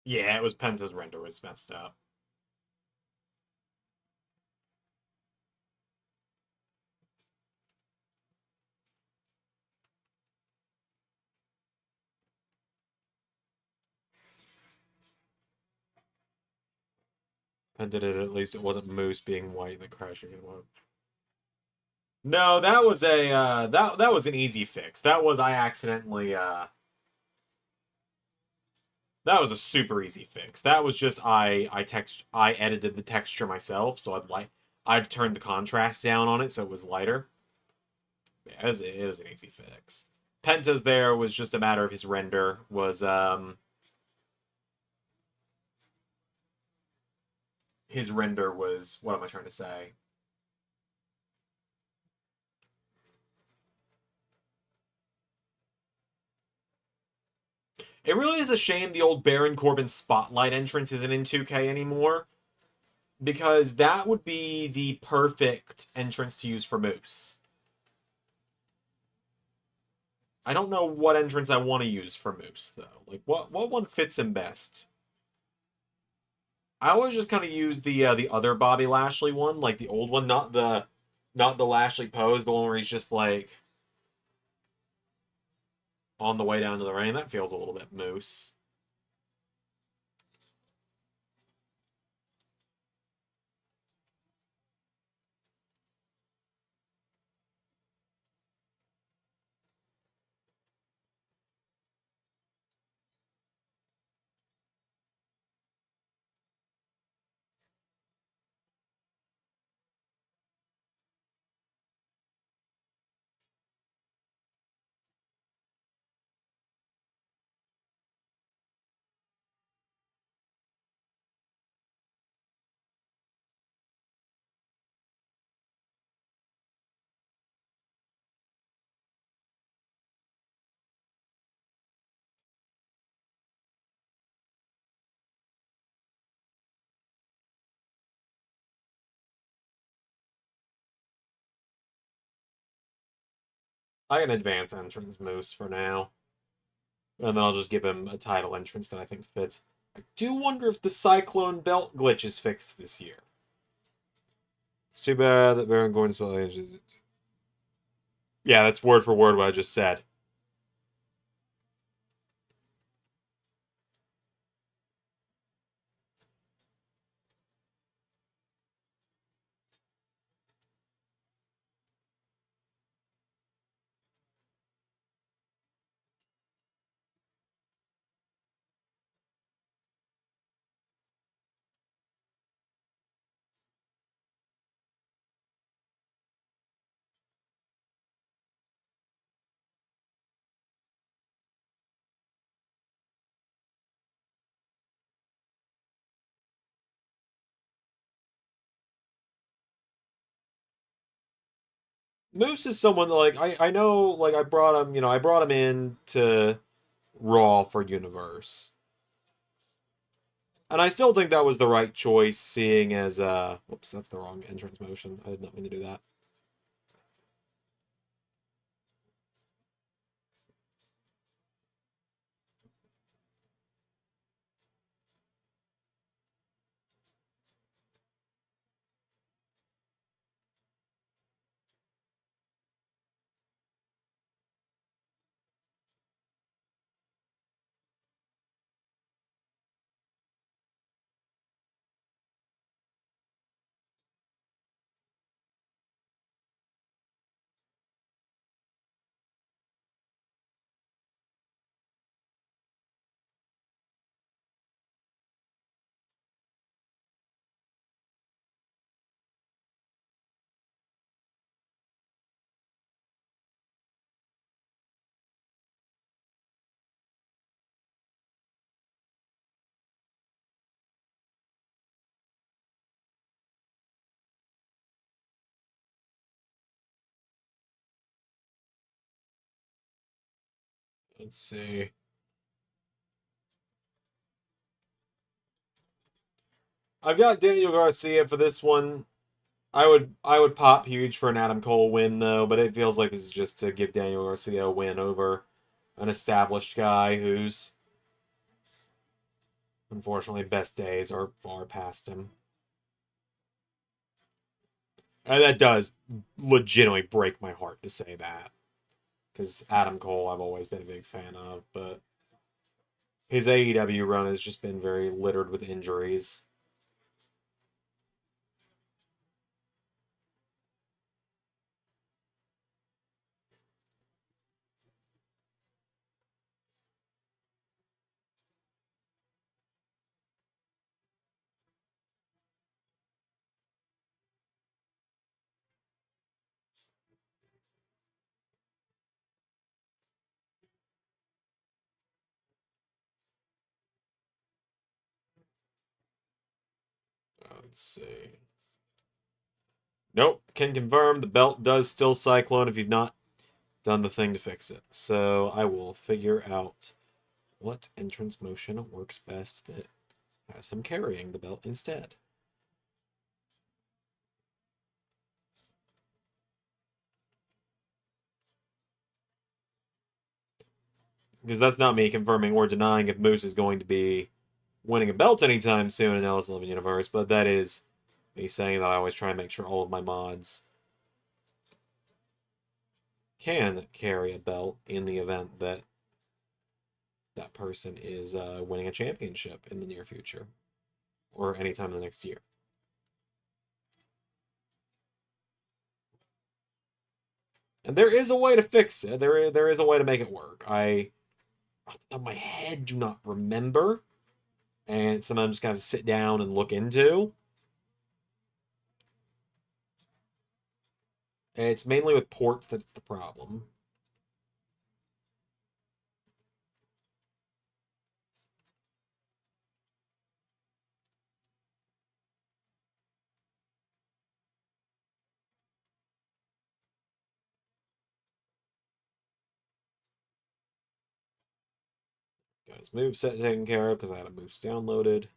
Yeah, it was Penta's render was messed up. Penta did it, at least it wasn't Moose being white that crashed again. No, that was a that was an easy fix. That was I accidentally that was a super easy fix. That was just I edited the texture myself, so I'd turned the contrast down on it so it was lighter. Yeah, it was an easy fix. Penta's there was just a matter of his render was his render was, what am I trying to say? It really is a shame the old Baron Corbin Spotlight entrance isn't in 2K anymore, because that would be the perfect entrance to use for Moose. I don't know what entrance I want to use for Moose, though. Like, what one fits him best? I always just kind of use the other Bobby Lashley one, like the old one, not the Lashley pose, the one where he's just like on the way down to the ring. That feels a little bit Moose. I can advance entrance Moose for now. And then I'll just give him a title entrance that I think fits. I do wonder if the Cyclone belt glitch is fixed this year. It's too bad that Baron Corbin's spell ages. Yeah, that's word for word what I just said. Moose is someone that, like, I know, like, I brought him, I brought him in to Raw for Universe. And I still think that was the right choice, seeing as whoops, that's the wrong entrance motion. I did not mean to do that. Let's see. I've got Daniel Garcia for this one. I would pop huge for an Adam Cole win though, but it feels like this is just to give Daniel Garcia a win over an established guy who's unfortunately best days are far past him. And that does legitimately break my heart to say that. Because Adam Cole I've always been a big fan of, but his AEW run has just been very littered with injuries. Let's see. Nope, can confirm the belt does still Cyclone if you've not done the thing to fix it. So I will figure out what entrance motion works best that has him carrying the belt instead. Because that's not me confirming or denying if Moose is going to be winning a belt anytime soon in LS11 Universe, but that is me saying that I always try and make sure all of my mods can carry a belt in the event that that person is winning a championship in the near future or anytime in the next year. And there is a way to fix it. There is a way to make it work. I, off the top of my head, do not remember, and it's something I'm just gonna have to sit down and look into. It's mainly with ports that it's the problem. Got his moveset taken care of because I had a moves downloaded.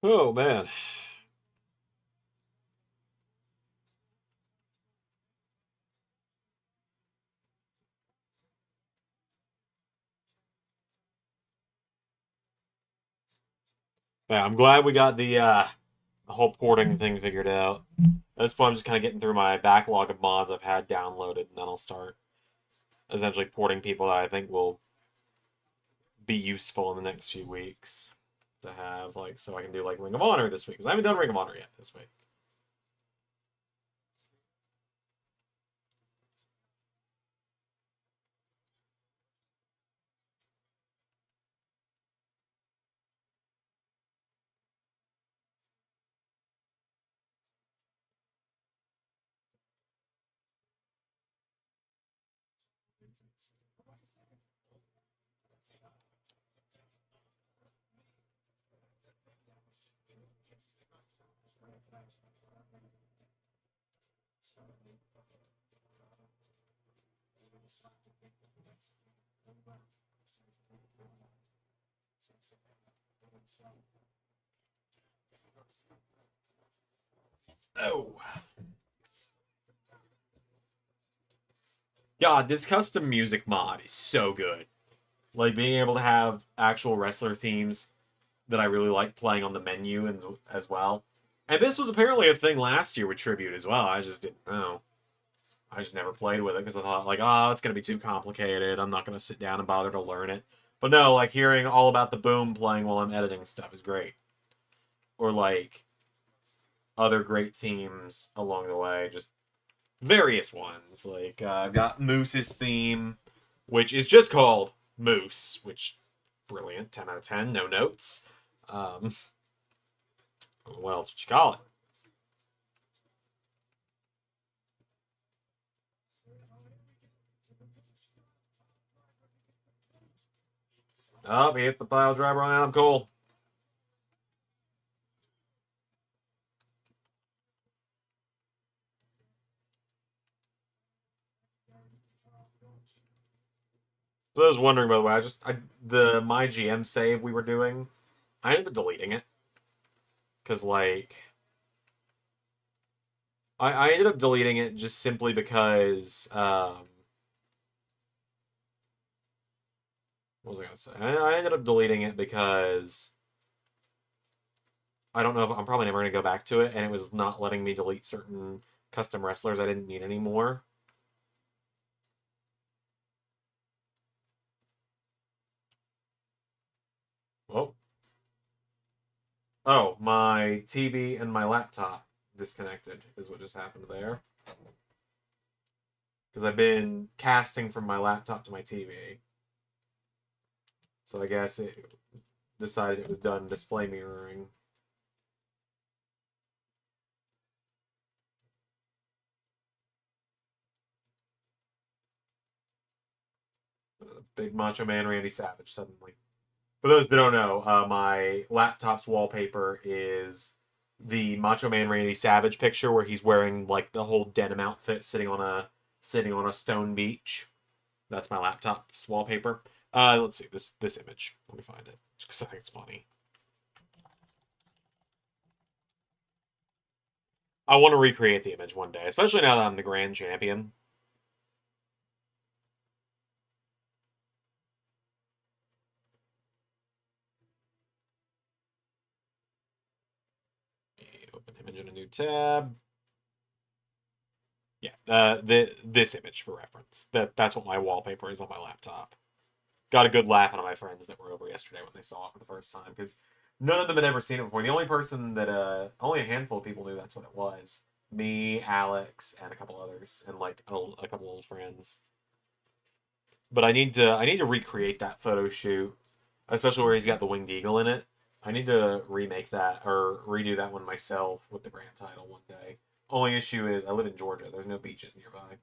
Oh man. Yeah, I'm glad we got the whole porting thing figured out. At this point, I'm just kind of getting through my backlog of mods I've had downloaded, and then I'll start essentially porting people that I think will be useful in the next few weeks to have, like, so I can do like Ring of Honor this week, because I haven't done Ring of Honor yet this week. Oh. God, this custom music mod is so good. Like being able to have actual wrestler themes that I really like playing on the menu and as well. And this was apparently a thing last year with Tribute as well. I just didn't know. I just never played with it because I thought like, oh, it's gonna be too complicated. I'm not gonna sit down and bother to learn it. But no, like hearing all about the boom playing while I'm editing stuff is great. Or like other great themes along the way, just various ones. Like I've got Moose's theme, which is just called Moose, which brilliant, 10 out of 10, no notes. What else would you call it? Oh, he hit the pile driver on Adam Cole. So I was wondering, by the way, the my GM save we were doing, I ended up deleting it because like I ended up deleting it just simply because what was I gonna say? I ended up deleting it because I don't know if I'm probably never gonna go back to it, and it was not letting me delete certain custom wrestlers I didn't need anymore. Oh, oh, my TV and my laptop disconnected is what just happened there. Because I've been casting from my laptop to my TV. So I guess it decided it was done display mirroring. Big Macho Man Randy Savage suddenly. For those that don't know, my laptop's wallpaper is the Macho Man Randy Savage picture where he's wearing like the whole denim outfit sitting on a stone beach. That's my laptop's wallpaper. Let's see this image. Let me find it because I think it's funny. I want to recreate the image one day, especially now that I'm the grand champion. Open image in a new tab. Yeah, this image for reference. That's what my wallpaper is on my laptop. Got a good laugh out of my friends that were over yesterday when they saw it for the first time because none of them had ever seen it before. The only person that only a handful of people knew that's what it was. Me, Alex, and a couple others, and like a couple old friends. But I need to recreate that photo shoot, especially where he's got the winged eagle in it. I need to remake that or redo that one myself with the grand title one day. Only issue is I live in Georgia. There's no beaches nearby.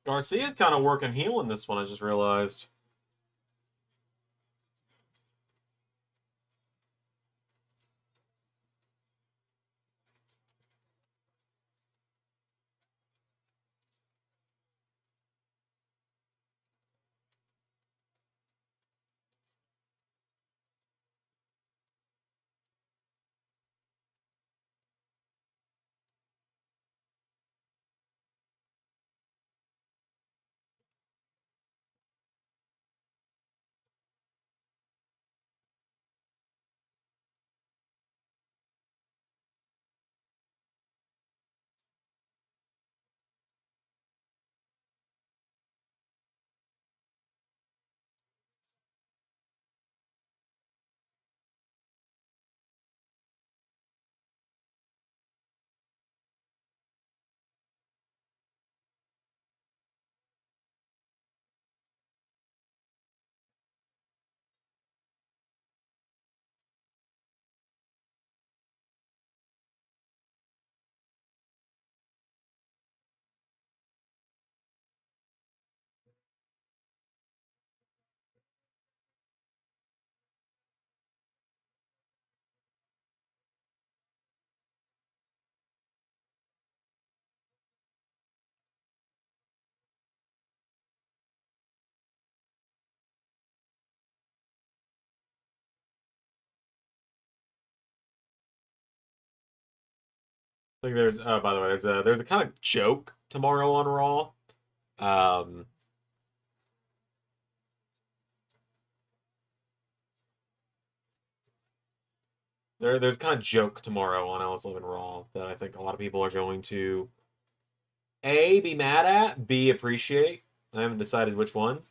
Garcia's kind of working heel in this one, I just realized. I think there's by the way, there's a kind of joke tomorrow on Raw. Um there's kind of joke tomorrow on LS11 Raw that I think a lot of people are going to A, be mad at, B, appreciate. I haven't decided which one.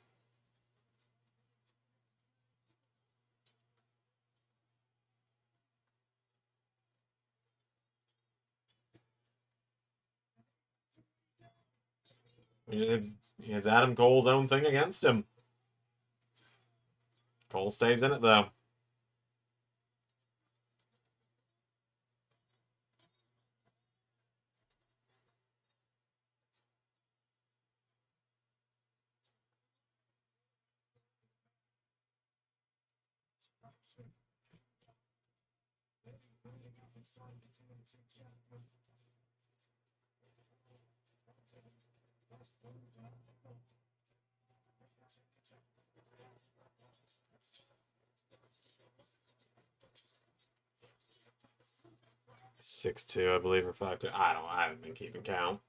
It's Adam Cole's own thing against him. Cole stays in it though. Six two, I believe, or 5-2. I haven't been keeping count.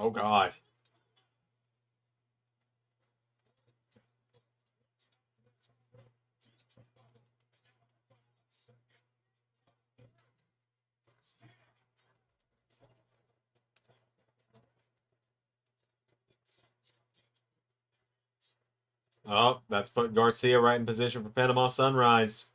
Oh God. Oh, that's put Garcia right in position for Panama Sunrise.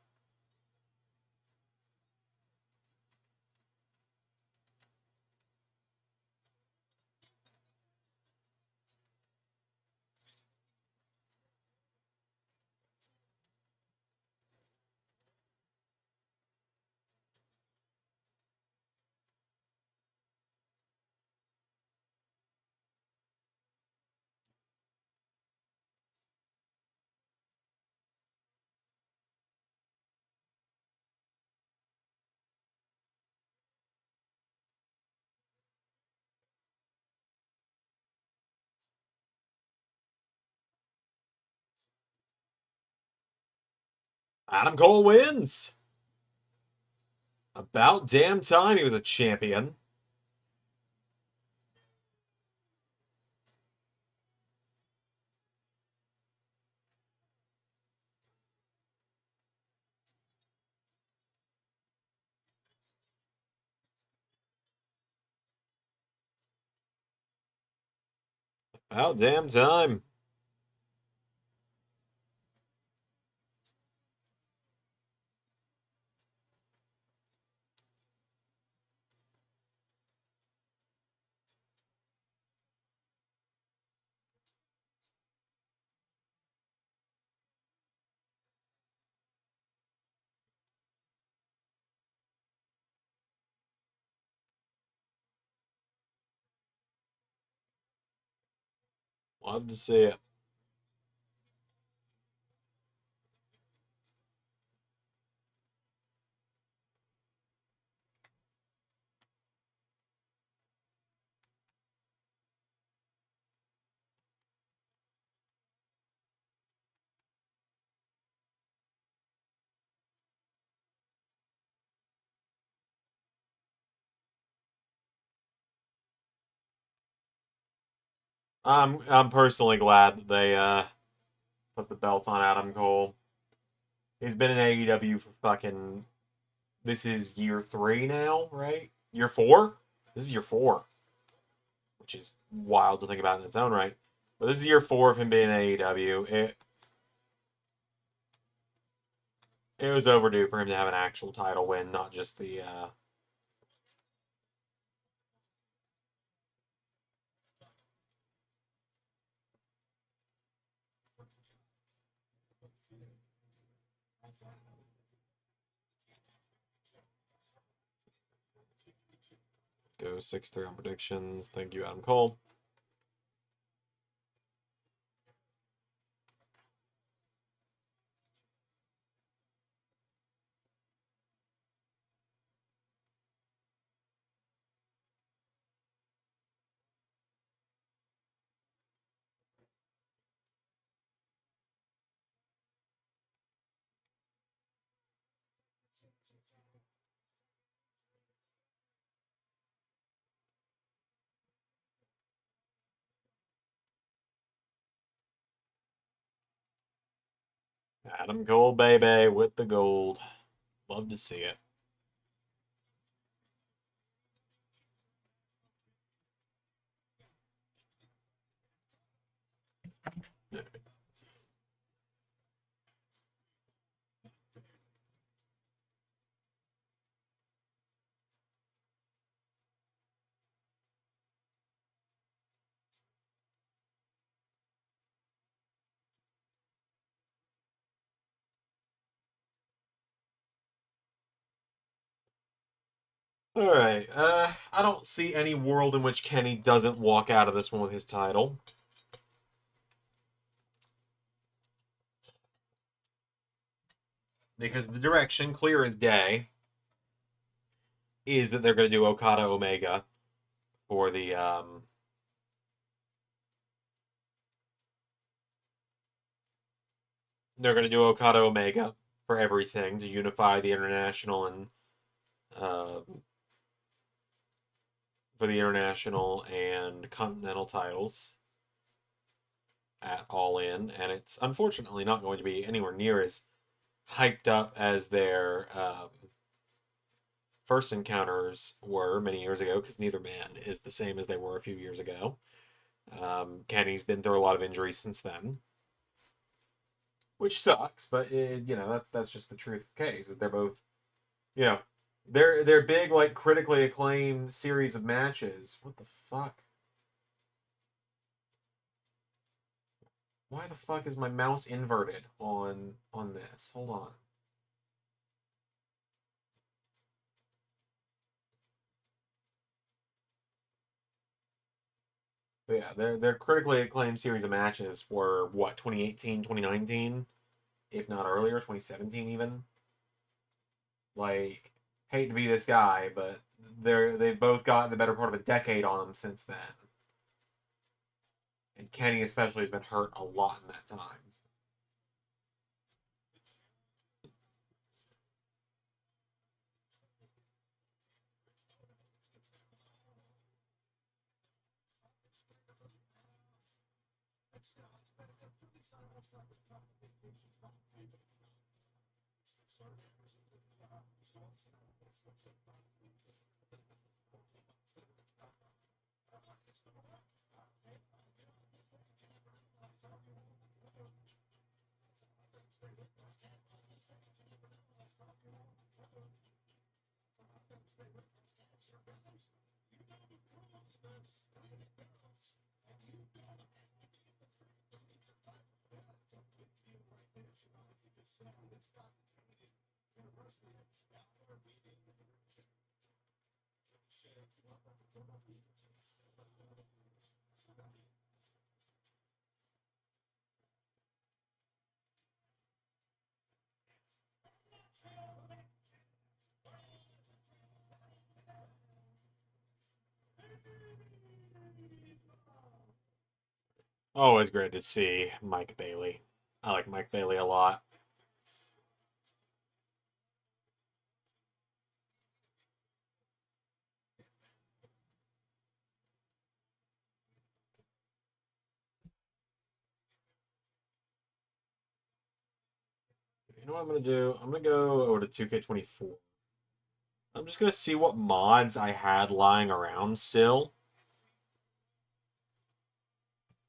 Adam Cole wins. About damn time he was a champion. About damn time. Love to see it. I'm personally glad that they put the belt on Adam Cole. He's been in AEW for fucking, this is year 3 now, right? Year 4? This is year 4, which is wild to think about in its own right. But this is year 4 of him being in AEW. It was overdue for him to have an actual title win, not just the go 6-3 on predictions. Thank you, Adam Cole. Adam Cole, baby, with the gold. Love to see it. All right. I don't see any world in which Kenny doesn't walk out of this one with his title. Because the direction, clear as day, is that they're going to do Okada Omega for the they're going to do Okada Omega for everything to unify the international and uh, for the international and continental titles at All In, and it's unfortunately not going to be anywhere near as hyped up as their first encounters were many years ago, because neither man is the same as they were a few years ago. Kenny's been through a lot of injuries since then, which sucks, but that's just the truth of the case. Is they're both, you know, they're big, like, critically acclaimed series of matches. What the fuck? Why the fuck is my mouse inverted on this? Hold on. But yeah, they're critically acclaimed series of matches were what, 2018, 2019, if not earlier, 2017 even. Like, hate to be this guy, but they've both got the better part of a decade on them since then. And Kenny especially has been hurt a lot in that time. Always great to see Mike Bailey. I like Mike Bailey a lot. You know what I'm gonna do? I'm gonna go over to 2K24. I'm just gonna see what mods I had lying around still.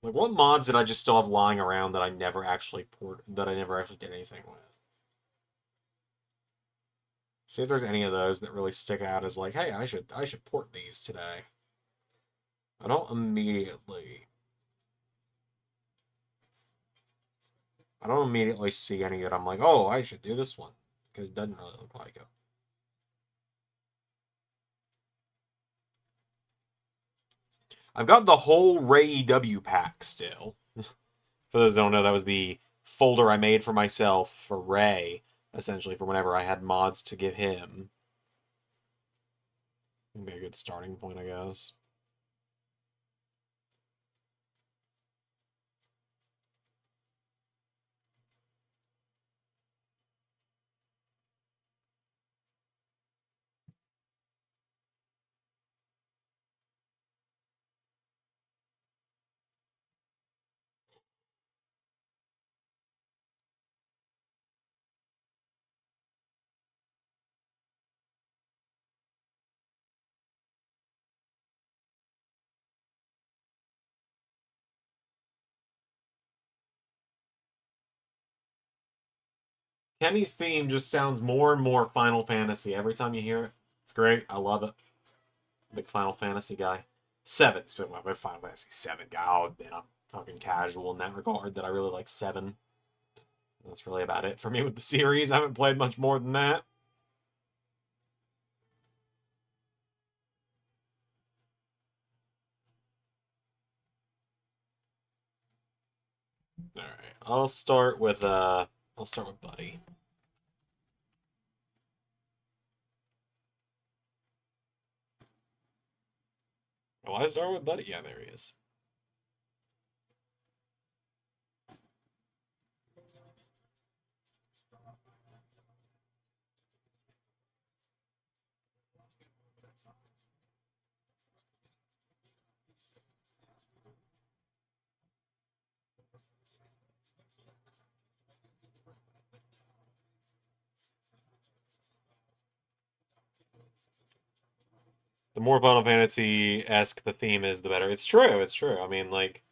Like, what mods did I just still have lying around that I never actually did anything with? See if there's any of those that really stick out as like, hey, I should port these today. I don't immediately see any that I'm like, oh, I should do this one. Because it doesn't really look like it. I've got the whole Ray EW pack still. For those that don't know, that was the folder I made for myself for Ray, essentially, for whenever I had mods to give him. Would be a good starting point, I guess. Kenny's theme just sounds more and more Final Fantasy every time you hear it. It's great. I love it. Big Final Fantasy guy. Seven's been my Final Fantasy 7 guy. I'll admit I'm fucking casual in that regard, that I really like 7. That's really about it for me with the series. I haven't played much more than that. Alright. I'll start with Buddy. Well, I start with Buddy. Yeah, there he is. The more Final Fantasy-esque the theme is, the better. It's true, it's true. I mean, like,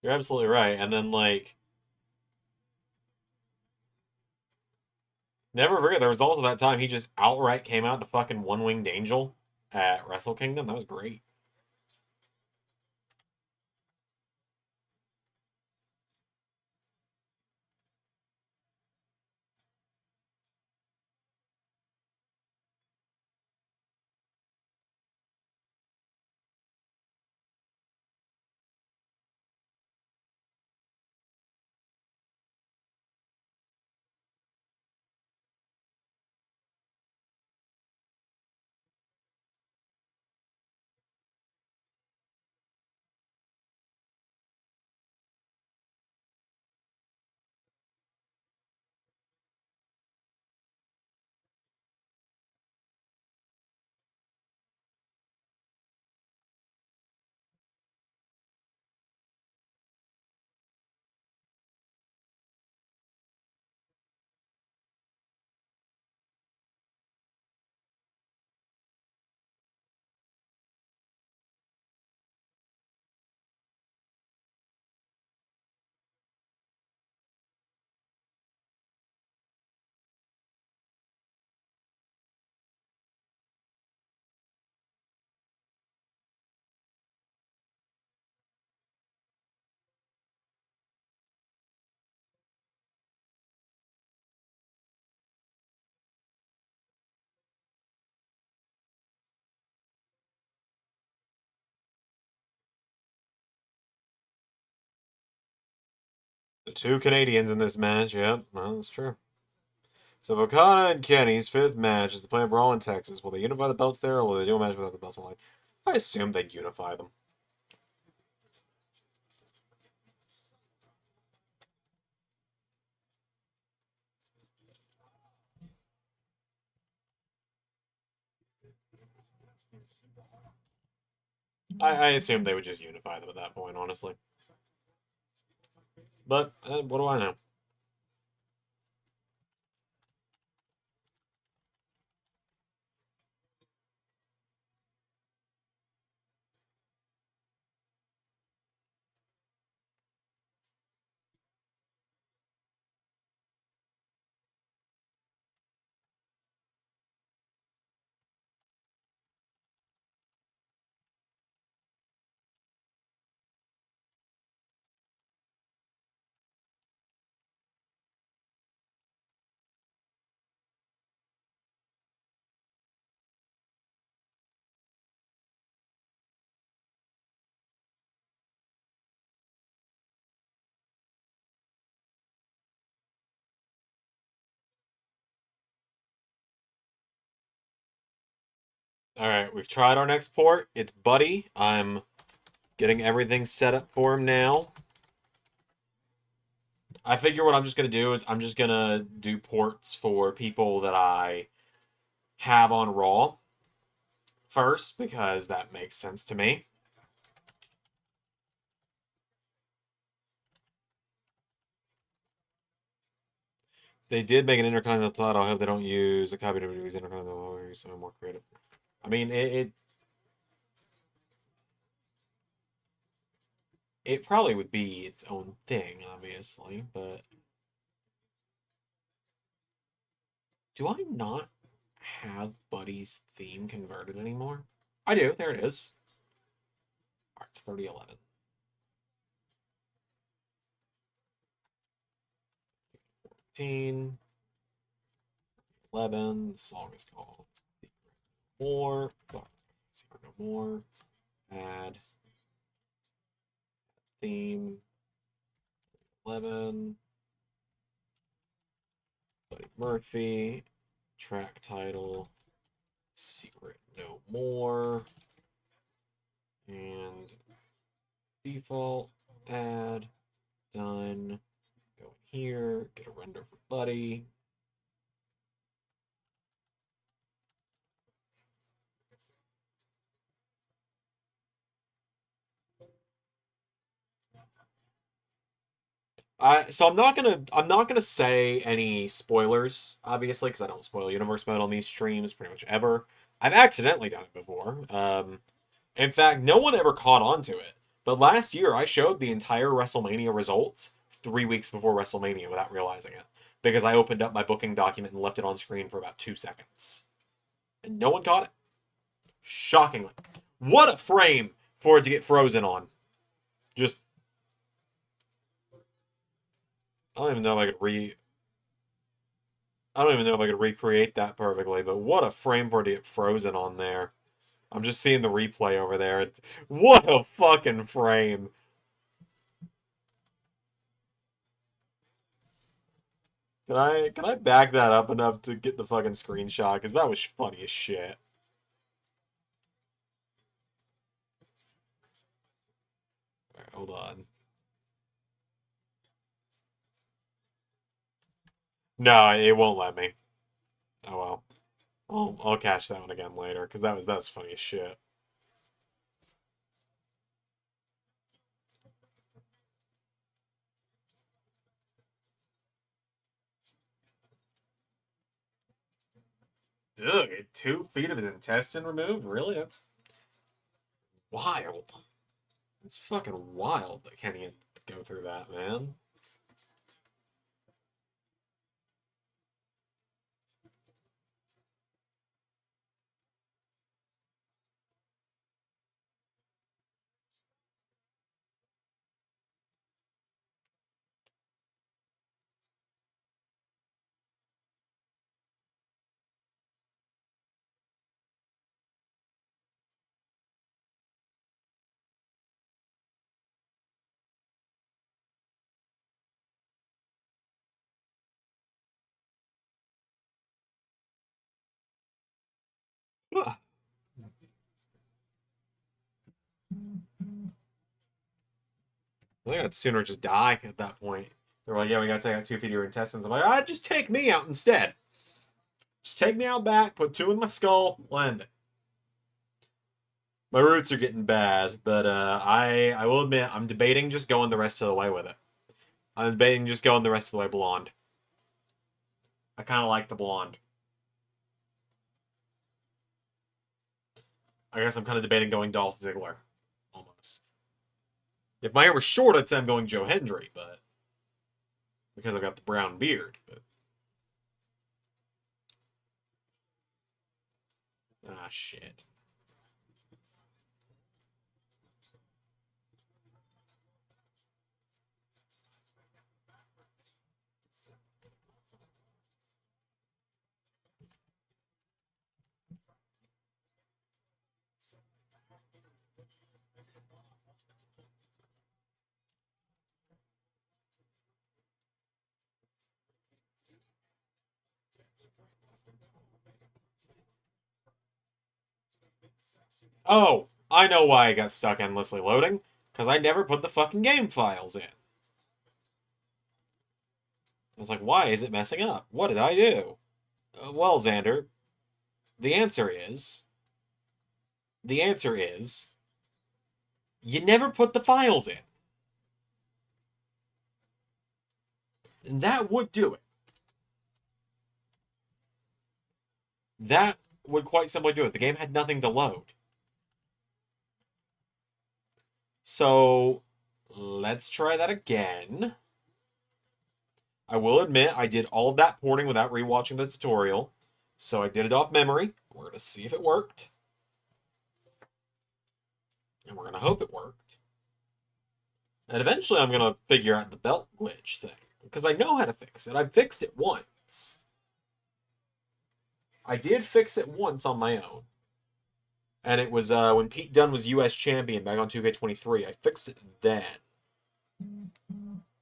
you're absolutely right. And then, like, never forget, there was also that time he just outright came out to fucking One Winged Angel at Wrestle Kingdom. That was great. The two Canadians in this match, yep, well, that's true. So Okada and Kenny's fifth match is the plan for All in Texas. Will they unify the belts there, or will they do a match without the belts on line? I assume they'd unify them. I assume they would just unify them at that point, honestly. But what do I know? Alright, we've tried our next port. It's Buddy. I'm getting everything set up for him now. I figure what I'm just going to do is I'm just going to do ports for people that I have on Raw first, because that makes sense to me. They did make an Intercontinental title. I hope they don't use a copy of WWE's Intercontinental or something more creative. I mean, it probably would be its own thing, obviously, but do I not have Buddy's theme converted anymore? I do. There it is. All right, it's 3011. 14, 11. The song is called Secret No More. Fuck. Secret No More. Add theme. 11. Buddy Murphy. Track title. Secret No More. And default. Add. Done. Go in here. Get a render for Buddy. So I'm not gonna say any spoilers, obviously, because I don't spoil universe mode on these streams pretty much ever. I've accidentally done it before. In fact, no one ever caught on to it. But last year, I showed the entire WrestleMania results 3 weeks before WrestleMania without realizing it, because I opened up my booking document and left it on screen for about 2 seconds, and no one caught it. Shockingly, what a frame for it to get frozen on. Just I don't even know if I could I don't even know if I could recreate that perfectly, but what a frame for it to get frozen on there. I'm just seeing the replay over there. What a fucking frame. Can I back that up enough to get the fucking screenshot? Because that was funny as shit. Alright, hold on. No, it won't let me. Oh well. I'll catch that one again later, because that's funny as shit. Ugh, 2 feet of his intestine removed? Really? That's wild. It's fucking wild that Kenny had to go through that, man. I think I'd sooner just die at that point. They're like, yeah, we gotta take out 2 feet of your intestines. I'm like, ah, just take me out instead. Just take me out back, put 2 in my skull, land it. My roots are getting bad, but I will admit, I'm debating just going the rest of the way with it. I'm debating just going the rest of the way blonde. I kind of like the blonde. I guess I'm kind of debating going Dolph Ziggler. Almost. If my hair was short, I'd say I'm going Joe Hendry, but... because I've got the brown beard, but... ah, shit. Oh, I know why I got stuck endlessly loading. Because I never put the fucking game files in. I was like, why is it messing up? What did I do? Well, Xander, the answer is... the answer is... you never put the files in. And that would do it. That would quite simply do it. The game had nothing to load. So, let's try that again. I will admit, I did all of that porting without rewatching the tutorial. So I did it off memory. We're going to see if it worked. And we're going to hope it worked. And eventually I'm going to figure out the belt glitch thing. Because I know how to fix it. I fixed it once. I did fix it once on my own. And it was when Pete Dunne was US champion back on 2K23. I fixed it then.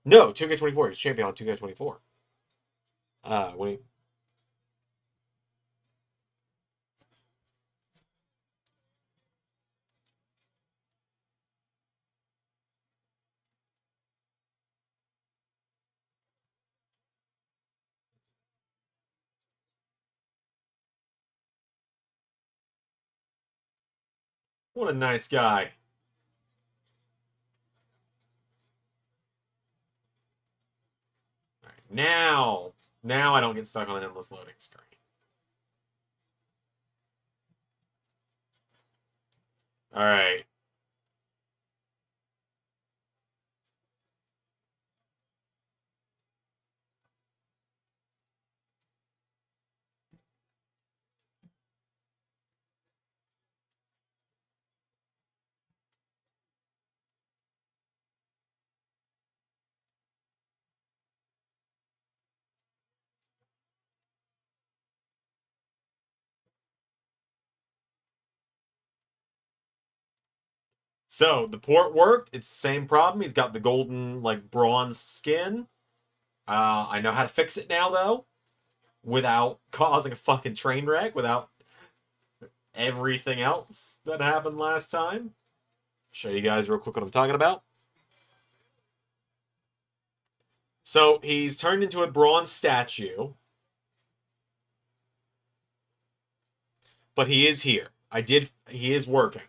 No, 2K24. He was champion on 2K24. When he... what a nice guy. All right, now I don't get stuck on an endless loading screen. All right. So, the port worked. It's the same problem. He's got the golden, like, bronze skin. I know how to fix it now, though. Without causing a fucking train wreck. Without everything else that happened last time. Show you guys real quick what I'm talking about. So, he's turned into a bronze statue. But he is here. He is working.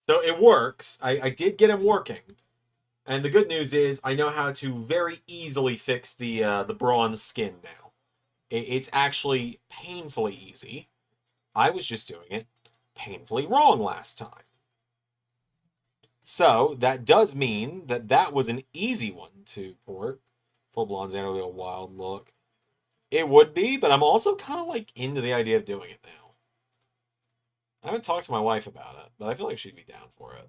So it works. I did get him working. And the good news is I know how to very easily fix the bronze skin now. It's actually painfully easy. I was just doing it painfully wrong last time. So that does mean that that was an easy one to port. Full blonde's a real wild look. It would be, but I'm also kind of like into the idea of doing it now. I haven't talked to my wife about it, but I feel like she'd be down for it.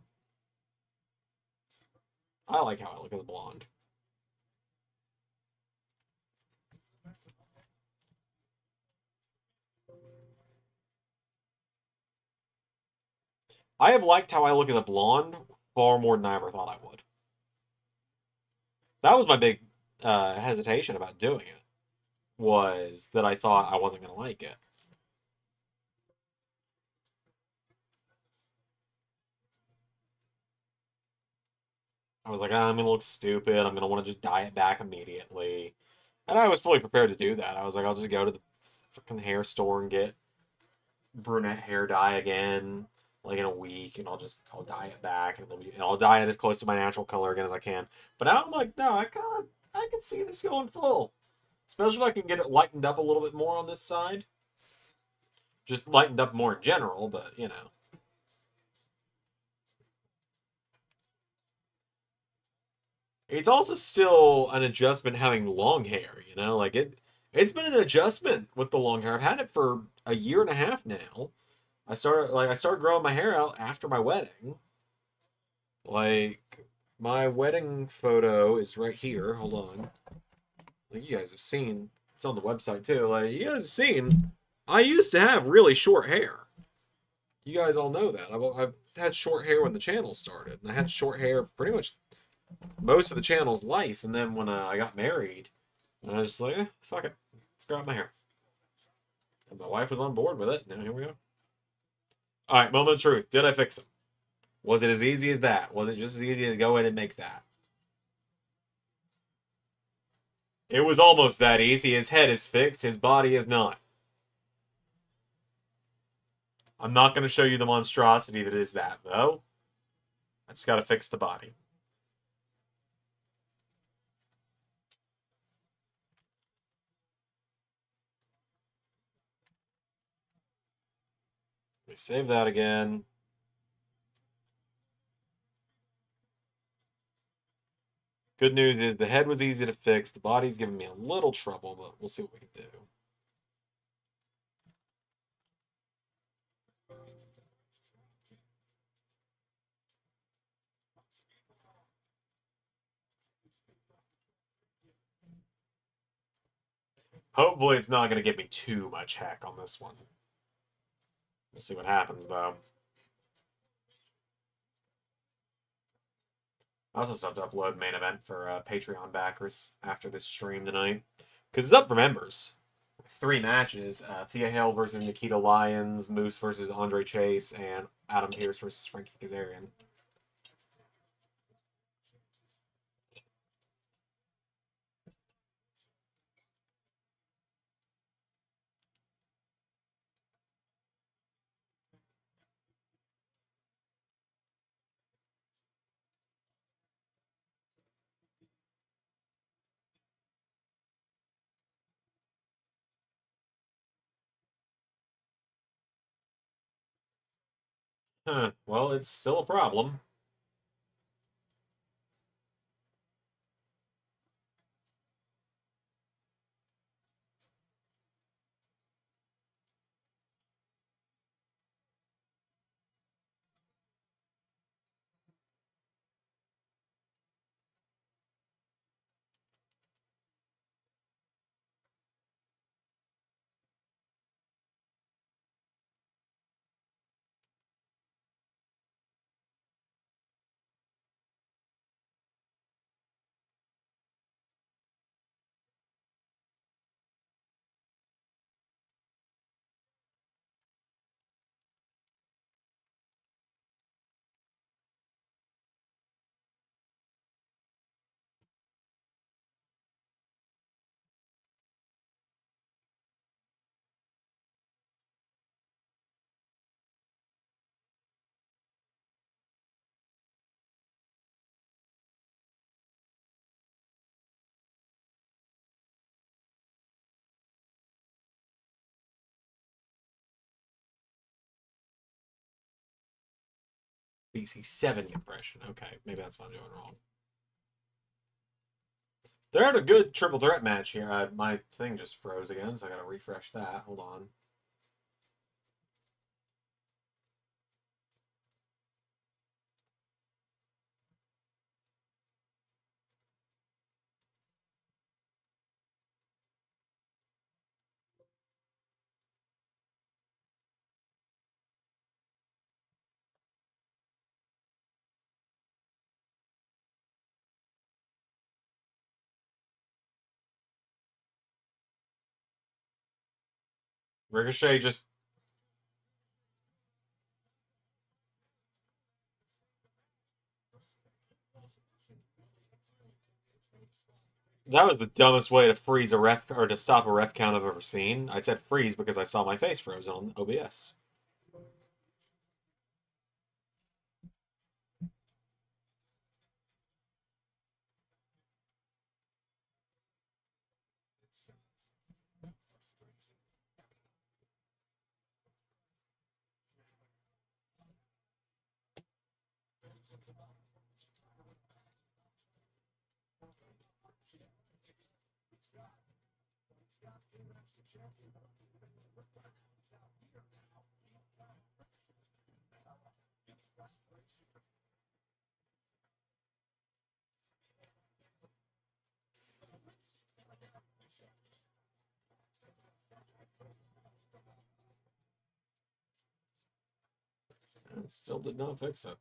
I like how I look as a blonde. I have liked how I look as a blonde far more than I ever thought I would. That was my big hesitation about doing it, was that I thought I wasn't going to like it. I was like, I'm going to look stupid. I'm going to want to just dye it back immediately. And I was fully prepared to do that. I was like, I'll just go to the fucking hair store and get brunette hair dye again, like in a week, and I'll dye it back, and I'll dye it as close to my natural color again as I can. But now I'm like, no, I can see this going full, especially if I can get it lightened up a little bit more on this side. Just lightened up more in general, but you know. It's also still an adjustment having long hair, you know? Like it's been an adjustment with the long hair. I've had it for a year and a half now. I started growing my hair out after my wedding. Like my wedding photo is right here. Hold on. Like you guys have seen, it's on the website too. Like you guys have seen, I used to have really short hair. You guys all know that. I've had short hair when the channel started, and I had short hair pretty much most of the channel's life. And then when I got married, I was just like, fuck it, let's grow out my hair. And my wife was on board with it. Now here we go. All right, moment of truth. Did I fix it? Was it as easy as that? Was it just as easy as go in and make that? It was almost that easy. His head is fixed. His body is not. I'm not going to show you the monstrosity that is that, though. I just got to fix the body. Let me save that again. Good news is the head was easy to fix. The body's giving me a little trouble, but we'll see what we can do. Hopefully it's not going to give me too much heck on this one. We'll see what happens, though. I also still have to upload main event for Patreon backers after this stream tonight. Because it's up for members. 3 matches. Thea Hale versus Nikita Lyons, Moose versus Andre Chase, and Adam Pearce versus Frankie Kazarian. Huh. Well, it's still a problem. BC7 compression. Okay, maybe that's what I'm doing wrong. They're in a good triple threat match here. My thing just froze again, so I gotta refresh that. Hold on. Ricochet just... That was the dumbest way to freeze a ref, or to stop a ref count I've ever seen. I said freeze because I saw my face froze on OBS. It still did not fix it.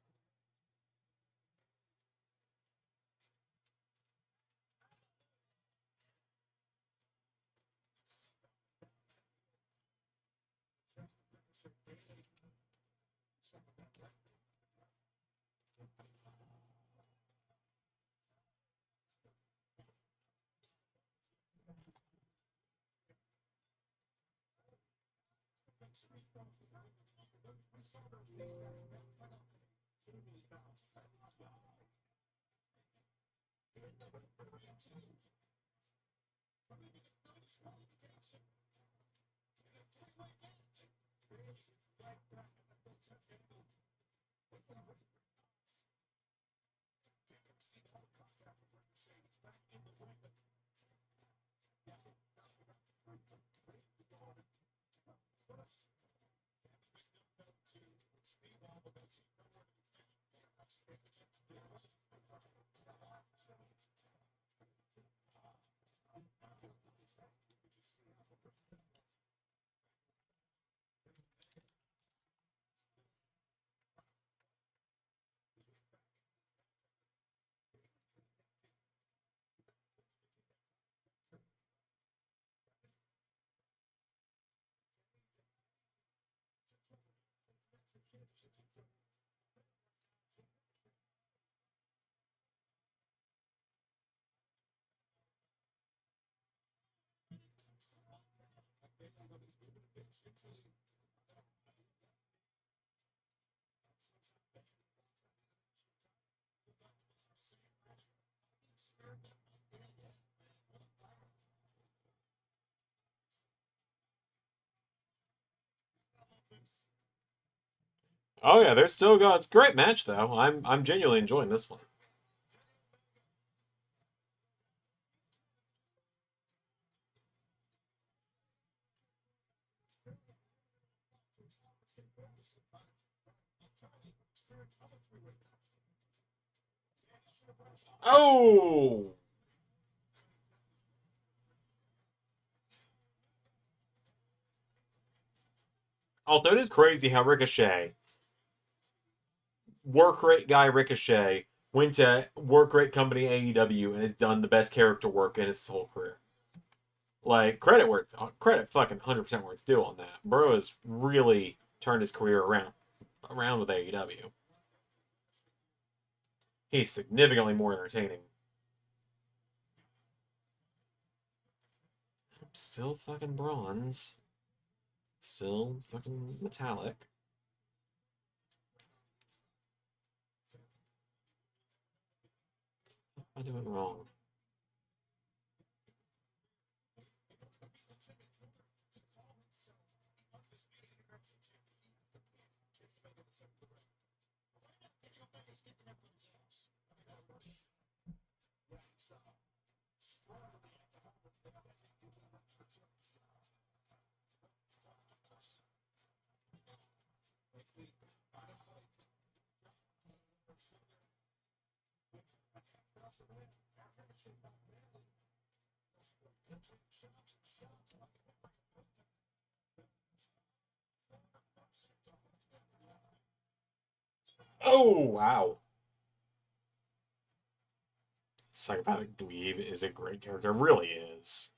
Oh yeah, there's still got it's a great match though. I'm genuinely enjoying this one. Oh! Also, it is crazy how Ricochet, work rate guy Ricochet, went to work rate company AEW and has done the best character work in his whole career. Like credit fucking 100% where it's due on that. Bro has really turned his career around with AEW. He's significantly more entertaining. Still fucking bronze. Still fucking metallic. What am I doing wrong? Oh, wow. Psychopathic Dweeb is a great character. It really is.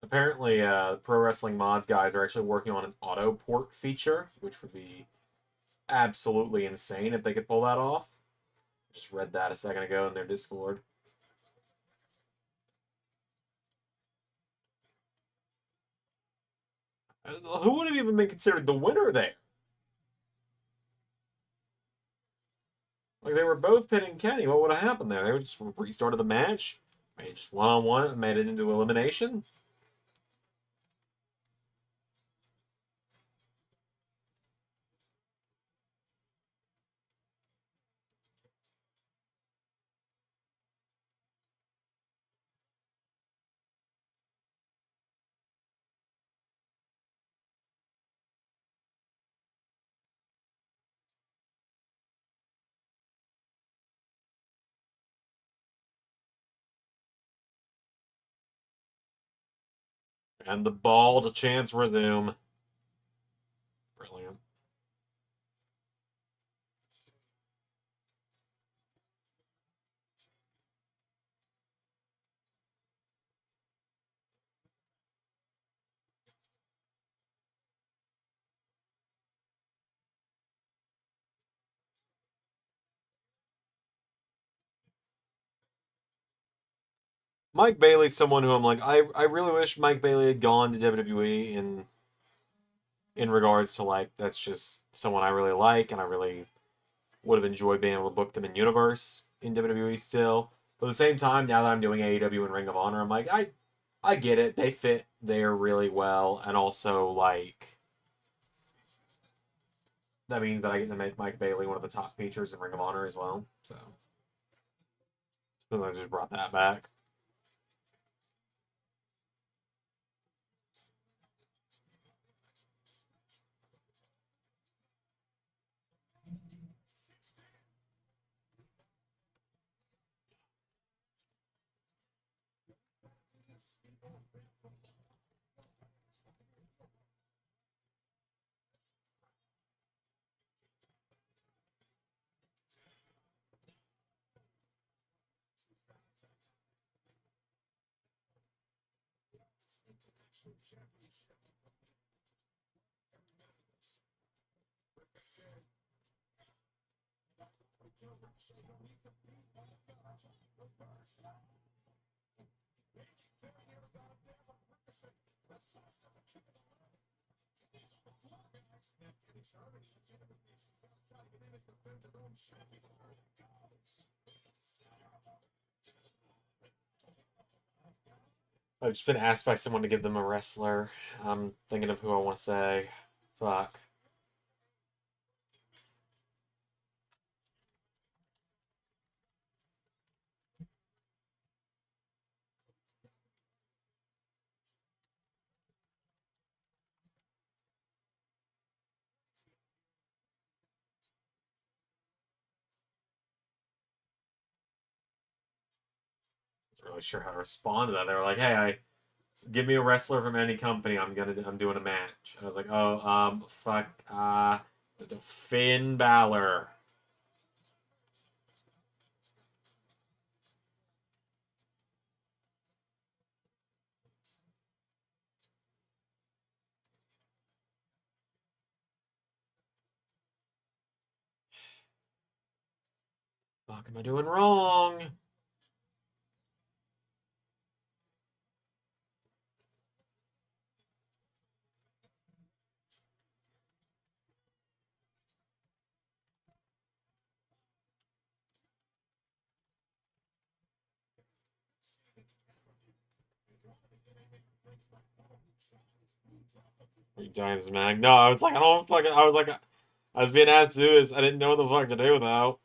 Apparently, Pro Wrestling Mods guys are actually working on an auto port feature, which would be absolutely insane if they could pull that off. Just read that a second ago in their Discord. Who would have even been considered the winner there? Like, they were both pinning Kenny. What would have happened there? They would just restarted the match, made just one-on-one, and made it into elimination. And the ball to chance resume. Brilliant. Mike Bailey's someone who I'm like, I really wish Mike Bailey had gone to WWE in regards to, like, that's just someone I really like, and I really would have enjoyed being able to book them in universe in WWE still. But at the same time, now that I'm doing AEW and Ring of Honor, I'm like, I get it. They fit there really well, and also, like, that means that I get to make Mike Bailey one of the top features in Ring of Honor as well. So I just brought that back. I've just been asked by someone to give them a wrestler. I'm thinking of who I want to say. Fuck. Not really sure how to respond to that. They were like, "Hey, give me a wrestler from any company. I'm doing a match." And I was like, "Oh, fuck, Finn Balor." Fuck, am I doing wrong? Giants Mag. No, I was like, I don't fucking. I was like, I was being asked to do this. I didn't know what the fuck to do though.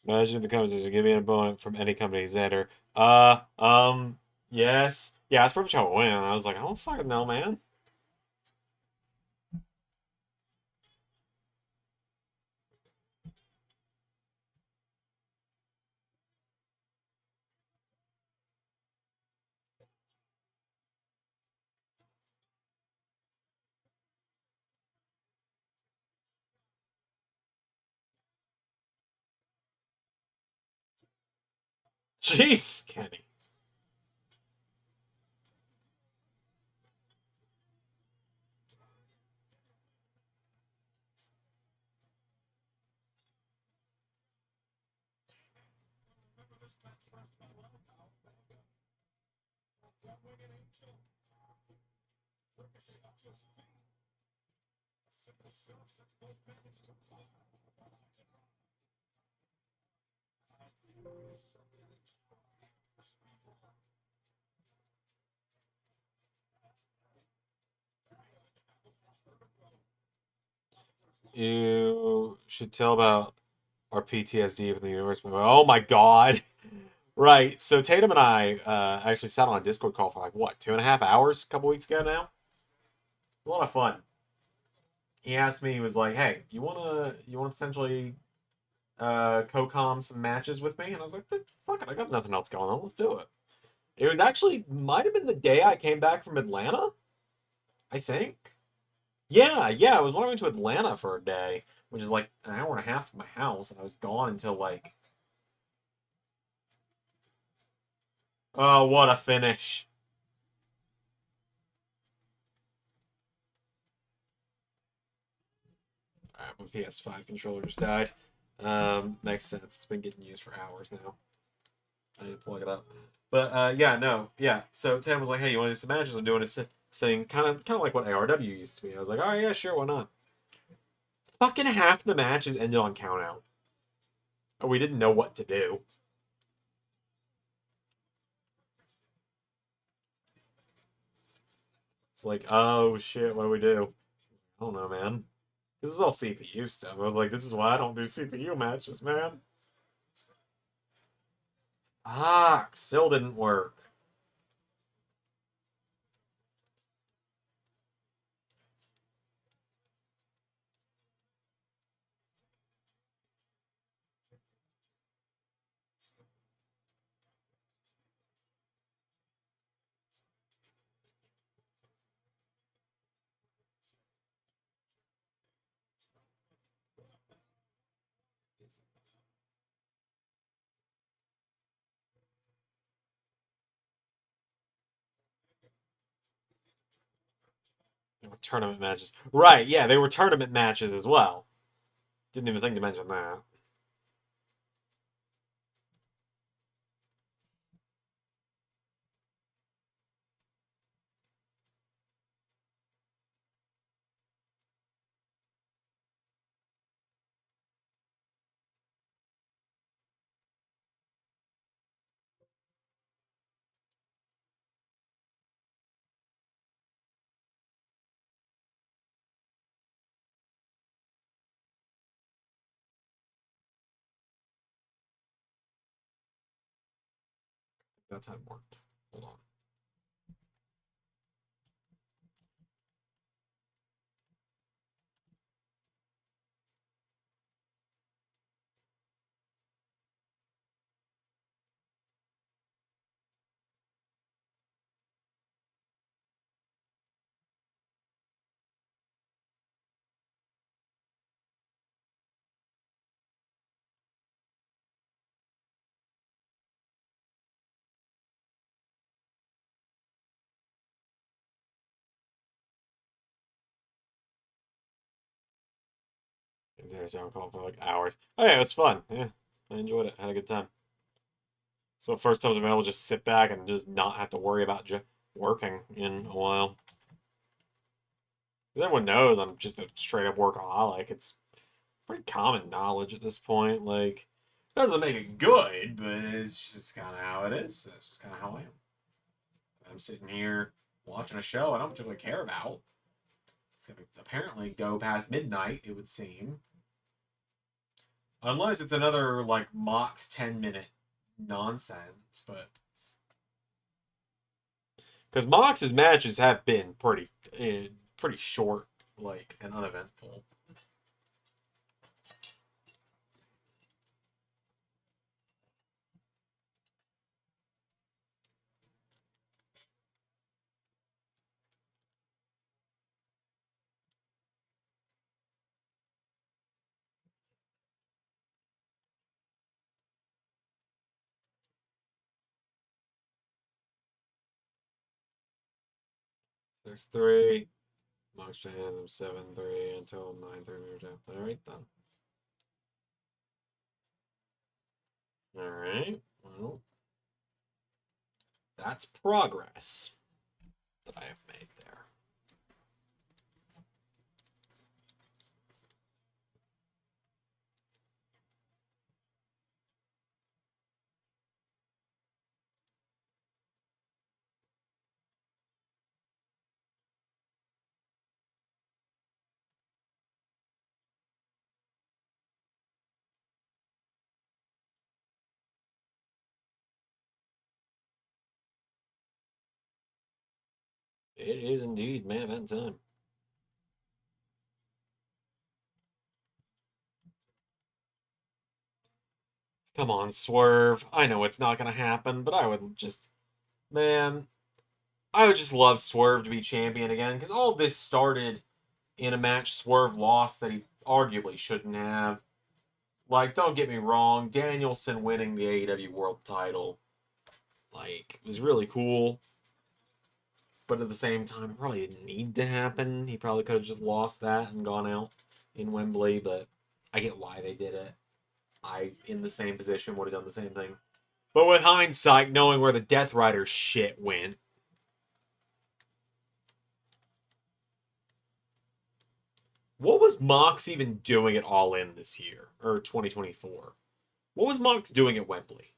Imagine the conversation. Give me an opponent from any company, Xander. Yes. Yeah, that's pretty much how it went. I was like, I don't fucking know, man. Jeez, Kenny. You should tell about our PTSD from the universe. Oh my god. Right. So Tatum and I actually sat on a Discord call for like what, 2.5 hours a couple weeks ago now? A lot of fun. He asked me, he was like, hey, you wanna potentially co-com some matches with me? And I was like, fuck it, I got nothing else going on. Let's do it. It was actually might have been the day I came back from Atlanta, I think. Yeah, I was wandering to Atlanta for a day, which is like an hour and a half from my house, and I was gone until like, oh, what a finish. Alright, my PS5 controller just died. Makes sense. It's been getting used for hours now. I need to plug it up. But yeah, no, yeah. So Tam was like, "Hey, you want to do some matches? I'm doing a thing, kind of like what ARW used to be." I was like, "Oh yeah, sure, why not?" Fucking half the matches ended on count out. We didn't know what to do. It's like, oh shit, what do we do? I don't know, man. This is all CPU stuff. I was like, this is why I don't do CPU matches, man. Fuck, still didn't work. They were tournament matches. Right, yeah, they were tournament matches as well. Didn't even think to mention that. That time worked. Hold on. There's on call for like hours. Oh yeah, it was fun. Yeah, I enjoyed it. Had a good time. So first time I've been able to just sit back and just not have to worry about working in a while. 'Cause everyone knows I'm just a straight up workaholic. It's pretty common knowledge at this point. Like, doesn't make it good, but it's just kind of how it is. That's just kind of how I am. I'm sitting here watching a show I don't particularly care about. It's gonna apparently go past midnight, it would seem. Unless it's another, like, Mox 10-minute nonsense, but. Because Mox's matches have been pretty short, like, and uneventful. There's 3. Mox has him 7-3 until 9:30. All right then. All right. Well, that's progress that I have made there. It is indeed main event time. Come on, Swerve. I know it's not going to happen, but I would just. Man, I would just love Swerve to be champion again, because all this started in a match Swerve lost that he arguably shouldn't have. Like, don't get me wrong, Danielson winning the AEW World title, like, was really cool. But at the same time, it probably didn't need to happen. He probably could have just lost that and gone out in Wembley, but I get why they did it. I, in the same position, would have done the same thing. But with hindsight, knowing where the Death Rider shit went, what was Mox even doing at All In this year? Or 2024? What was Mox doing at Wembley?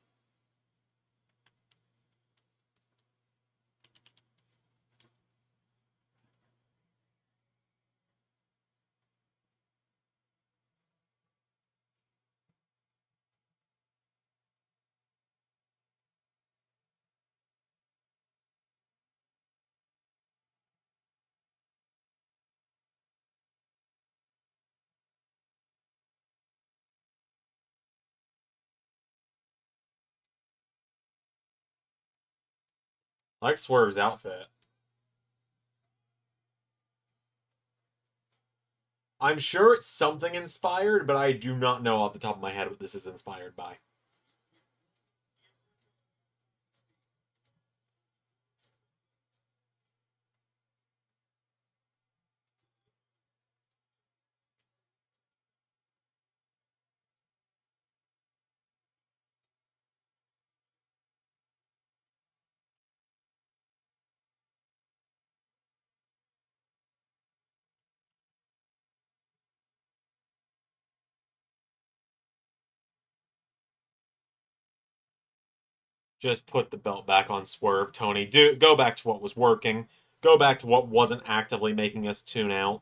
I like Swerve's outfit. I'm sure it's something inspired, but I do not know off the top of my head what this is inspired by. Just put the belt back on Swerve, Tony. Go back to what was working. Go back to what wasn't actively making us tune out.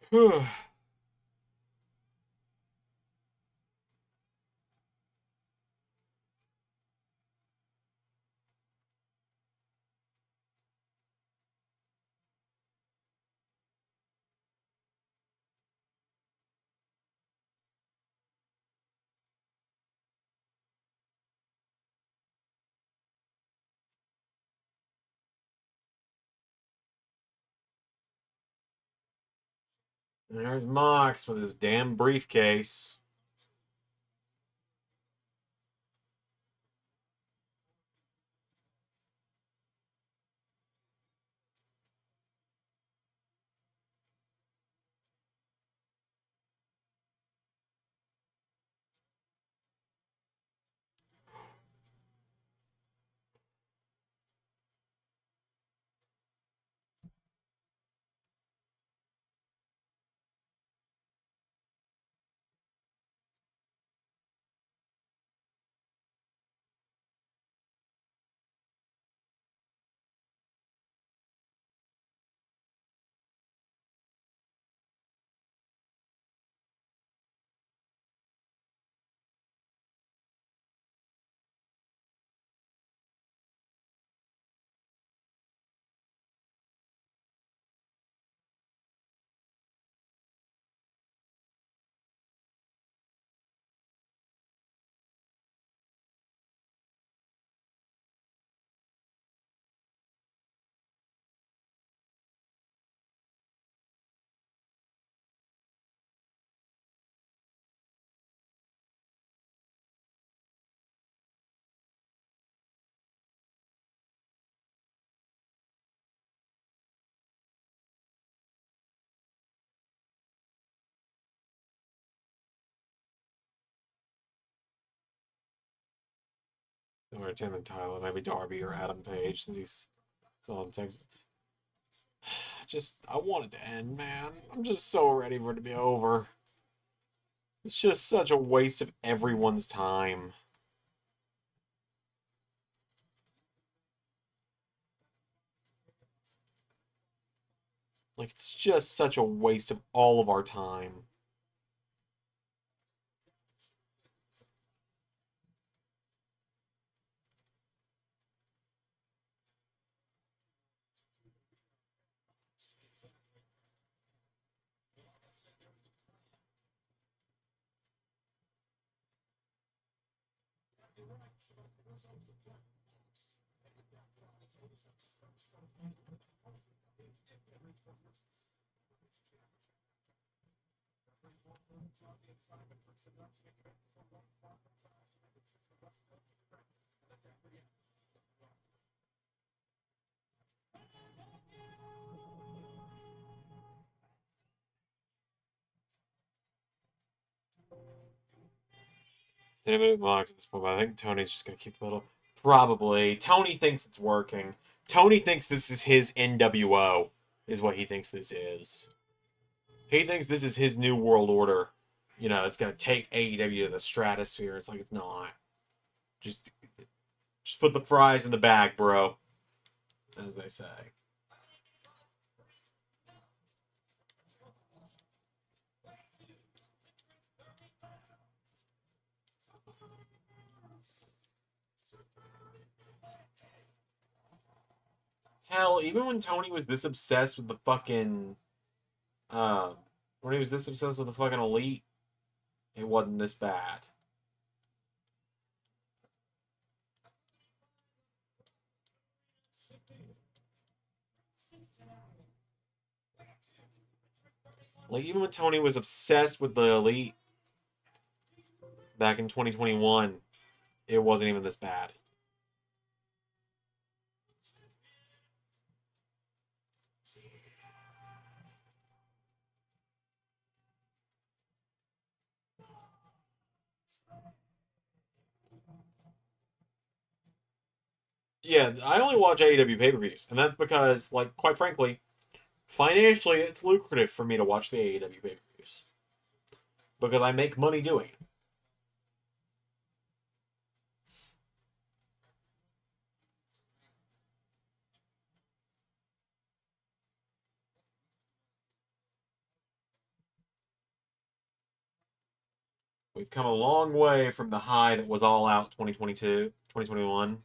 Whew. There's Mox with his damn briefcase. I'm gonna retain the title, maybe Darby or Adam Page, since he's still in Texas. Just, I want it to end, man. I'm just so ready for it to be over. It's just such a waste of everyone's time. Like, it's just such a waste of all of our time. David Box at this point, but I think Tony's just gonna keep the little. Probably. Tony thinks it's working. Tony thinks this is his NWO, is what he thinks this is. He thinks this is his new world order. You know, it's gonna take AEW to the stratosphere. It's like it's not. Just just put the fries in the bag, bro. As they say. Hell, even when Tony was this obsessed with the fucking when he was this obsessed with the fucking elite, it wasn't this bad. Like even when Tony was obsessed with the elite back in 2021, it wasn't even this bad. Yeah, I only watch AEW pay-per-views, and that's because, like, quite frankly, financially, it's lucrative for me to watch the AEW pay-per-views because I make money doing it. We've come a long way from the high that was All Out 2022, 2021.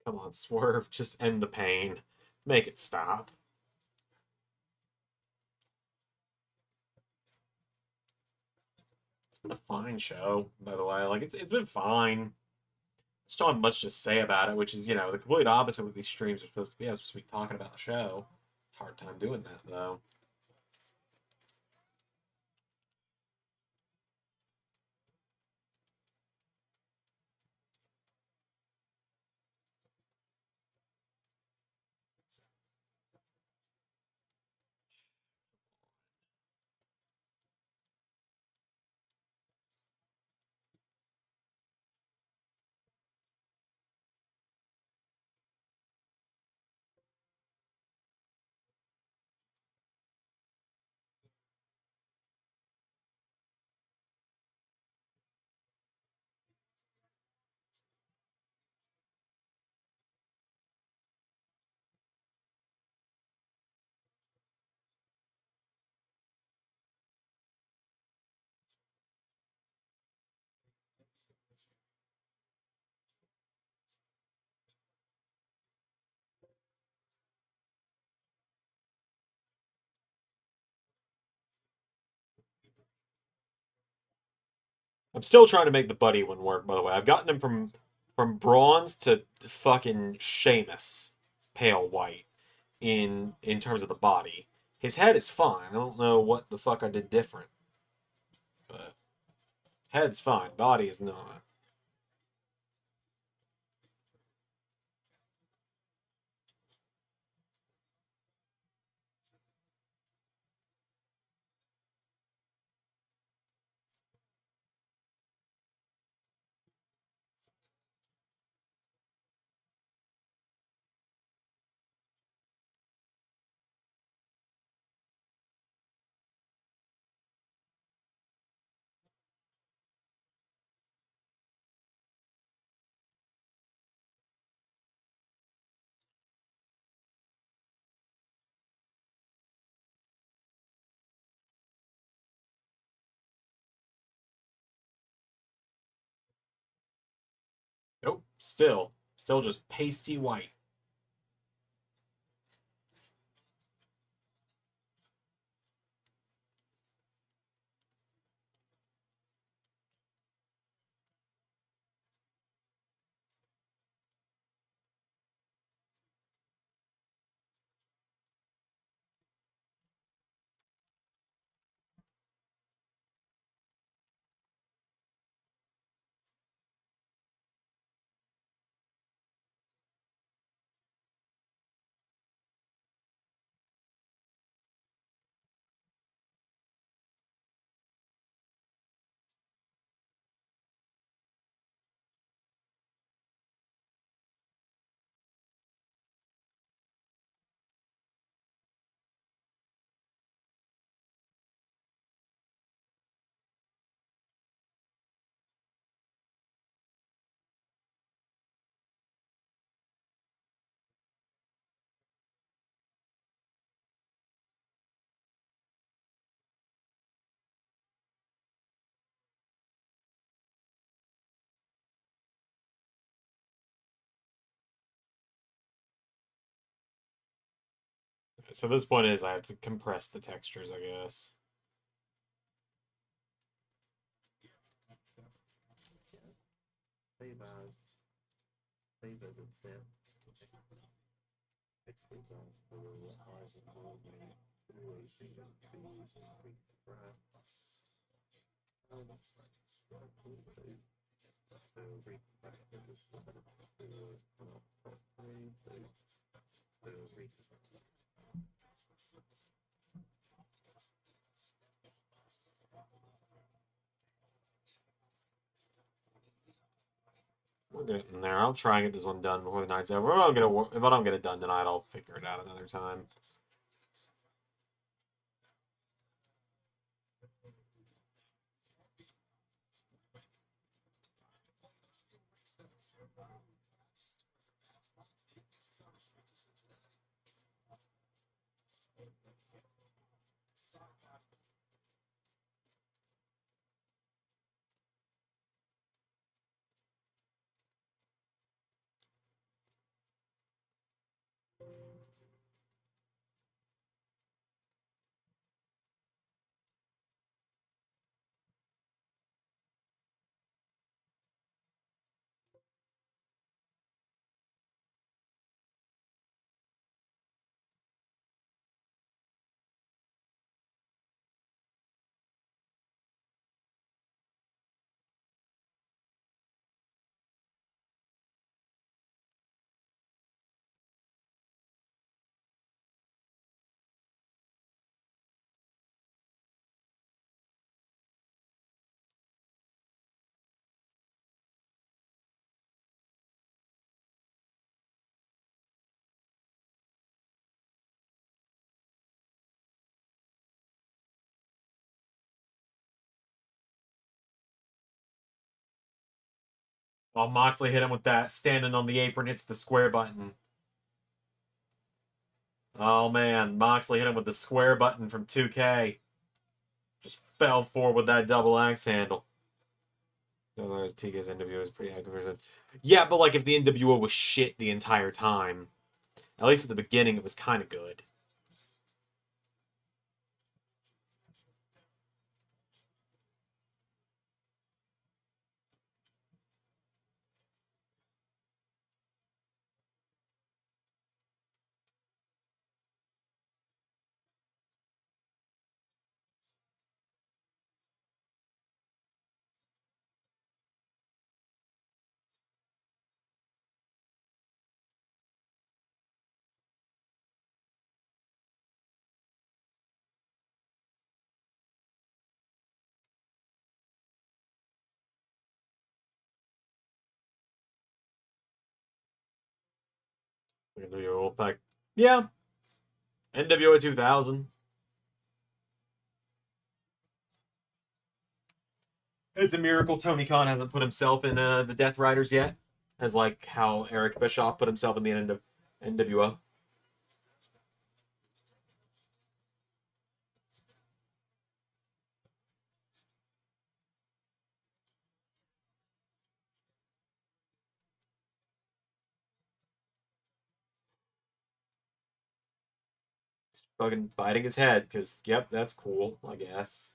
Come on, Swerve, just end the pain. Make it stop. It's been a fine show, by the way. Like it's been fine. Just don't have much to say about it, which is, the complete opposite of what these streams are supposed to be. I was supposed to be talking about the show. Hard time doing that though. I'm still trying to make the buddy one work, by the way. I've gotten him from bronze to fucking Seamus, pale white, in terms of the body. His head is fine. I don't know what the fuck I did different. But head's fine. Body is not. Nope. Still just pasty white. So this point is I have to compress the textures, I guess. Save as a tip. Experts on eyes and always think of these grab. We're getting there. I'll try and get this one done before the night's over. If I don't get it done tonight, I'll figure it out another time. Oh, Moxley hit him with that. Standing on the apron hits the square button. Oh, man. Moxley hit him with the square button from 2K. Just fell forward with that double axe handle. Otherwise, TK's NWO was pretty accurate. Yeah, but like if the NWO was shit the entire time, at least at the beginning, it was kind of good. NWO Wolfpack. Yeah. NWO 2000. It's a miracle Tony Khan hasn't put himself in the Death Riders yet, as like how Eric Bischoff put himself in the NWO. Just fucking biting his head, because, yep, that's cool, I guess.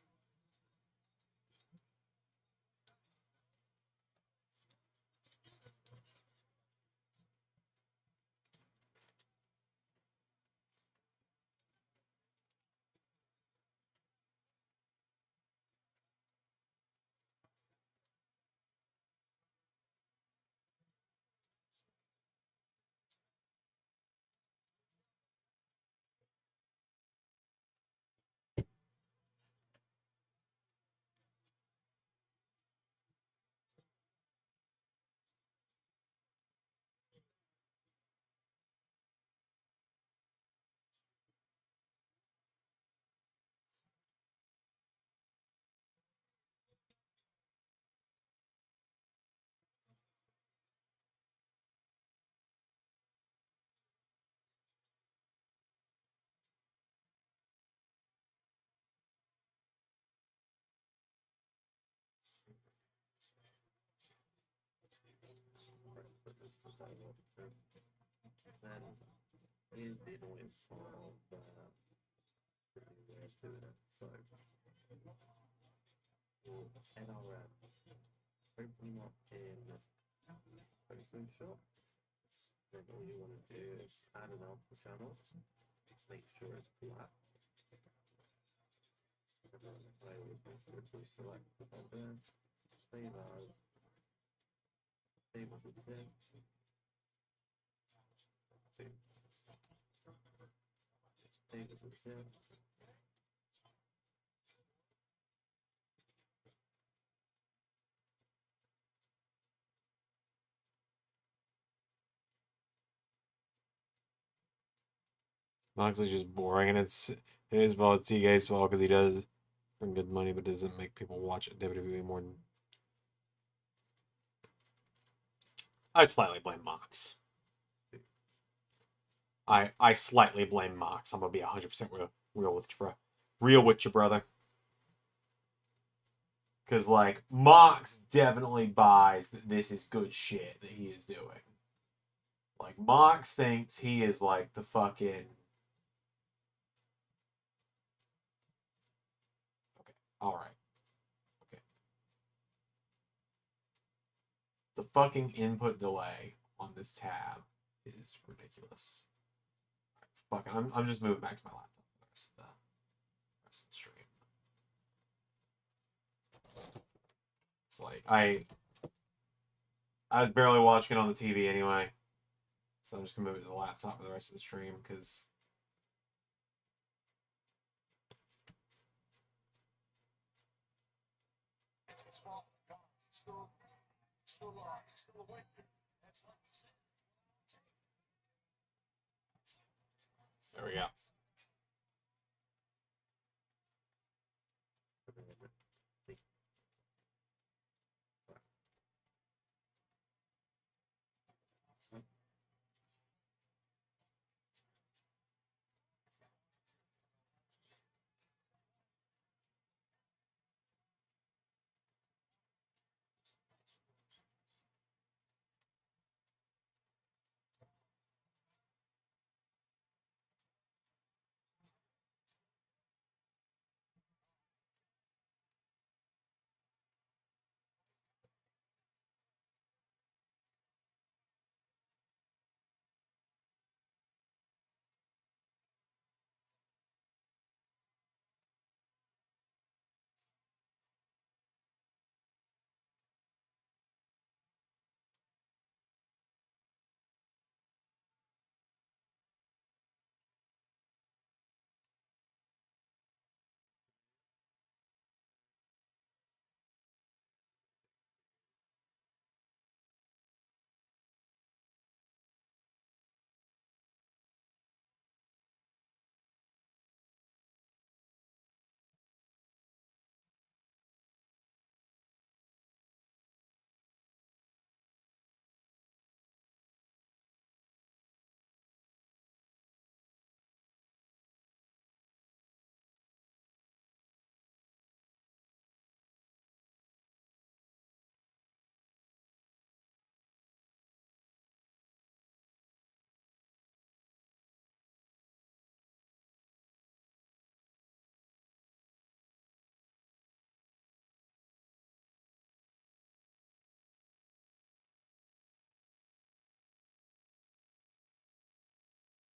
Then is the annoying part of really weird doing it. So we'll NRM open up in tofu shop. Then all you want to do is add an alpha channel. Make sure it's black. And then I always make sure to select the button, save as a tip. Save as a tip. Moxley's just boring, and it's his fault. It's TK's fault because he does bring good money, but doesn't make people watch WWE more than. I slightly blame Mox. I slightly blame Mox. I'm gonna be 100% real with you, bro. Real with you, brother. Because like Mox definitely buys that this is good shit that he is doing. Like Mox thinks he is like the fucking. Okay, all right. Okay. The fucking input delay on this tab is ridiculous. Right, fuck it. I'm just moving back to my laptop for the rest of the stream. It's like I was barely watching it on the TV anyway, so I'm just gonna move it to the laptop for the rest of the stream because. There we go.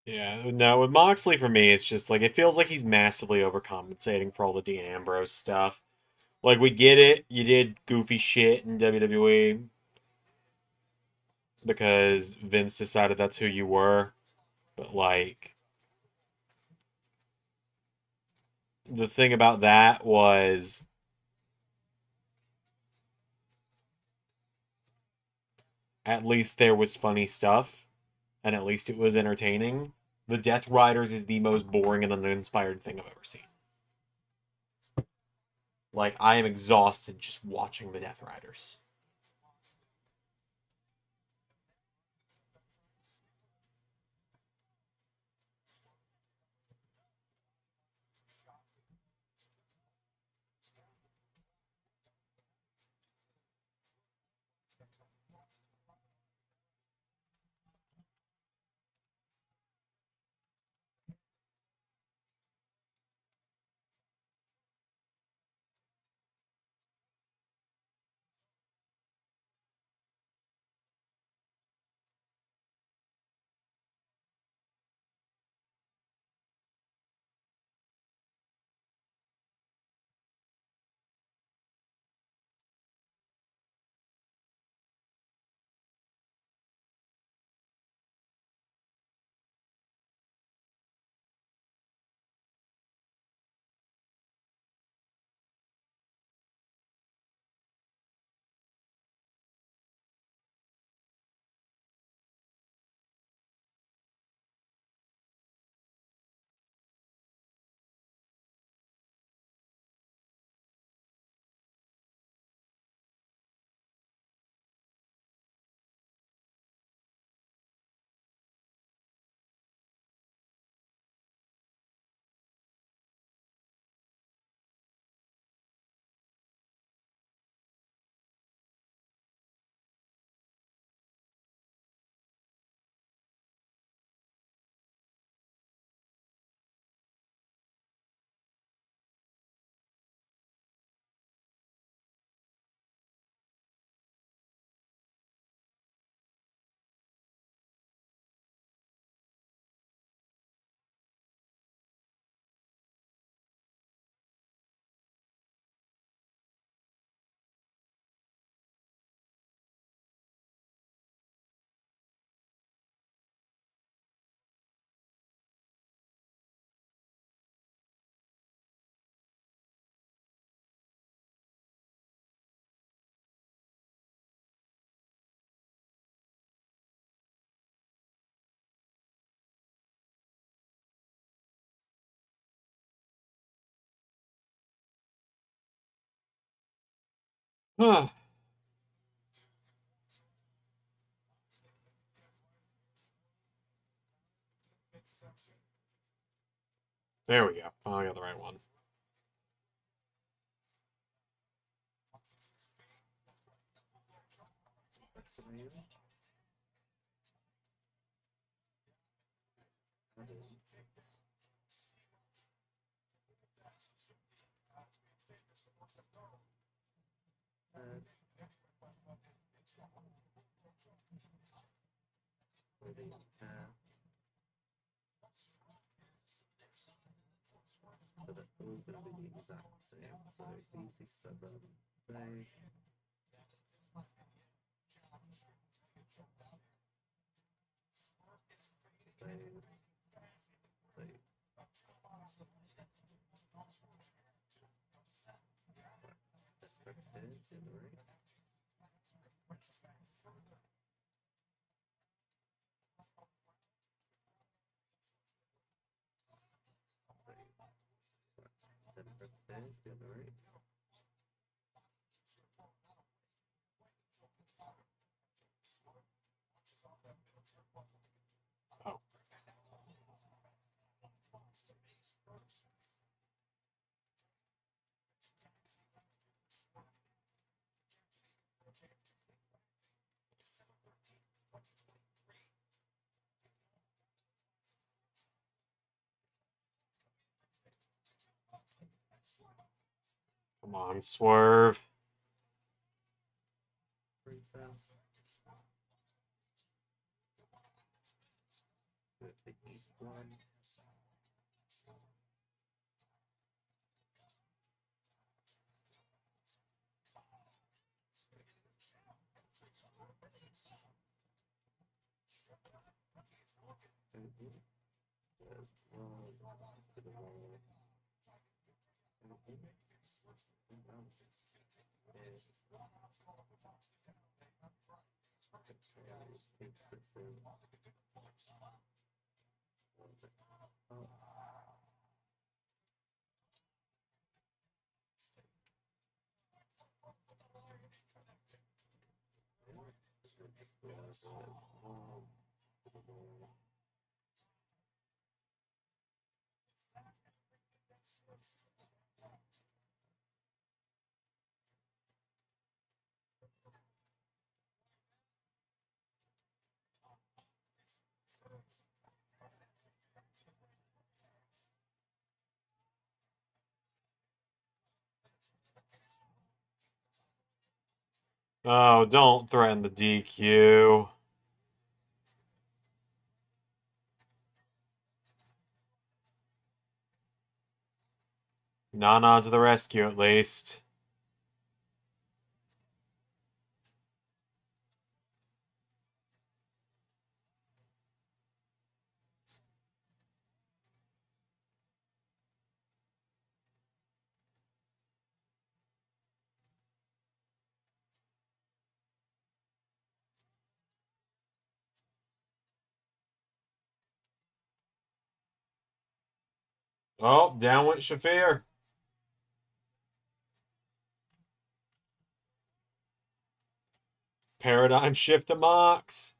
Yeah, no, with Moxley for me, it's just like it feels like he's massively overcompensating for all the Dean Ambrose stuff. Like we get it, you did goofy shit in WWE because Vince decided that's who you were, but like the thing about that was at least there was funny stuff and at least it was entertaining. The Death Riders is the most boring and uninspired thing I've ever seen. Like I am exhausted just watching the Death Riders. There we go. Oh, I got the right one. But they're all going to be the exact same. So DC7, play. Play. Play. Let's press here, in the right. Then press here, to the right. Oh. Come on, swerve. Princess. With the east one. There's one to the right. Oh, don't threaten the DQ. Nana to the rescue, at least. Oh, down went Shafir. Paradigm shift to Mox.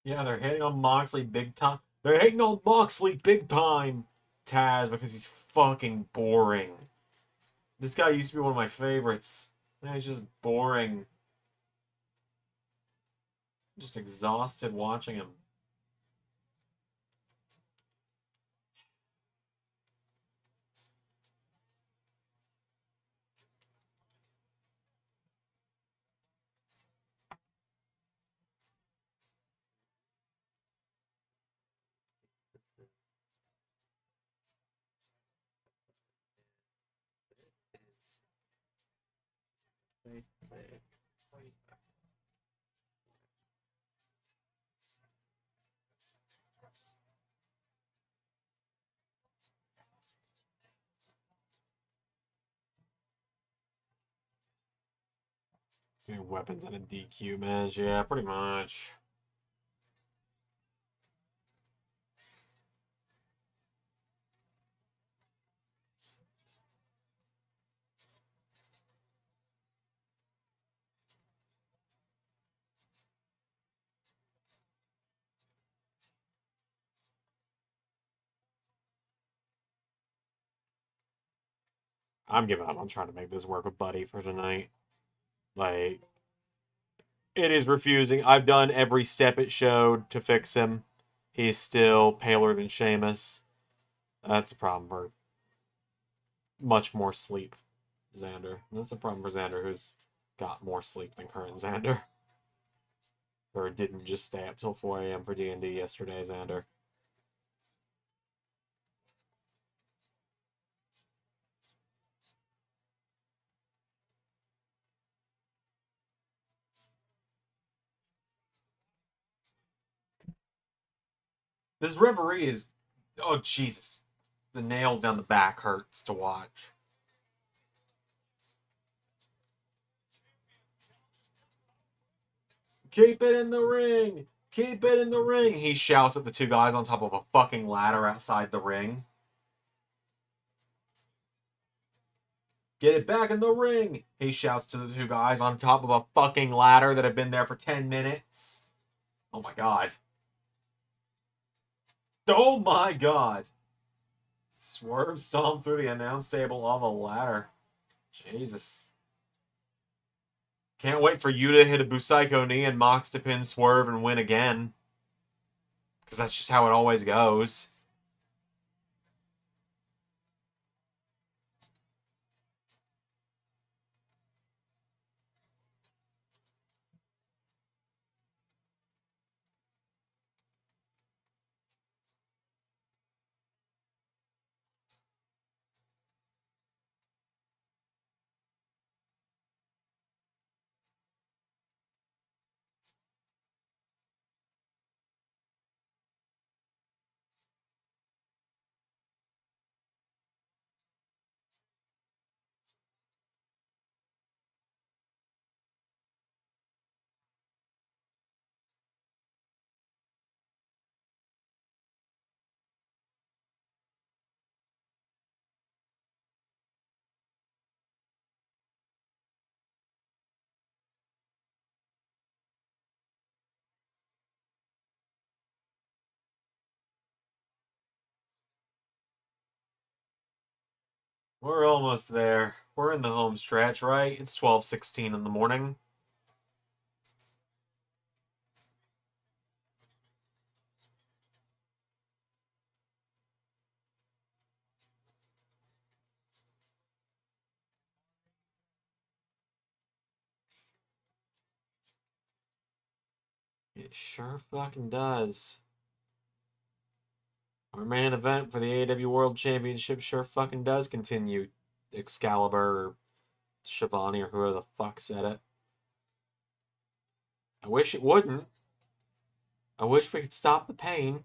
Yeah, they're hating on Moxley big time. They're hating on Moxley big time, Taz, because he's fucking boring. This guy used to be one of my favorites. Now he's just boring. Just exhausted watching him. Wait, wait. Weapons and a DQ match. Yeah, pretty much. I'm giving up on trying to make this work with Buddy for tonight. Like, it is refusing. I've done every step it showed to fix him. He's still paler than Seamus. That's a problem for much more sleep, Xander. That's a problem for Xander, who's got more sleep than current Xander. Or didn't just stay up till 4 a.m. for D&D yesterday, Xander. This referee is... Oh, Jesus. The nails down the back hurts to watch. Keep it in the ring! Keep it in the ring! He shouts at the two guys on top of a fucking ladder outside the ring. Get it back in the ring! He shouts to the two guys on top of a fucking ladder that have been there for 10 minutes. Oh my god. Oh my god. Swerve stomped through the announce table of a ladder. Jesus. Can't wait for you to hit a Busaiko knee and Mox to pin Swerve and win again. Because that's just how it always goes. We're almost there. We're in the home stretch, right? It's 12:16 in the morning. It sure fucking does. Our main event for the AEW World Championship sure fucking does continue. Excalibur or Shivani or whoever the fuck said it. I wish it wouldn't. I wish we could stop the pain.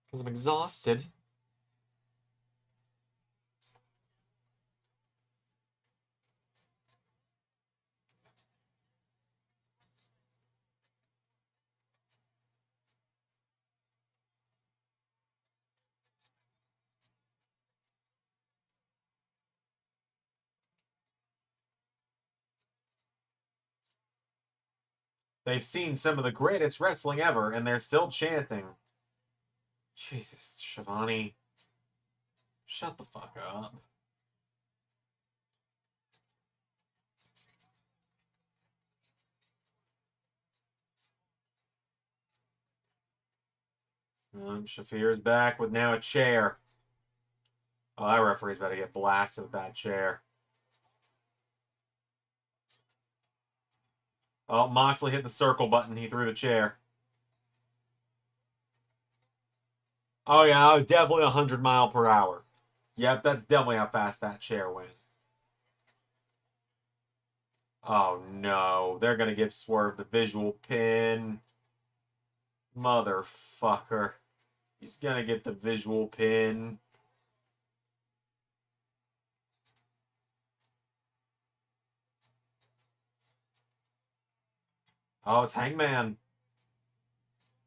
Because I'm exhausted. They've seen some of the greatest wrestling ever, and they're still chanting. Jesus, Shivani. Shut the fuck up. Shafir's back with now a chair. Oh, that referee's about to get blasted with that chair. Oh, Moxley hit the circle button. He threw the chair. Oh, yeah, that was definitely 100 mile per hour. Yep, that's definitely how fast that chair went. Oh no, they're gonna give Swerve the visual pin. Motherfucker. He's gonna get the visual pin. Oh, it's Hangman.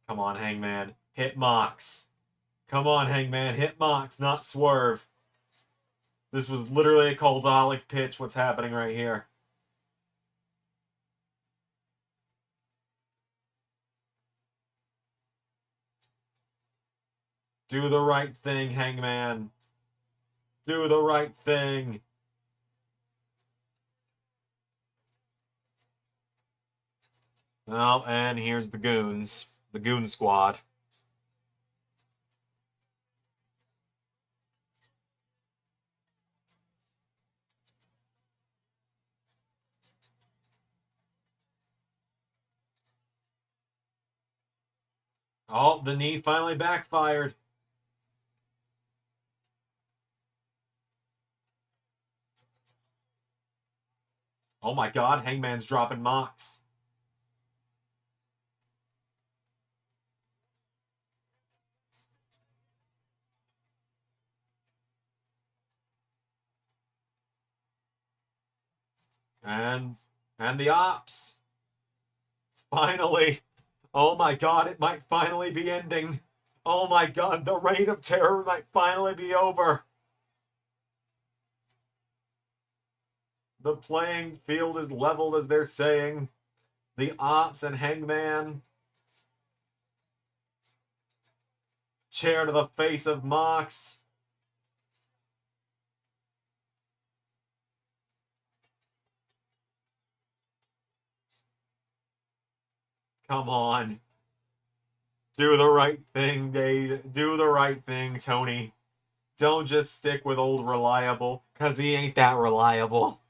Come on, Hangman. Hit Mox. Come on, Hangman. Hit Mox, not Swerve. This was literally a Coldolic pitch, what's happening right here. Do the right thing, Hangman. Do the right thing. Oh, and here's the goons. The goon squad. Oh, the knee finally backfired. Oh my god, Hangman's dropping Mox. And the ops. Finally. Oh my god, it might finally be ending. Oh my god, the reign of terror might finally be over. The playing field is leveled, as they're saying. The ops and Hangman. Chair to the face of Mox. Come on. Do the right thing, Dade. Do the right thing, Tony. Don't just stick with old reliable, because he ain't that reliable.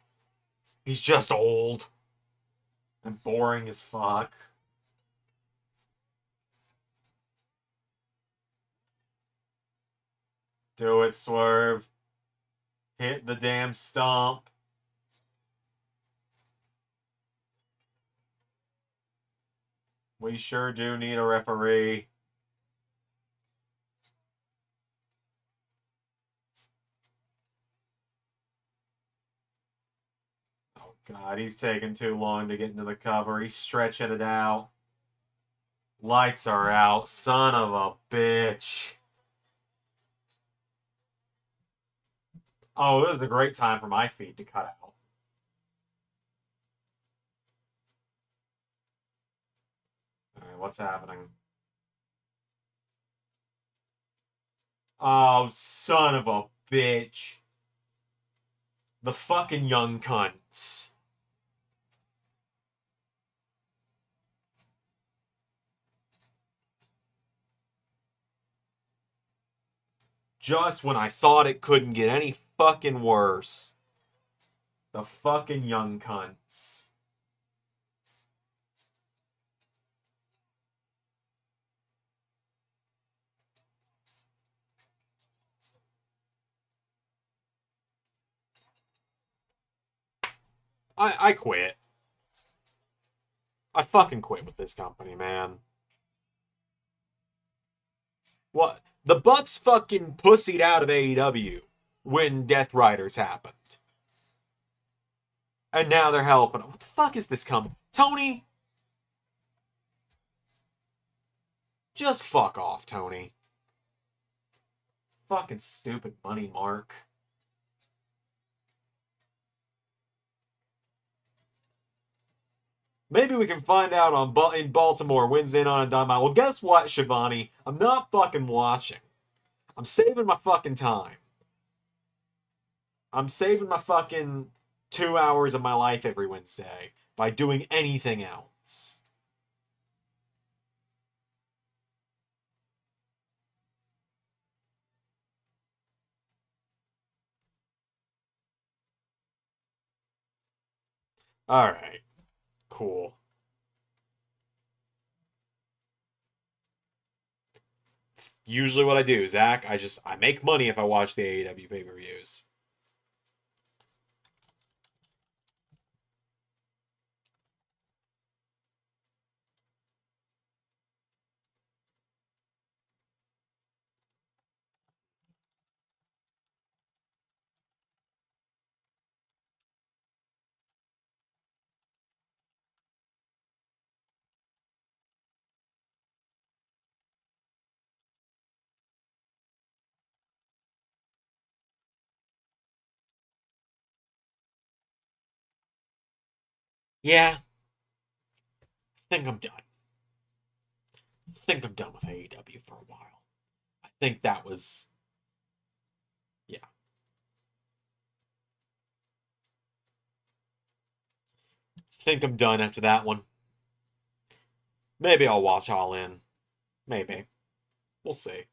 He's just old. And boring as fuck. Do it, Swerve. Hit the damn stomp. We sure do need a referee. Oh, God, he's taking too long to get into the cover. He's stretching it out. Lights are out. Son of a bitch. Oh, this is a great time for my feed to cut out. Alright, what's happening? Oh, son of a bitch. The fucking young cunts. Just when I thought it couldn't get any fucking worse. The fucking young cunts. I quit. I fucking quit with this company, man. What? The Bucks fucking pussied out of AEW when Death Riders happened. And now they're helping. What the fuck is this company? Tony? Just fuck off, Tony. Fucking stupid money mark. Maybe we can find out in Baltimore Wednesday night on Dynamite. Well, guess what, Shivani? I'm not fucking watching. I'm saving my fucking time. I'm saving my fucking 2 hours of my life every Wednesday by doing anything else. Alright. Cool. It's usually what I do, Zach. I make money if I watch the AEW pay-per-views. Yeah, I think I'm done. I think I'm done with AEW for a while. I think that was, yeah. I think I'm done after that one. Maybe I'll watch All In. Maybe. We'll see.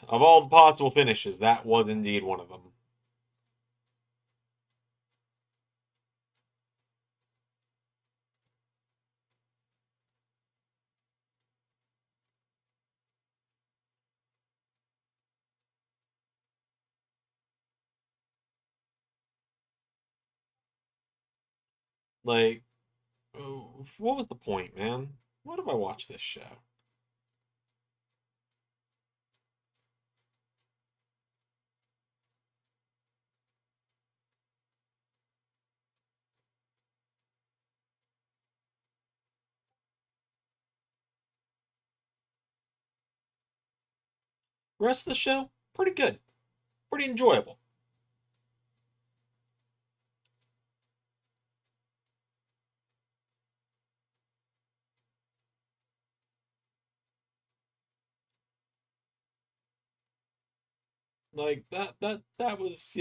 Of all the possible finishes, that was indeed one of them. Like, what was the point, man? Why did I watch this show? The rest of the show, pretty good. Pretty enjoyable. Like that was,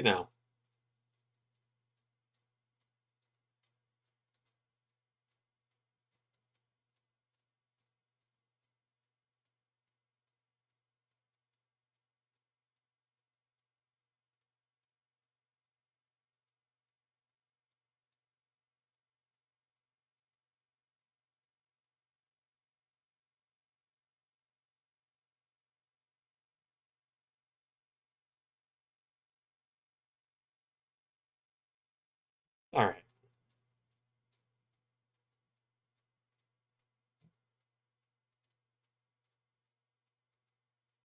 all right.